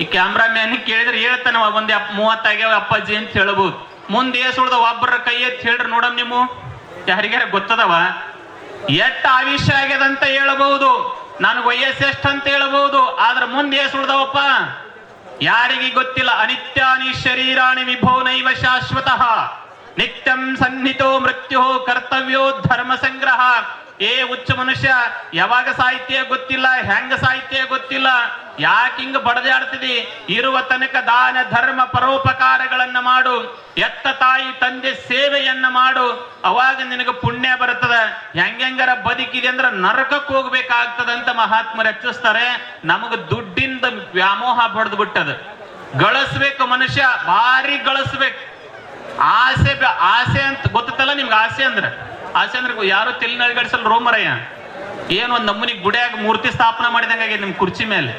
ಈ ಕ್ಯಾಮ್ರಾಮ್ಯಾನ್ ಕೇಳಿದ್ರೆ ಹೇಳ್ತಾನ ಒಂದ್ 30 ಆಗ್ಯಾವ ಅಪ್ಪಾಜಿ ಅಂತ ಹೇಳ್ಬೋದು. ಮುಂದೆ ಉಳ್ದ ಒಬ್ಬರ ಕೈ ಎತ್ತಿ ಹೇಳ್ರಿ ನೋಡಮ್. ನೀವು ಯಾರಿಗಾರ ಗೊತ್ತದವ ಎಷ್ಟ ಆವಿಷ್ಯ ಆಗ್ಯದಂತ ಹೇಳಬಹುದು, ನನಗೆ ವಯಸ್ಸು ಎಷ್ಟು ಅಂತ ಹೇಳಬಹುದು. ಆದ್ರೆ ಮುಂದೆ ಉಳ್ದವಪ್ಪ ಯಾರಿಗೆ ಗೊತ್ತಿಲ್ಲ. ಅನಿತ್ಯಾನಿ ಶರೀರಾಣಿ ವಿಭೋ ನೈವ ಶಾಶ್ವತಃ ನಿತ್ಯಂ ಸನ್ನಿತೋ ಮೃತ್ಯು ಕರ್ತವ್ಯೋ ಧರ್ಮ ಸಂಗ್ರಹ. ಹುಚ್ಚ ಮನುಷ್ಯ, ಯಾವಾಗ ಸಾಹಿತ್ಯ ಗೊತ್ತಿಲ್ಲ, ಹೆಂಗ ಸಾಹಿತ್ಯ ಗೊತ್ತಿಲ್ಲ, ಯಾಕೆ ಹಿಂಗ ಬಡದಾಡ್ತಿದಿ? ಇರುವ ತನಕ ದಾನ ಧರ್ಮ ಪರೋಪಕಾರಗಳನ್ನ ಮಾಡು, ಎತ್ತ ತಾಯಿ ತಂದೆ ಸೇವೆಯನ್ನ ಮಾಡು, ಅವಾಗ ನಿನಗೆ ಪುಣ್ಯ ಬರ್ತದ. ಹೆಂಗಾರ ಬದುಕಿದೆ ಅಂದ್ರೆ ನರಕಕ್ಕೆ ಹೋಗ್ಬೇಕಾಗ್ತದಂತ ಮಹಾತ್ಮರು ಹೆಚ್ಚಿಸ್ತಾರೆ. ನಮಗ ದುಡ್ಡಿಂದ ವ್ಯಾಮೋಹ ಬಡ್ದು ಬಿಟ್ಟದ. ಗಳಿಸ್ಬೇಕು ಮನುಷ್ಯ, ಭಾರಿ ಗಳಿಸ್ಬೇಕು. ಆಸೆ ಅಂತ ಗೊತ್ತಲ್ಲ ನಿಮ್ಗೆ? ಆಸೆ ಅಂದ್ರೆ ಯಾರು ತಲೆ ನಳಿಗಡಿಸಲ್ ರೋಮರಯ್ಯ. ಏನು ಒಂದ್ ನಮ್ಮನಿಗೆ ಗುಡಿಯಾಗ ಮೂರ್ತಿ ಸ್ಥಾಪನೆ ಮಾಡಿದಂಗೆ ನಿಮ್ ಕುರ್ಚಿ ಮೇಲೆ.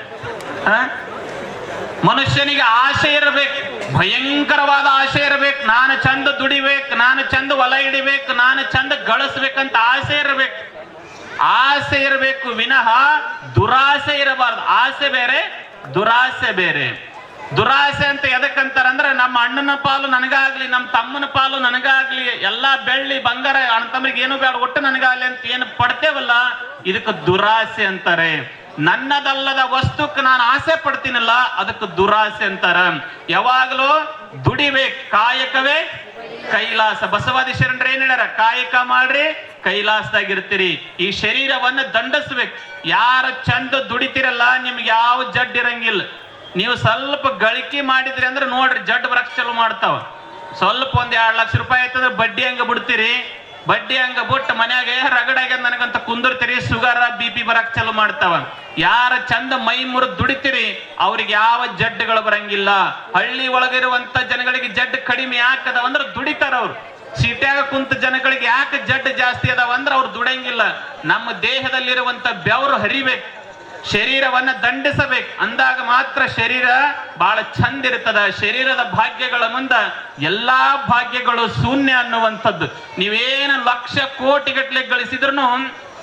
ಮನುಷ್ಯನಿಗೆ ಆಸೆ ಇರಬೇಕು, ಭಯಂಕರವಾದ ಆಸೆ ಇರಬೇಕು. ನಾನು ಚಂದ ದುಡಿಬೇಕು, ನಾನು ಚಂದ ಹೊಲ ಹಿಡಿಬೇಕು, ನಾನು ಚಂದ ಗಳಿಸ್ಬೇಕಂತ ಆಸೆ ಇರಬೇಕು. ಆಸೆ ಇರಬೇಕು ವಿನಃ ದುರಾಸೆ ಇರಬಾರ್ದು. ಆಸೆ ಬೇರೆ, ದುರಾಸೆ ಬೇರೆ. ದುರಾಸೆ ಅಂತ ಎದಕ್ಕಂತಾರಂದ್ರೆ ನಮ್ಮ ಅಣ್ಣನ ಪಾಲು ನನಗಾಗ್ಲಿ, ನಮ್ಮ ತಮ್ಮನ ಪಾಲು ನನಗಾಗ್ಲಿ, ಎಲ್ಲಾ ಬೆಳ್ಳಿ ಬಂಗಾರ ಅಣ್ಣ ತಮ್ಮರಿಗೆ ಏನು ಬೇಡ, ಒಟ್ಟು ನನಗಾಗ್ಲಿ ಅಂತ ಏನು ಪಡ್ತೇವಲ್ಲ, ಇದಕ್ಕೆ ದುರಾಸೆ ಅಂತಾರೆ. ನನ್ನದಲ್ಲದ ವಸ್ತುಕ್ಕೆ ನಾನು ಆಸೆ ಪಡ್ತೀನಲ್ಲ, ಅದಕ್ಕೆ ದುರಾಸೆ ಅಂತಾರ. ಯಾವಾಗಲೂ ದುಡಿಬೇಕು, ಕಾಯಕವೇ ಕೈಲಾಸ. ಬಸವಾದಿ ಶರಣರು ಏನ್ ಹೇಳ್ಯಾರ? ಕಾಯಕ ಮಾಡ್ರಿ, ಕೈಲಾಸದಾಗಿರ್ತೀರಿ. ಈ ಶರೀರವನ್ನ ದಂಡಿಸ್ಬೇಕು. ಯಾರು ಚಂದ ದುಡಿತಿರಲ್ಲ ನಿಮ್ಗೆ ಯಾವ ಜಡ್ ಇರಂಗಿಲ್ಲ. ನೀವು ಸ್ವಲ್ಪ ಗಳಿಕೆ ಮಾಡಿದ್ರಿ ಅಂದ್ರೆ ನೋಡ್ರಿ ಜಡ್ ಬರಕ್ ಚಲೋ ಮಾಡ್ತಾವ. ಸ್ವಲ್ಪ ಒಂದ್ 2 ಲಕ್ಷ ರೂಪಾಯಿ ಆಯ್ತಂದ್ರೆ ಬಡ್ಡಿ ಹಂಗ ಬಿಡ್ತೀರಿ. ಬಡ್ಡಿ ಹಂಗ ಬಿಟ್ಟು ಮನ್ಯಾಗ ರಗಡಾಗ್ಯದ ನನಗಂತ ಕುಂದಿರ್ತೀರಿ, ಶುಗರ್ BP ಬರಕ್ ಚಲೋ ಮಾಡ್ತಾವ. ಯಾರ ಚಂದ ಮೈ ಮುರಿದ್ ದುಡಿತೀರಿ ಅವ್ರಿಗೆ ಯಾವ ಜಡ್ಡುಗಳು ಬರಂಗಿಲ್ಲ. ಹಳ್ಳಿ ಒಳಗಿರುವಂತ ಜನಗಳಿಗೆ ಜಡ್ ಕಡಿಮೆ ಯಾಕದಾವ ಅಂದ್ರೆ ದುಡಿತಾರ ಅವ್ರು. ಸಿಟ್ಯಾಗ ಕುಂತ ಜನಗಳಿಗೆ ಯಾಕೆ ಜಡ್ ಜಾಸ್ತಿ ಅದಾವ ಅಂದ್ರೆ ಅವ್ರು ದುಡಂಗಿಲ್ಲ. ನಮ್ಮ ದೇಹದಲ್ಲಿರುವಂತ ಬೆವರು ಹರಿಬೇಕು, ಶರೀರವನ್ನ ದಂಡಿಸಬೇಕು. ಅಂದಾಗ ಮಾತ್ರ ಶರೀರ ಬಹಳ ಚಂದ ಇರ್ತದ. ಶರೀರದ ಭಾಗ್ಯಗಳ ಮುಂದ ಎಲ್ಲಾ ಭಾಗ್ಯಗಳು ಶೂನ್ಯ ಅನ್ನುವಂಥದ್ದು. ನೀವೇನು ಲಕ್ಷ ಕೋಟಿ ಗಟ್ಟಲೆ ಗಳಿಸಿದ್ರು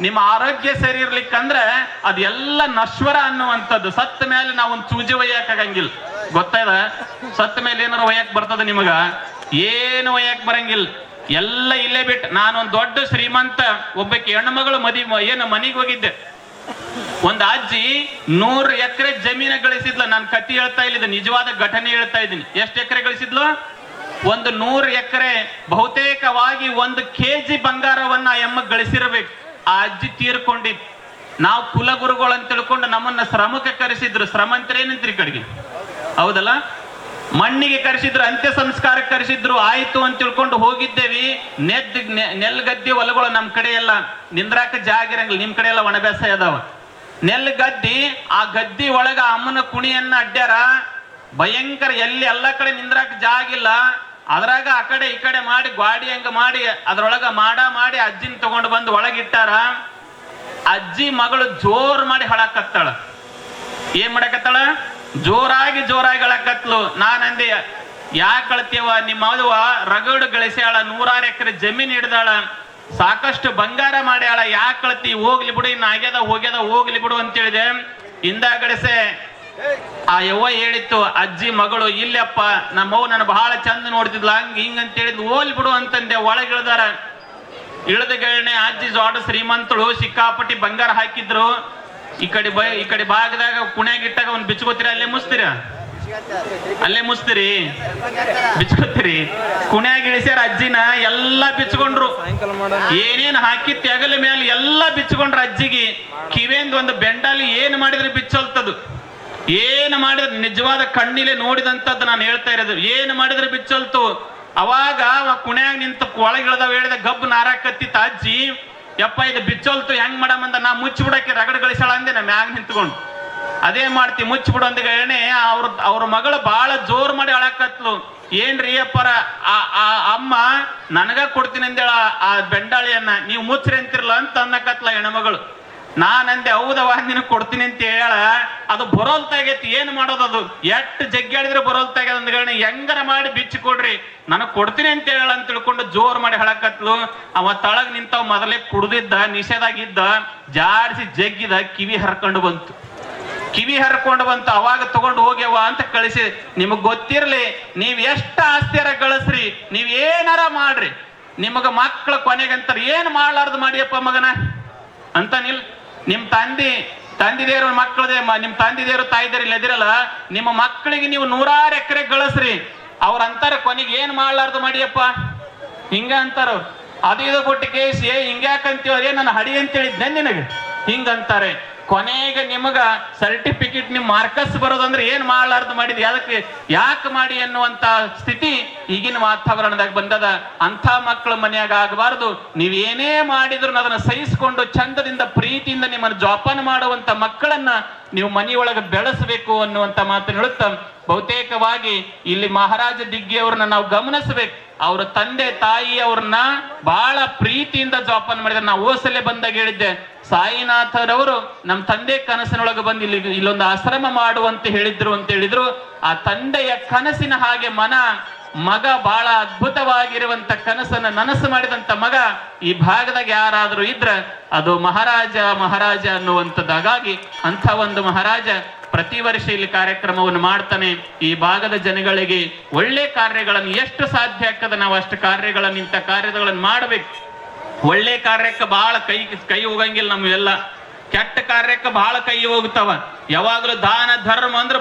ನಿಮ್ಮ ಆರೋಗ್ಯ ಸರಿ ಇರ್ಲಿಕ್ಕಂದ್ರೆ ಅದೆಲ್ಲ ನಶ್ವರ ಅನ್ನುವಂಥದ್ದು. ಸತ್ತ ಮೇಲೆ ನಾವು ಒಂದು ಚೂಜಿ ಒಯ್ಯಕ್ಕಾಗಂಗಿಲ್ಲ. ಗೊತ್ತಾಯ್ದ? ಸತ್ತ ಮೇಲೆ ಏನಾರು ಒಯ್ಯಕ್ ಬರ್ತದ ನಿಮಗ? ಏನು ಒಯ್ಯಕ್ ಬರಂಗಿಲ್ಲ. ಎಲ್ಲ ಇಲ್ಲೇ ಬಿಟ್ಟು. ನಾನೊಂದು ದೊಡ್ಡ ಶ್ರೀಮಂತ ಒಬ್ಬಕ್ಕೆ ಹೆಣ್ಣುಮಗಳು ಮನೆಗೆ ಹೋಗಿದ್ದೆ. ಒಂದ್ ಅಜ್ಜಿ 100 ಎಕರೆ ಜಮೀನ ಗಳಿಸಿದ್ಲ. ನಾನು ಕತ್ತಿ ಹೇಳ್ತಾ ಇಲ್ಲ, ನಿಜವಾದ ಘಟನೆ ಹೇಳ್ತಾ ಇದ್ದೀನಿ. ಎಷ್ಟು ಎಕರೆ ಗಳಿಸಿದ್ಲು? ಒಂದು 100 ಎಕರೆ. ಬಹುತೇಕವಾಗಿ 1 kg ಬಂಗಾರವನ್ನ ಎಮ್ಮ ಗಳಿಸಿರ್ಬೇಕು. ಆ ಅಜ್ಜಿ ತೀರ್ಕೊಂಡಿದ್. ನಾವು ಕುಲಗುರುಗಳು ಅಂತ ತಿಳ್ಕೊಂಡು ನಮ್ಮನ್ನ ಶ್ರಮಕ್ಕೆ ಕರೆಸಿದ್ರು. ಶ್ರಮ ಅಂತ ಏನಂತ್ರಿ ಕಡೆಗೆ? ಹೌದಲ್ಲ? ಮಣ್ಣಿಗೆ ಕರೆಸಿದ್ರು, ಅಂತ್ಯ ಸಂಸ್ಕಾರಕ್ಕೆ ಕರೆಸಿದ್ರು. ಆಯ್ತು ಅಂತ ತಿಳ್ಕೊಂಡು ಹೋಗಿದ್ದೇವಿ. ನೆಲ್ಗದ್ದಿ ಹೊಲಗಳು ನಮ್ ಕಡೆ ಎಲ್ಲ ನಿಂದ್ರಾಕ ಜಾಗ ಇರಂಗಿಲ್ಲ. ನಿಮ್ ಕಡೆ ಎಲ್ಲ ಒಣಬ್ಯಾಸ ಅದಾವ. ನೆಲ್ಗದ್ದಿ, ಆ ಗದ್ದಿ ಒಳಗ ಅಮ್ಮನ ಕುಣಿಯನ್ನ ಅಡ್ಡ್ಯಾರ. ಭಯಂಕರ. ಎಲ್ಲಿ ಎಲ್ಲ ಕಡೆ ನಿಂದ್ರಾಕ ಜಾಗ ಇಲ್ಲ. ಅದ್ರಾಗ ಆ ಕಡೆ ಈ ಕಡೆ ಮಾಡಿ ಗಾಡಿ ಹಂಗ ಮಾಡಿ ಅದ್ರೊಳಗ ಮಾಡಿ ಅಜ್ಜಿನ ತಗೊಂಡು ಬಂದು ಒಳಗಿಟ್ಟಾರ. ಅಜ್ಜಿ ಮಗಳು ಜೋರ್ ಮಾಡಿ ಹಳಕತ್ತಾಳ. ಏನ್ ಮಾಡಕತ್ತಾಳ? ಜೋರಾಗಿ ಅಳಕತ್ಲು. ನಾನಂದೆ, ಯಾಕೆ ಕಳ್ತೀವ? ನಿಮ್ಮ ಮದುವ ರಗಡು ಗಳಿಸ್ಯಾಳ, 100 ಎಕರೆ ಜಮೀನ್ ಹಿಡ್ದಾಳ, ಸಾಕಷ್ಟು ಬಂಗಾರ ಮಾಡ್ಯಾಳ, ಯಾಕೆ ಕಳ್ತಿ? ಹೋಗ್ಲಿ ಬಿಡು, ಇನ್ನು ಆಗ್ಯದ ಹೋಗ್ಯದ ಹೋಗ್ಲಿ ಬಿಡು ಅಂತ ಹೇಳಿದೆ. ಹಿಂದಾಗಡೆಸೆ ಆ ಯವ್ವ ಹೇಳಿತ್ತು, ಅಜ್ಜಿ ಮಗಳು ಇಲ್ಲಪ್ಪ ನಮ್ಮವ್ವ ನನ್ನ ಬಹಳ ಚಂದ ನೋಡ್ತಿದ್ಲ, ಹಂಗ ಹಿಂಗಂತ ಹೇಳಿದ್ಲು. ಹೋಲ್ ಬಿಡು ಅಂತಂದೆ. ಒಳಗಿಳ್ದಾರ. ಇಳ್ದ ಗಣೆ ಅಜ್ಜಿ ದೊಡ್ಡ ಶ್ರೀಮಂತಳು, ಸಿಕ್ಕಾಪಟ್ಟಿ ಬಂಗಾರ ಹಾಕಿದ್ರು. ಈ ಕಡೆ ಭಾಗದಾಗ ಕುಣ್ಯಾಗಿಟ್ಟಾಗ ಅವ್ನು ಬಿಚ್ಕೋತೀರ, ಅಲ್ಲೇ ಮುಸ್ತೀರ, ಅಲ್ಲೇ ಮುಸ್ತೀರಿ, ಬಿಚ್ಕೋತೀರಿ. ಕುಣ್ಯಾಗ ಇಳಿಸ್ಯಾರ ಅಜ್ಜಿನ, ಎಲ್ಲಾ ಬಿಚ್ಕೊಂಡ್ರು. ಏನೇನ್ ಹಾಕಿ ತೆಗಲ ಮೇಲೆ ಎಲ್ಲಾ ಬಿಚ್ಕೊಂಡ್ರ. ಅಜ್ಜಿಗೆ ಕಿವೇಂದ್ ಒಂದು ಬೆಂಡಲ್ಲಿ ಏನ್ ಮಾಡಿದ್ರೆ ಬಿಚ್ಚೋಲ್ತದು, ಏನು ಮಾಡಿದ್ರೆ ನಿಜವಾದ ಕಣ್ಣಿಲೆ ನೋಡಿದಂಥದ್ದು ನಾನು ಹೇಳ್ತಾ ಇರೋದು. ಏನು ಮಾಡಿದ್ರೆ ಬಿಚ್ಚೋಲ್ತು. ಅವಾಗ ಕುಣ್ಯಾಗ ನಿಂತ ಒಳಗಿಳ್ದಾವ ಹೇಳಿದ ಗಬ್ಬು ನಾರಾಕತ್ತಿತ್ತ ಅಜ್ಜಿ. ಯಪ್ಪ ಇದು ಬಿಚ್ಚೋಲ್ತು, ಹೆಂಗ್ ಮಾಡಮಂದ ನಾ ಮುಚ್ಚಿಬಿಡಕ್ಕೆ ರಗಡ ಗಳಿಸಾಳ ಅಂದೆ. ನಾ ಮ್ಯಾಗ ನಿಂತ್ಕೊಂಡು ಅದೇ ಮಾಡ್ತಿ, ಮುಚ್ಚಿಬಿಡು ಅಂದ ಎಣ್ಣೆ. ಅವ್ರ ಮಗಳು ಬಾಳ ಜೋರ್ ಮಾಡಿ ಅಳಕತ್ಲು. ಏನ್ರಿ ಅಪ್ಪರ ಆ ಅಮ್ಮ ನನಗ ಕೊಡ್ತೀನಿ ಅಂದೇಳ ಆ ಬೆಂಡಾಳಿಯನ್ನ, ನೀವು ಮುಚ್ಚ್ರಿ ಅಂತಿರ್ಲ ಅಂತ ಅನ್ನಕತ್ಲ ಹೆಣ್ಮಗಳು. ನಾನಂದೆ ಹೌದವ ನಿನಗೆ ಕೊಡ್ತೀನಿ ಅಂತ ಹೇಳ. ಅದು ಬರೋಲ್ತಾಗೈತಿ, ಏನ್ ಮಾಡೋದು, ಅದು ಎಟ್ಟು ಜಗ್ಗಾಡಿದ್ರೆ ಬರೋಲ್ತಾಗ್ಯದ ಅಂದ್ಗಳನ್ನ ಹೆಂಗರ ಮಾಡಿ ಬಿಚ್ಚಿ ಕೊಡ್ರಿ, ನನಗ್ ಕೊಡ್ತೀನಿ ಅಂತ ಹೇಳ ಅಂತ ತಿಳ್ಕೊಂಡು ಜೋರ್ ಮಾಡಿ ಹೇಳಕತ್ಲು. ಅವ ತಳಗ್ ನಿಂತವ್ ಮೊದಲೇ ಕುಡ್ದಿದ್ದ, ನಿಷೇಧಾಗಿದ್ದ, ಜಾಡಿಸಿ ಜಗ್ಗಿದ, ಕಿವಿ ಹರ್ಕೊಂಡು ಬಂತು. ಅವಾಗ ತಗೊಂಡು ಹೋಗ್ಯವ ಅಂತ ಕಳಿಸಿ. ನಿಮಗ್ ಗೊತ್ತಿರ್ಲಿ, ನೀವ್ ಎಷ್ಟ ಆಸ್ತಿಯರ ಗಳಿಸ್ರಿ, ನೀವ್ ಏನಾರ ಮಾಡ್ರಿ, ನಿಮಗ ಮಕ್ಕಳ ಕೊನೆಗಂತಾರ ಏನ್ ಮಾಡ್ಲಾರ್ದು ಮಾಡಿಯಪ್ಪ ಮಗನ ಅಂತ ನಿಲ್. ನಿಮ್ ತಂದಿದೇರು ಮಕ್ಕಳದೇ, ನಿಮ್ ತಂದಿದೇರು ತಾಯಿದೇರು ಇಲ್ಲದಿರಲ್ಲ, ನಿಮ್ಮ ಮಕ್ಕಳಿಗೆ ನೀವು 100 ಎಕರೆ ಗಳಿಸ್ರಿ, ಅವ್ರ ಅಂತಾರ ಕೊನೆಗೆ ಏನ್ ಮಾಡ್ಲಾರ್ದು ಮಾಡಿಯಪ್ಪ ಹಿಂಗ ಅಂತಾರ ಅವ್ರು. ಅದು ಇದು ಬಿಟ್ಟು ಕೇಸಿ ಹಿಂಗ್ಯಾಕಂತೀವ್ರಿ, ನನ್ನ ಹಡಿ ಅಂತ ಹೇಳಿದ್ನೆ ನಿನಗೆ ಹಿಂಗಂತಾರೆ. ಕೊನೆಗೆ ನಿಮಗ ಸರ್ಟಿಫಿಕೇಟ್ ನಿಮ್ ಮಾರ್ಕಸ್ ಬರೋದಂದ್ರೆ ಏನ್ ಮಾಡ್ಲಾರ್ದು ಮಾಡಿದ್ವಿ, ಅದಕ್ಕೆ ಯಾಕೆ ಮಾಡಿ ಅನ್ನುವಂತ ಸ್ಥಿತಿ ಈಗಿನ ವಾತಾವರಣದಾಗ ಬಂದದ. ಅಂಥ ಮಕ್ಕಳು ಮನೆಯಾಗ ಆಗಬಾರ್ದು. ನೀವ್ ಏನೇ ಮಾಡಿದ್ರು ಅದನ್ನ ಸಹಿಸಿಕೊಂಡು ಚಂದದಿಂದ ಪ್ರೀತಿಯಿಂದ ನಿಮ್ಮನ್ನು ಜೋಪಾನ ಮಾಡುವಂತ ಮಕ್ಕಳನ್ನ ನೀವು ಮನೆಯೊಳಗೆ ಬೆಳೆಸಬೇಕು ಅನ್ನುವಂತ ಮಾತನ್ನು ಹೇಳುತ್ತಾ, ಬಹುತೇಕವಾಗಿ ಇಲ್ಲಿ ಮಹಾರಾಜ ದಿಗ್ಗಿ ಅವ್ರನ್ನ ನಾವು ಗಮನಿಸಬೇಕು. ಅವರ ತಂದೆ ತಾಯಿ ಅವ್ರನ್ನ ಬಹಳ ಪ್ರೀತಿಯಿಂದ ಜೋಪಾನ ಮಾಡಿದ್ರೆ. ನಾವು ಓಸಲೆ ಬಂದಾಗ ಹೇಳಿದ್ದೆ, ಸಾಯಿನಾಥರವರು ನಮ್ಮ ತಂದೆ ಕನಸಿನೊಳಗೆ ಬಂದು ಇಲ್ಲೊಂದು ಆಶ್ರಮ ಮಾಡುವಂತ ಹೇಳಿದ್ರು. ಆ ತಂದೆಯ ಕನಸಿನ ಹಾಗೆ ಮಗ ಬಹಳ ಅದ್ಭುತವಾಗಿರುವಂತ ಕನಸನ್ನ ನನಸು ಮಾಡಿದಂತ ಮಗ ಈ ಭಾಗದಾಗ ಯಾರಾದ್ರೂ ಇದ್ರ ಅದು ಮಹಾರಾಜ ಅನ್ನುವಂಥದ್ದು. ಹಾಗಾಗಿ ಅಂಥ ಒಂದು ಮಹಾರಾಜ ಪ್ರತಿ ವರ್ಷ ಇಲ್ಲಿ ಕಾರ್ಯಕ್ರಮವನ್ನು ಮಾಡ್ತಾನೆ. ಈ ಭಾಗದ ಜನಗಳಿಗೆ ಒಳ್ಳೆ ಕಾರ್ಯಗಳನ್ನು ಎಷ್ಟು ಸಾಧ್ಯ ಆಗ್ತದೆ ನಾವು ಅಷ್ಟು ಕಾರ್ಯಗಳನ್ನು, ಇಂಥ ಕಾರ್ಯಗಳನ್ನು ಮಾಡಬೇಕು. ಒಳ್ಳೆ ಕಾರ್ಯಕ್ಕೆ ಬಹಳ ಕೈ ಹೋಗಂಗಿಲ್ಲ. ನಮ್ಗೆಲ್ಲ ಕೆಟ್ಟ ಕಾರ್ಯಕ್ಕೆ ಬಹಳ ಕೈ ಹೋಗ್ತಾವ. ಯಾವಾಗಲೂ ದಾನ ಧರ್ಮ ಅಂದ್ರೆ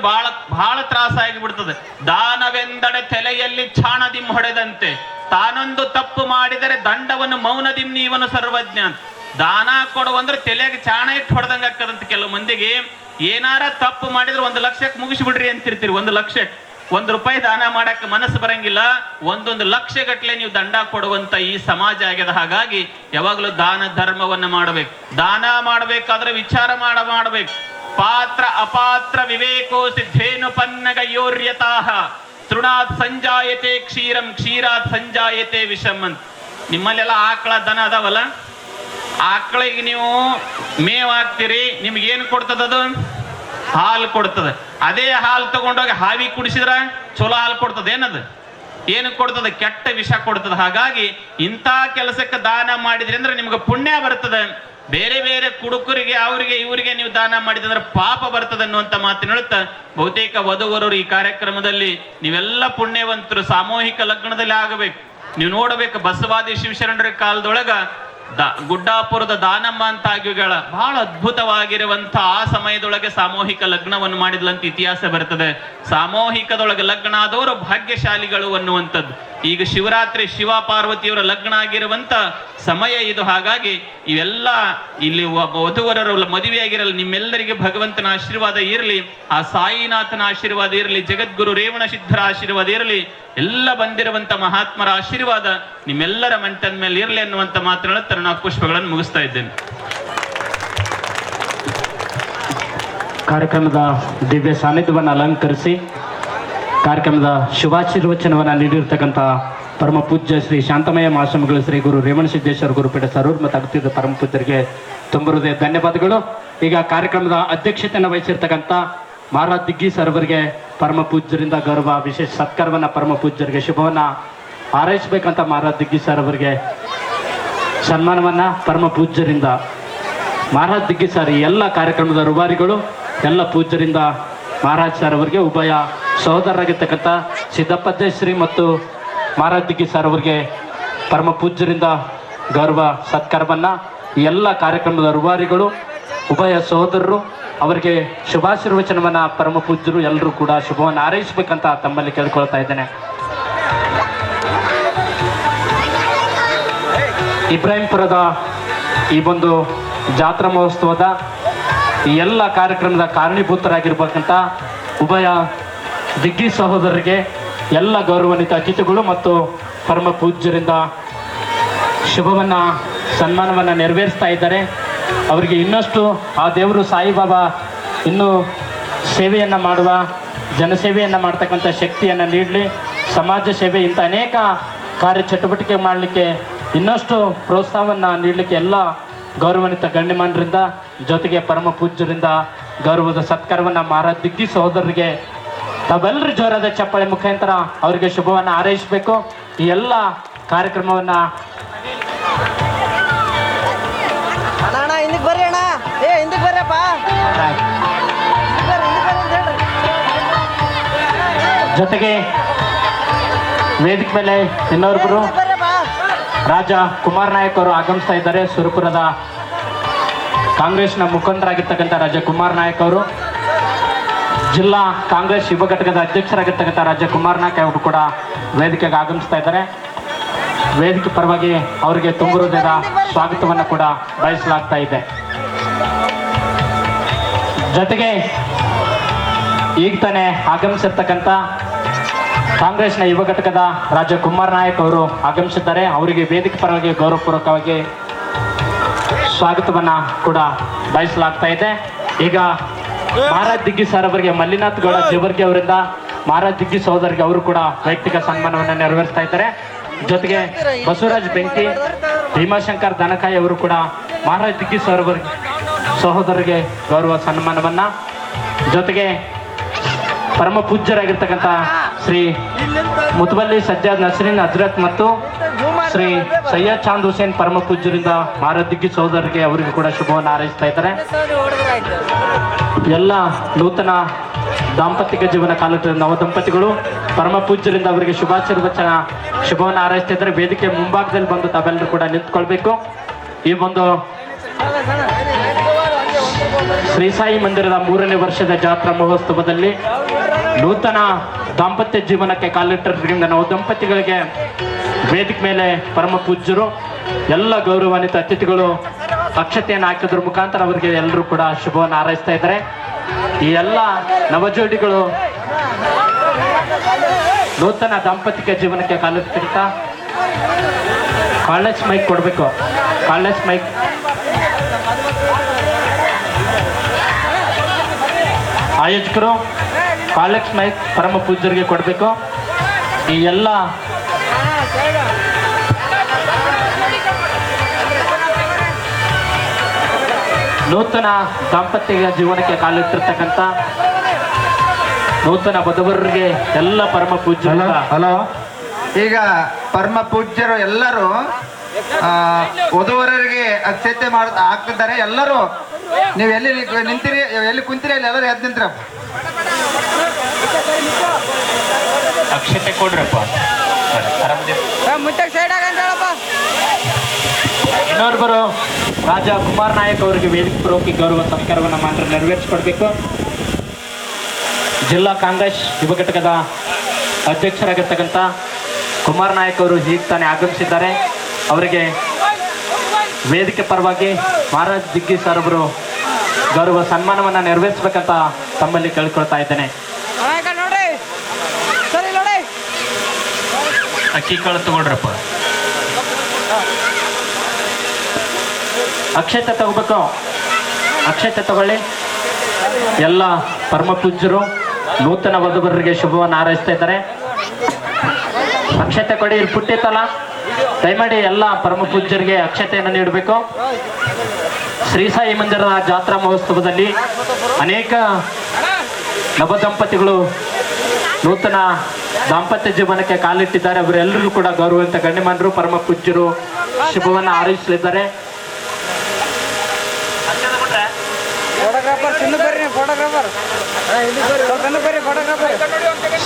ಬಹಳ ತ್ರಾಸ ಆಗಿಬಿಡ್ತದೆ. ದಾನವೆಂದಡೆ ತಲೆಯಲ್ಲಿ ಚಾಣದಿಂ ಹೊಡೆದಂತೆ, ತಾನೊಂದು ತಪ್ಪು ಮಾಡಿದರೆ ದಂಡವನ್ನು ಮೌನದಿಂ ನೀವನು ಸರ್ವಜ್ಞ. ದಾನ ಕೊಡುವಂದ್ರೆ ತಲೆಗೆ ಚಾಣ ಇಟ್ಟು ಹೊಡೆದಂಗ ಆಗ್ತದಂತ. ಕೆಲವು ಮಂದಿಗೆ ಏನಾರ ತಪ್ಪು ಮಾಡಿದ್ರೆ 1 ಲಕ್ಷಕ್ಕೆ ಮುಗಿಸ್ಬಿಡ್ರಿ ಅಂತಿರ್ತೀರಿ. 1 ಲಕ್ಷಕ್ಕೆ ₹1 ದಾನ ಮಾಡಕ್ಕೆ ಮನಸ್ಸು ಬರಂಗಿಲ್ಲ. 1 ಲಕ್ಷ ಗಟ್ಟಲೆ ನೀವು ದಂಡ ಕೊಡುವಂತ ಈ ಸಮಾಜ ಆಗ್ಯದ. ಹಾಗಾಗಿ ಯಾವಾಗಲೂ ದಾನ ಧರ್ಮವನ್ನ ಮಾಡಬೇಕು. ದಾನ ಮಾಡಬೇಕಾದ್ರೆ ವಿಚಾರ ಮಾಡಬೇಕು. ಪಾತ್ರ ಅಪಾತ್ರ ವಿವೇಕೋ ಸಿದ್ಧೇನು ಪನ್ನಗ ಯೋರ್ಯತಾಹ, ತೃಣಾತ್ ಸಂಜಾಯತೆ ಕ್ಷೀರಂ ಕ್ಷೀರಾತ್ ಸಂಜಾಯತೆ ವಿಷಮ್ ಅಂತ. ನಿಮ್ಮಲ್ಲೆಲ್ಲ ಆಕಳ ದನ ಅದಾವಲ್ಲ, ಆಕಳಿಗೆ ನೀವು ಮೇವ್ ಹಾಕ್ತೀರಿ, ನಿಮ್ಗೇನು ಕೊಡ್ತದದು? ಹಾಲು ಕೊಡ್ತದೆ. ಅದೇ ಹಾಲು ತಗೊಂಡೋಗಿ ಹಾವಿ ಕುಡಿಸಿದ್ರ ಚಲೋ ಹಾಲು ಕೊಡ್ತದೆ? ಏನದು ಏನು ಕೊಡ್ತದೆ? ಕೆಟ್ಟ ವಿಷ ಕೊಡ್ತದೆ. ಹಾಗಾಗಿ ಇಂಥ ಕೆಲಸಕ್ಕೆ ದಾನ ಮಾಡಿದ್ರಿ ಅಂದ್ರೆ ನಿಮ್ಗೆ ಪುಣ್ಯ ಬರ್ತದೆ. ಬೇರೆ ಬೇರೆ ಕುಡುಕರಿಗೆ ಇವರಿಗೆ ನೀವು ದಾನ ಮಾಡಿದ್ರೆ ಪಾಪ ಬರ್ತದೆ ಅನ್ನುವಂಥ ಮಾತಿನ ಹೇಳುತ್ತಾ, ಬಹುತೇಕ ವಧುವರರು ಈ ಕಾರ್ಯಕ್ರಮದಲ್ಲಿ ನೀವೆಲ್ಲ ಪುಣ್ಯವಂತರು. ಸಾಮೂಹಿಕ ಲಗ್ನದಲ್ಲಿ ಆಗಬೇಕು. ನೀವು ನೋಡಬೇಕು, ಬಸವಾದಿ ಶಿವಶರಣರ ಕಾಲದೊಳಗ ಗುಡ್ಡಾಪುರದ ದಾನಮ್ಮ ಅಂತ ಆಗಿಗಳ ಬಹಳ ಅದ್ಭುತವಾಗಿರುವಂತ ಆ ಸಮಯದೊಳಗೆ ಸಾಮೂಹಿಕ ಲಗ್ನವನ್ನು ಮಾಡಿದ್ಲಂತ ಇತಿಹಾಸ ಬರ್ತದೆ. ಸಾಮೂಹಿಕದೊಳಗೆ ಲಗ್ನ ಆದವರು ಭಾಗ್ಯಶಾಲಿಗಳು ಅನ್ನುವಂಥದ್ದು. ಈಗ ಶಿವರಾತ್ರಿ ಶಿವ ಪಾರ್ವತಿಯವರ ಲಗ್ನ ಆಗಿರುವಂತ ಸಮಯ ಇದು. ಹಾಗಾಗಿ ಇವೆಲ್ಲ ಇಲ್ಲಿ ವಧುವರರು ಮದುವೆಯಾಗಿರಲ್ಲ, ನಿಮ್ಮೆಲ್ಲರಿಗೆ ಭಗವಂತನ ಆಶೀರ್ವಾದ ಇರಲಿ, ಆ ಸಾಯಿನಾಥನ ಆಶೀರ್ವಾದ ಇರಲಿ, ಜಗದ್ಗುರು ರೇವಣ ಸಿದ್ಧರ ಆಶೀರ್ವಾದ ಇರಲಿ, ಎಲ್ಲ ಬಂದಿರುವಂತ ಮಹಾತ್ಮರ ಆಶೀರ್ವಾದ ನಿಮ್ಮೆಲ್ಲರ ಮಂಟದ ಮೇಲೆ ಇರಲಿ ಅನ್ನುವಂತ ಮಾತನಾಡುತ್ತಾರೆ ನಾನು ಪುಷ್ಪಗಳನ್ನು ಮುಗಿಸ್ತಾ ಇದ್ದೇನೆ. ಕಾರ್ಯಕ್ರಮದ ದಿವ್ಯ ಸಾನ್ನಿಧ್ಯವನ್ನು ಅಲಂಕರಿಸಿ ಕಾರ್ಯಕ್ರಮದ ಶುಭಾಶೀರ್ವಚನವನ್ನು ನೀಡಿರ್ತಕ್ಕಂಥ ಪರಮ ಪೂಜ್ಯ ಶ್ರೀ ಶಾಂತಮಯ ಮಹಾಶ್ರಮಗಳು ಶ್ರೀ ಗುರು ರೇವಣ ಸಿದ್ದೇಶ್ವರ ಗುರುಪೀಠ ಸರೂರ್ ಮತ್ತು ಅಗತ್ಯದ ಪರಮ ಪೂಜ್ಯರಿಗೆ ತುಂಬ ಹೃದಯ ಧನ್ಯವಾದಗಳು. ಈಗ ಕಾರ್ಯಕ್ರಮದ ಅಧ್ಯಕ್ಷತೆಯನ್ನು ವಹಿಸಿರ್ತಕ್ಕಂಥ ಮಹಾರಾಜ್ ದಿಗ್ಗಿ ಸರ್ ಅವರಿಗೆ ಪರಮ ಪೂಜ್ಯರಿಂದ ಗೌರವ ವಿಶೇಷ ಸತ್ಕಾರವನ್ನು ಪರಮ ಪೂಜ್ಯರಿಗೆ ಶುಭವನ್ನು ಹಾರೈಸಬೇಕಂತ ಮಹಾರಾಜ್ ದಿಗ್ಗಿ ಸರ್ ಅವರಿಗೆ ಸನ್ಮಾನವನ್ನು ಪರಮ ಪೂಜ್ಯರಿಂದ ಮಹಾರಾಜ್ ದಿಗ್ಗಿ ಸರ್ ಎಲ್ಲ ಕಾರ್ಯಕ್ರಮದ ರೂವಾರಿಗಳು ಎಲ್ಲ ಪೂಜ್ಯರಿಂದ ಮಹಾರಾಜ್ ಸರ್ ಅವರಿಗೆ, ಉಭಯ ಸಹೋದರರಾಗಿರ್ತಕ್ಕಂಥ ಸಿದ್ದಪ್ಪ ಶ್ರೀ ಮತ್ತು ಮಹಾರಾಜ್ ದಿಗ್ಗಿ ಸರ್ ಅವರಿಗೆ ಪರಮ ಪೂಜ್ಯರಿಂದ ಗೌರವ ಸತ್ಕಾರವನ್ನು ಈ ಎಲ್ಲ ಕಾರ್ಯಕ್ರಮದ ರೂವಾರಿಗಳು, ಉಭಯ ಸಹೋದರರು ಅವರಿಗೆ ಶುಭಾಶೀರ್ವಚನವನ್ನು ಪರಮ ಪೂಜ್ಯರು ಎಲ್ಲರೂ ಕೂಡ ಶುಭವನ್ನು ಹಾರೈಸಬೇಕಂತ ತಮ್ಮಲ್ಲಿ ಕೇಳ್ಕೊಳ್ತಾ ಇದ್ದೇನೆ. ಇಬ್ರಾಹಿಂಪುರದ ಈ ಒಂದು ಜಾತ್ರಾ ಮಹೋತ್ಸವದ ಈ ಎಲ್ಲ ಕಾರ್ಯಕ್ರಮದ ಕಾರಣೀಭೂತರಾಗಿರ್ಬೇಕಂತ ಉಭಯ ದಿಗ್ಗಿ ಸಹೋದರರಿಗೆ ಎಲ್ಲ ಗೌರವಾನ್ವಿತ ಅತಿಥಿಗಳು ಮತ್ತು ಪರಮ ಪೂಜ್ಯರಿಂದ ಶುಭವನ್ನು ಸನ್ಮಾನವನ್ನು ನೆರವೇರಿಸ್ತಾ ಇದ್ದಾರೆ. ಅವರಿಗೆ ಇನ್ನಷ್ಟು ಆ ದೇವರು ಸಾಯಿಬಾಬಾ ಇನ್ನೂ ಸೇವೆಯನ್ನು ಮಾಡುವ, ಜನಸೇವೆಯನ್ನು ಮಾಡ್ತಕ್ಕಂಥ ಶಕ್ತಿಯನ್ನು ನೀಡಲಿ. ಸಮಾಜ ಸೇವೆ ಇಂಥ ಅನೇಕ ಕಾರ್ಯಚಟುವಟಿಕೆ ಮಾಡಲಿಕ್ಕೆ ಇನ್ನಷ್ಟು ಪ್ರೋತ್ಸಾಹವನ್ನು ನೀಡಲಿಕ್ಕೆ ಎಲ್ಲ ಗೌರವಾನ್ವಿತ ಗಣ್ಯಮಾನರಿಂದ ಜೊತೆಗೆ ಪರಮ ಪೂಜ್ಯರಿಂದ ಗೌರವದ ಸತ್ಕಾರವನ್ನು ಮಹಾರಾಜ್ ದಿಗ್ಗಿ ಸಹೋದರರಿಗೆ ತಾವೆಲ್ಲರೂ ಜೋರಾದ ಚಪ್ಪಾಳೆ ಮುಖಾಂತರ ಅವರಿಗೆ ಶುಭವನ್ನು ಹಾರೈಸಬೇಕು. ಈ ಎಲ್ಲ ಕಾರ್ಯಕ್ರಮವನ್ನು ಹಿಂದಕ್ಕೆ ಬರ್ರಿ ಅಣ್ಣ, ಹಿಂದಕ್ಕೆ ಬರ್ರಪ್ಪ. ಜೊತೆಗೆ ವೇದಿಕೆ ಮೇಲೆ ಇನ್ನೊಬ್ಬರು ರಾಜ ಕುಮಾರ್ ನಾಯಕ್ ಅವರು ಆಗಮಿಸ್ತಾ ಇದ್ದಾರೆ. ಸುರಪುರದ ಕಾಂಗ್ರೆಸ್ನ ಮುಖಂಡರಾಗಿರ್ತಕ್ಕಂಥ ರಾಜ ಕುಮಾರ್ ನಾಯಕ್ ಅವರು, ಜಿಲ್ಲಾ ಕಾಂಗ್ರೆಸ್ ಯುವ ಘಟಕದ ಅಧ್ಯಕ್ಷರಾಗಿರ್ತಕ್ಕಂಥ ರಾಜ ಕುಮಾರ್ ನಾಯಕ್ ಅವರು ಕೂಡ ವೇದಿಕೆಗೆ ಆಗಮಿಸ್ತಾ ಇದ್ದಾರೆ. ವೇದಿಕೆ ಪರವಾಗಿ ಅವರಿಗೆ ತುಂಬ ಹೃದಯದ ಸ್ವಾಗತವನ್ನು ಕೂಡ ಬಯಸಲಾಗ್ತಾ ಇದೆ. ಜೊತೆಗೆ ಈಗ ತಾನೇ ಆಗಮಿಸಿರ್ತಕ್ಕಂಥ ಕಾಂಗ್ರೆಸ್ನ ಯುವ ಘಟಕದ ರಾಜ ಕುಮಾರ್ ನಾಯಕ್ ಅವರು ಆಗಮಿಸಿದ್ದಾರೆ. ಅವರಿಗೆ ವೇದಿಕೆ ಪರವಾಗಿ ಗೌರವಪೂರ್ವಕವಾಗಿ ಸ್ವಾಗತವನ್ನು ಕೂಡ ಬಯಸಲಾಗ್ತಾ ಇದೆ. ಈಗ ಮಹಾರಾಜ್ ದಿಗ್ಗಿ ಸರ್ ಅವರಿಗೆ ಮಲ್ಲಿನಾಥ್ ಗೌಡ ಜೇವರ್ಗಿ ಅವರಿಂದ ಮಹಾರಾಜ್ ದಿಗ್ಗಿ ಸಹೋದರಿಗೆ ಅವರು ಕೂಡ ವೈಯಕ್ತಿಕ ಸನ್ಮಾನವನ್ನು ನೆರವೇರಿಸ್ತಾ ಇದ್ದಾರೆ. ಜೊತೆಗೆ ಬಸವರಾಜ್ ಬೆಂಕಿ, ಭೀಮಾಶಂಕರ್ ದನಕಾಯಿ ಅವರು ಕೂಡ ಮಹಾರಾಜ್ ದಿಗ್ಗಿ ಸಹೋದರರಿಗೆ ಗೌರವ ಸನ್ಮಾನವನ್ನು, ಜೊತೆಗೆ ಪರಮ ಪೂಜ್ಯರಾಗಿರ್ತಕ್ಕಂಥ ಶ್ರೀ ಮುತವಲ್ಲಿ ಸಜ್ಜಾದ್ ನಸರೀನ್ ಹಜ್ರತ್ ಮತ್ತು ಶ್ರೀ ಸೈಯದ್ ಚಾಂದ್ ಹುಸೇನ್ ಪರಮ ಪೂಜ್ಯರಿಂದ ಮಹಾರಾಜ್ ದಿಗ್ಗಿ ಸಹೋದರರಿಗೆ ಅವರಿಗೂ ಕೂಡ ಶುಭವನ್ನು ಹಾರೈಸ್ತಾ ಇದ್ದಾರೆ. ಎಲ್ಲ ನೂತನ ದಾಂಪತ್ಯಿಕ ಜೀವನ ಕಾಲದ ನವದಂಪತಿಗಳು ಪರಮ ಪೂಜ್ಯರಿಂದ ಅವರಿಗೆ ಶುಭವನ್ನು ಹಾರೈಸ್ತಾ ಇದ್ದಾರೆ. ವೇದಿಕೆ ಮುಂಭಾಗದಲ್ಲಿ ಬಂದು ತಾವೆಲ್ಲರೂ ಕೂಡ ನಿಂತ್ಕೊಳ್ಬೇಕು. ಈ ಒಂದು ಶ್ರೀ ಸಾಯಿ ಮಂದಿರದ 3ನೇ ವರ್ಷದ ಜಾತ್ರಾ ಮಹೋತ್ಸವದಲ್ಲಿ ನೂತನ ದಾಂಪತ್ಯ ಜೀವನಕ್ಕೆ ಕಾಲಿಟ್ಟಿದ್ದರಿಂದ ನವದಂಪತಿಗಳಿಗೆ ವೇದಿಕೆ ಮೇಲೆ ಪರಮ ಪೂಜ್ಯರು ಎಲ್ಲ ಗೌರವಾನ್ವಿತ ಅತಿಥಿಗಳು ಅಕ್ಷತೆಯನ್ನು ಹಾಕಿದ್ರ ಮುಖಾಂತರ ಅವರಿಗೆ ಎಲ್ಲರೂ ಕೂಡ ಶುಭವನ್ನು ಹಾರೈಸ್ತಾ ಇದ್ದಾರೆ. ಈ ಎಲ್ಲ ನವಜೋಡಿಗಳು ನೂತನ ದಾಂಪತ್ಯಿಕ ಜೀವನಕ್ಕೆ ಕಾಲಿಟ್ಟಿರ್ತ ಕಾಲೇಜ್ ಮೈಕ್ ಕೊಡಬೇಕು. ಕಾಲೇಜ್ ಮೈಕ್ ಆಯೋಜಕರು ಕಾಲೇಜ್ ಮೈಕ್ ಪರಮ ಪೂಜ್ಯರಿಗೆ ಕೊಡಬೇಕು. ಈ ಎಲ್ಲ ನೂತನ ದಾಂಪತ್ಯ ಜೀವನಕ್ಕೆ ಕಾಲಿಟ್ಟಿರ್ತಕ್ಕಂಥ ನೂತನ ವಧುವರರಿಗೆ ಎಲ್ಲ ಪರಮ ಪೂಜ್ಯರು. ಹಲೋ, ಈಗ ಪರಮ ಪೂಜ್ಯರು ಎಲ್ಲರೂ ವಧುವರರಿಗೆ ಅಕ್ಷತೆ ಹಾಕ್ತಿದ್ದಾರೆ. ಎಲ್ಲರೂ ನೀವು ಎಲ್ಲಿ ನಿಂತಿರಿ, ಎಲ್ಲಿ ಕುಂತಿರಿ, ಅಲ್ಲಿ ಎಲ್ಲರೂ ಎದ್ದು ನಿಂತಿರಪ್ಪ. ಅಕ್ಷತೆ ಕೊಡ್ರಪ್ಪ. ಇನ್ನೊಬ್ಬರು ರಾಜ ಕುಮಾರ್ ನಾಯಕ್ ಅವರಿಗೆ ವೇದಿಕೆ ಪೂರ್ವಕ ಗೌರವ ಸತ್ಕಾರವನ್ನು ಮಾತ್ರ ನೆರವೇರಿಸಿಕೊಡ್ಬೇಕು. ಜಿಲ್ಲಾ ಕಾಂಗ್ರೆಸ್ ಯುವ ಘಟಕದ ಅಧ್ಯಕ್ಷರಾಗಿರ್ತಕ್ಕಂಥ ಕುಮಾರ್ ನಾಯಕ್ ಅವರು ಈಗ ತಾನೇ ಆಗಮಿಸಿದ್ದಾರೆ. ಅವರಿಗೆ ವೇದಿಕೆ ಪರವಾಗಿ ಮಹಾರಾಜ್ ದಿಗ್ಗಿ ಸರ್ ಅವರು ಗೌರವ ಸನ್ಮಾನವನ್ನು ನೆರವೇರಿಸಬೇಕಂತ ತಮ್ಮಲ್ಲಿ ಕೇಳ್ಕೊಳ್ತಾ ಇದ್ದೇನೆ. ಅಕ್ಕಿ ಕಾಳು ತಗೊಳ್ರಪ್ಪ. ಅಕ್ಷತೆ ತಗೋಬೇಕು. ಅಕ್ಷತೆ ತಗೊಳ್ಳಿ. ಎಲ್ಲ ಪರಮ ಪೂಜ್ಯರು ನೂತನ ವಧುವರರಿಗೆ ಶುಭವನ್ನು ಹಾರೈಸ್ತಾ ಇದ್ದಾರೆ. ಅಕ್ಷತೆ ಕೊಡಿ. ಇಲ್ಲಿ ಪುಟ್ಟಿತ್ತಲ್ಲ, ದಯಮಾಡಿ ಎಲ್ಲ ಪರಮ ಪೂಜ್ಯರಿಗೆ ಅಕ್ಷತೆಯನ್ನು ನೀಡಬೇಕು. ಶ್ರೀ ಸಾಯಿ ಮಂದಿರದ ಜಾತ್ರಾ ಮಹೋತ್ಸವದಲ್ಲಿ ಅನೇಕ ನವದಂಪತಿಗಳು ನೂತನ ದಾಂಪತ್ಯ ಜೀವನಕ್ಕೆ ಕಾಲಿಟ್ಟಿದ್ದಾರೆ. ಅವರೆಲ್ಲರೂ ಕೂಡ ಗೌರವಂತ ಗಣ್ಯಮಾನರು ಪರಮ ಪೂಜ್ಯರು ಶುಭವನ್ನು ಹಾರೈಸಲಿದ್ದಾರೆ.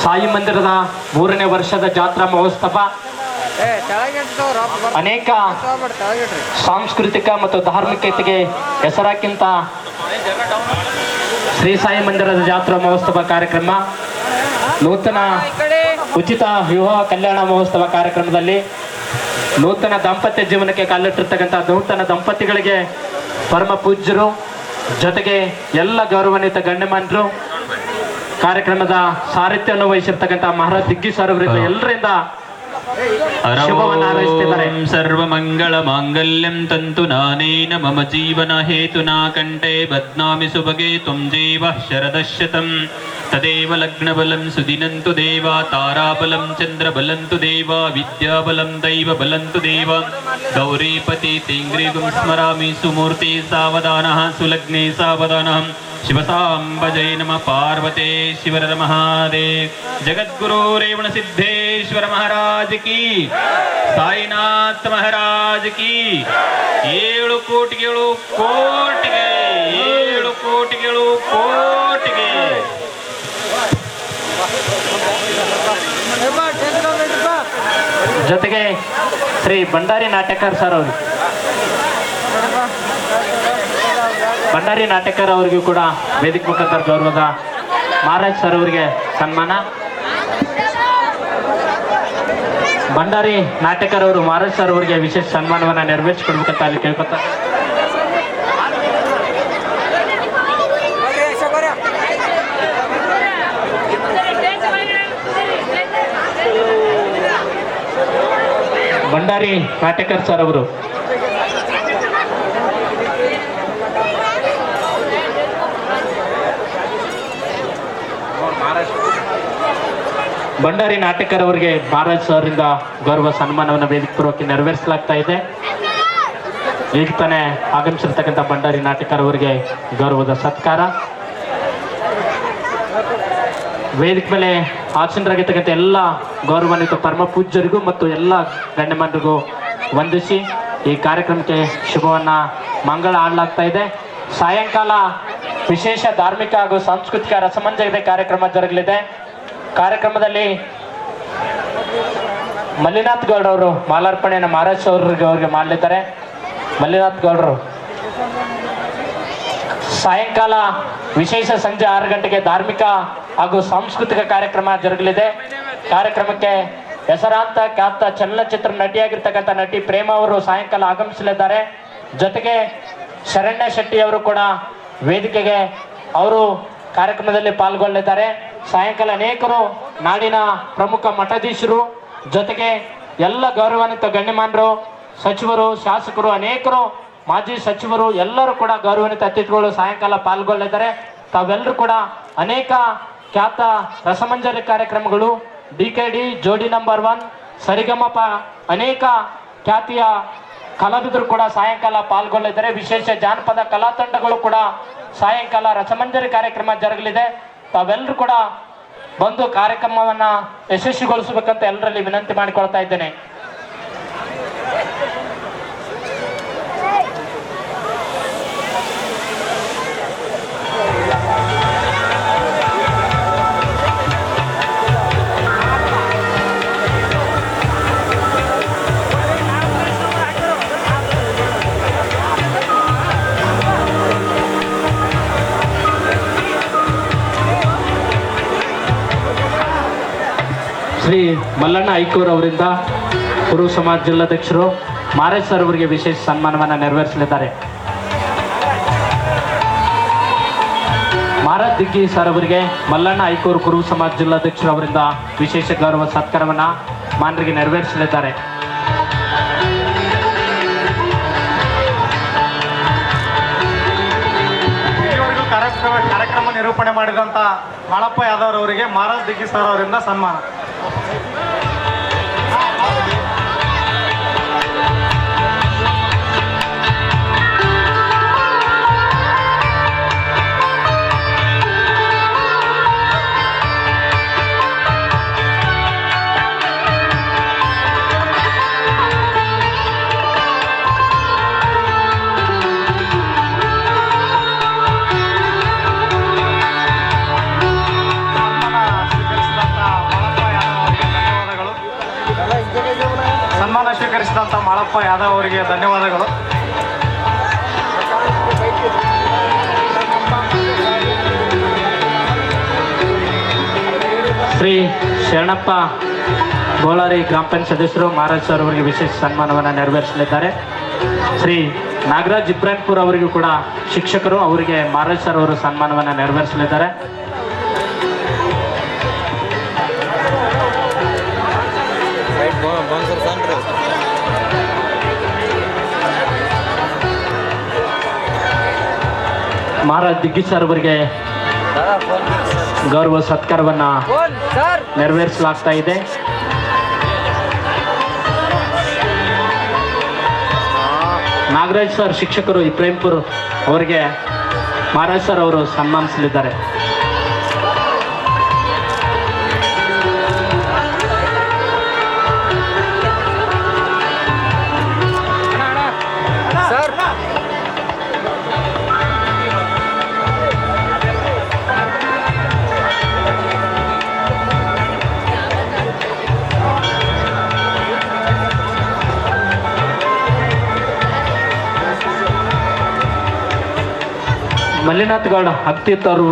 ಸಾಯಿ ಮಂದಿರದ 3ನೇ ವರ್ಷದ ಜಾತ್ರಾ ಮಹೋತ್ಸವ ಅನೇಕ ಸಾಂಸ್ಕೃತಿಕ ಮತ್ತು ಧಾರ್ಮಿಕತೆಗೆ ಹೆಸರಾಕ್ಕಿಂತ ಶ್ರೀ ಸಾಯಿ ಮಂದಿರದ ಜಾತ್ರಾ ಮಹೋತ್ಸವ ಕಾರ್ಯಕ್ರಮ, ನೂತನ ಉಚಿತ ವಿವಾಹ ಕಲ್ಯಾಣ ಮಹೋತ್ಸವ ಕಾರ್ಯಕ್ರಮದಲ್ಲಿ ನೂತನ ದಾಂಪತ್ಯ ಜೀವನಕ್ಕೆ ಕಾಲಿಟ್ಟಿರ್ತಕ್ಕಂಥ ನೂತನ ದಂಪತಿಗಳಿಗೆ ಪರಮ ಪೂಜ್ಯರು ಜೊತೆಗೆ ಎಲ್ಲ ಗೌರವಾನ್ವಿತ ಗಣ್ಯಮಾನ್ಯರು, ಕಾರ್ಯಕ್ರಮದ ಸಾರಥ್ಯವನ್ನು ವಹಿಸಿರ್ತಕ್ಕಂಥ ಮಹಾರಾಜ್ ದಿಗ್ಗಿ ಸರ್ ಅವರಿಂದ ಎಲ್ಲರಿಂದ ಶುಭವನ್ನು ಹಾರೈಸುತ್ತಿದ್ದಾರೆ. ಸರ್ವಮಂಗಳ ಮಾಂಗಲ್ಯಂ ತಂತು ನಾನೇನ ಮಮ ಜೀವನ ಹೇತುನಾ ಕಂಠೆ ಬದ್ನಾಮಿ ಸುಭಗೆ ತ್ವಂ ಜೀವ ಶರದಶತಂ ತದೇವ ಲಗ್ನಬಲಂ ಸುದಿನಂತು ದೇವ ತಾರಾಬಲಂ ಚಂದ್ರಬಲಂತು ದೇವ ವಿದ್ಯಾಬಲಂ ದೈವ ಬಲಂತು ದೇವ ಗೌರೀಪತಿ ತೇಂಗ್ರೀಗುಂ ಸ್ಮರಾಮಿ ಸುಮೂರ್ತಿ ಸಾವಧಾನಃ ಸುಲಗ್ನೆ ಸಾವಧಾನಃ ಶಿವಸಾಂಬಜೈ ನಮಃ ಪಾರ್ವತೆ ಶಿವರ ಮಹಾದೇವ್. ಜಗದ್ಗುರು ರೇವಣ ಸಿದ್ದೇಶ್ವರ ಮಹಾರಾಜ್ ಕಿ, ಸಾಯಿನಾಥ್ ಮಹಾರಾಜ್ ಕಿ. 7 ಕೋಟಿಗಳು ಕೋಟಿಗೆ, 7 ಕೋಟಿಗಳು ಕೋಟಿಗೆ. ಜೊತೆಗೆ ಶ್ರೀ ಭಂಡಾರಿ ನಾಟ್ಯಕರ್ ಸರ್ ಅವರು, ಭಂಡಾರಿ ನಾಟ್ಯಕರ್ ಅವರಿಗೂ ಕೂಡ ವೇದಿಕೆ ಮುಖಾಂತರ ಗೌರವದ ಮಹಾರಾಜ್ ಸರ್ ಅವರಿಗೆ ಸನ್ಮಾನ. ಭಂಡಾರಿ ನಾಟ್ಯಕರ್ ಅವರು ಮಹಾರಾಜ್ ಸರ್ ಅವರಿಗೆ ವಿಶೇಷ ಸನ್ಮಾನವನ್ನು ನೆರವೇರಿಸಿಕೊಡ್ಬೇಕಂತ ಅಲ್ಲಿ ಕೇಳ್ಕೊತಾರೆ. ಭಂಡಾರಿ ನಾಟ್ಯಕರ್ ಸರ್ ಅವರು ಭಂಡಾರಿ ನಾಟ್ಯಕರ್ ಅವರಿಗೆ ಮಹಾರಾಜ್ ಸರ್ ಇಂದ ಗೌರವ ಸನ್ಮಾನವನ್ನು ವೇದಿಕೆ ಪೂರ್ವಕ್ಕೆ ನೆರವೇರಿಸಲಾಗ್ತಾ ಇದೆ. ಈಗ ತಾನೇ ಆಗಮಿಸಿರ್ತಕ್ಕಂಥ ಭಂಡಾರಿ ನಾಟ್ಯಕರ್ ಅವರಿಗೆ ಗೌರವದ ಸತ್ಕಾರ. ವೇದಿಕೆ ಮೇಲೆ ಆಸೀನರಾಗಿರ್ತಕ್ಕಂಥ ಎಲ್ಲ ಗೌರವಾನ್ವಿತ ಪರಮ ಪೂಜ್ಯರಿಗೂ ಮತ್ತು ಎಲ್ಲ ಗಣ್ಯಮಾನ್ಯರಿಗೂ ವಂದಿಸಿ ಈ ಕಾರ್ಯಕ್ರಮಕ್ಕೆ ಶುಭವನ್ನ ಮಂಗಳ ಆಡಲಾಗ್ತಾ ಇದೆ. ಸಾಯಂಕಾಲ ವಿಶೇಷ ಧಾರ್ಮಿಕ ಹಾಗೂ ಸಾಂಸ್ಕೃತಿಕ ರಸಮಂಜರಿ ಕಾರ್ಯಕ್ರಮ ಜರುಗಲಿದೆ. ಕಾರ್ಯಕ್ರಮದಲ್ಲಿ ಮಲ್ಲಿನಾಥ್ ಗೌಡ್ರವರು ಮಾಲಾರ್ಪಣೆಯನ್ನು ಮಹಾರಾಜ್ ಅವರಿಗೆ ಮಾಡಲಿದ್ದಾರೆ. ಮಲ್ಲಿನಾಥ್ ಗೌಡ್ರು ಸಾಯಂಕಾಲ ವಿಶೇಷ ಸಂಜೆ 6 ಗಂಟೆಗೆ ಧಾರ್ಮಿಕ ಹಾಗೂ ಸಾಂಸ್ಕೃತಿಕ ಕಾರ್ಯಕ್ರಮ ಜರುಗಲಿದೆ. ಕಾರ್ಯಕ್ರಮಕ್ಕೆ ಹೆಸರಾಂತ ಖ್ಯಾತ ಚಲನಚಿತ್ರ ನಟಿಯಾಗಿರ್ತಕ್ಕಂಥ ನಟಿ ಪ್ರೇಮ ಅವರು ಸಾಯಂಕಾಲ ಆಗಮಿಸಲಿದ್ದಾರೆ. ಜೊತೆಗೆ ಶರಣ್ಯ ಶೆಟ್ಟಿ ಅವರು ಕೂಡ ವೇದಿಕೆಗೆ ಅವರು ಕಾರ್ಯಕ್ರಮದಲ್ಲಿ ಪಾಲ್ಗೊಳ್ಳಲಿದ್ದಾರೆ. ಸಾಯಂಕಾಲ ಅನೇಕರು ನಾಡಿನ ಪ್ರಮುಖ ಮಠಾಧೀಶರು ಜೊತೆಗೆ ಎಲ್ಲ ಗೌರವಾನ್ವಿತ ಗಣ್ಯಮಾನ್ಯರು, ಸಚಿವರು, ಶಾಸಕರು, ಅನೇಕರು, ಮಾಜಿ ಸಚಿವರು ಎಲ್ಲರೂ ಕೂಡ ಗೌರವಾನ್ವಿತ ಅತಿಥಿಗಳು ಸಾಯಂಕಾಲ ಪಾಲ್ಗೊಳ್ಳಲಿದ್ದಾರೆ. ತಾವೆಲ್ಲರೂ ಕೂಡ ಅನೇಕ ಖ್ಯಾತ ರಸಮಂಜರಿ ಕಾರ್ಯಕ್ರಮಗಳು, DKD, ಜೋಡಿ ನಂಬರ್ 1, ಸರಿಗಮಪ, ಅನೇಕ ಖ್ಯಾತಿಯ ಕಲಾವಿದರು ಕೂಡ ಸಾಯಂಕಾಲ ಪಾಲ್ಗೊಳ್ಳಲಿದ್ದಾರೆ. ವಿಶೇಷ ಜಾನಪದ ಕಲಾ ತಂಡಗಳು ಕೂಡ ಸಾಯಂಕಾಲ ರಸಮಂಜರಿ ಕಾರ್ಯಕ್ರಮ ಜರುಗಲಿದೆ. ತಾವೆಲ್ಲರೂ ಕೂಡ ಬಂದು ಕಾರ್ಯಕ್ರಮವನ್ನ ಯಶಸ್ವಿಗೊಳಿಸಬೇಕಂತ ಎಲ್ಲರಲ್ಲಿ ವಿನಂತಿ ಮಾಡಿಕೊಳ್ತಾ ಇದ್ದೇನೆ. ಶ್ರೀ ಮಲ್ಲಣ್ಣ ಐಕೂರ್ ಅವರಿಂದ ಕುರು ಸಮಾಜ ಜಿಲ್ಲಾಧ್ಯಕ್ಷರು ಮಹಾರಾಜ್ ಸರ್ ಅವರಿಗೆ ವಿಶೇಷ ಸನ್ಮಾನವನ್ನು ನೆರವೇರಿಸಲಿದ್ದಾರೆ. ಮಹಾರಾಜ್ ದಿಗ್ಗಿ ಸರ್ ಅವರಿಗೆ ಮಲ್ಲಣ್ಣ ಐಕೂರು ಕುರು ಸಮಾಜ ಜಿಲ್ಲಾಧ್ಯಕ್ಷರು ಅವರಿಂದ ವಿಶೇಷ ಗೌರವ ಸತ್ಕಾರವನ್ನು ಮಾನ್ಯರಿಗೆ ನೆರವೇರಿಸಲಿದ್ದಾರೆ. ಕಾರ್ಯಕ್ರಮ ನಿರೂಪಣೆ ಮಾಡಿದಂಥ ಮಾಳಪ್ಪ ಯಾದವ್ ಅವರಿಗೆ ಮಹಾರಾಜ್ ದಿಗ್ಗಿ ಸರ್ ಅವರಿಂದ ಸನ್ಮಾನ. ಸಹಕರಿಸಿದಂಥ ಮಾಳಪ್ಪ ಯಾದವ್ ಅವರಿಗೆ ಧನ್ಯವಾದಗಳು. ಶ್ರೀ ಶರಣಪ್ಪ ಗೋಳಾರಿ ಗ್ರಾಮ ಪಂಚಾಯತ್ ಸದಸ್ಯರು ಮಹಾರಾಜ್ ಸರ್ ಅವರಿಗೆ ವಿಶೇಷ ಸನ್ಮಾನವನ್ನು ನೆರವೇರಿಸಲಿದ್ದಾರೆ. ಶ್ರೀ ನಾಗರಾಜ್ ಇಬ್ರಾಹಿಂಪುರ್ ಅವರಿಗೂ ಕೂಡ ಶಿಕ್ಷಕರು, ಅವರಿಗೆ ಮಹಾರಾಜ್ ಸರ್ ಅವರು ಸನ್ಮಾನವನ್ನು ನೆರವೇರಿಸಲಿದ್ದಾರೆ. ಮಹಾರಾಜ್ ದಿಗ್ಗಿ ಸರ್ ಅವರಿಗೆ ಗೌರವ ಸತ್ಕಾರವನ್ನು ನೆರವೇರಿಸಲಾಗ್ತಾ ಇದೆ. ನಾಗರಾಜ್ ಸರ್ ಶಿಕ್ಷಕರು ಇಬ್ರಾಹಿಂಪುರ್ ಅವರಿಗೆ ಮಹಾರಾಜ್ ಸರ್ ಅವರು ಸನ್ಮಾನಿಸಲಿದ್ದಾರೆ. ಮಲ್ಲಿನಾಥ್ ಗೌಡ ಹತ್ತಿತ್ತು ಅವರು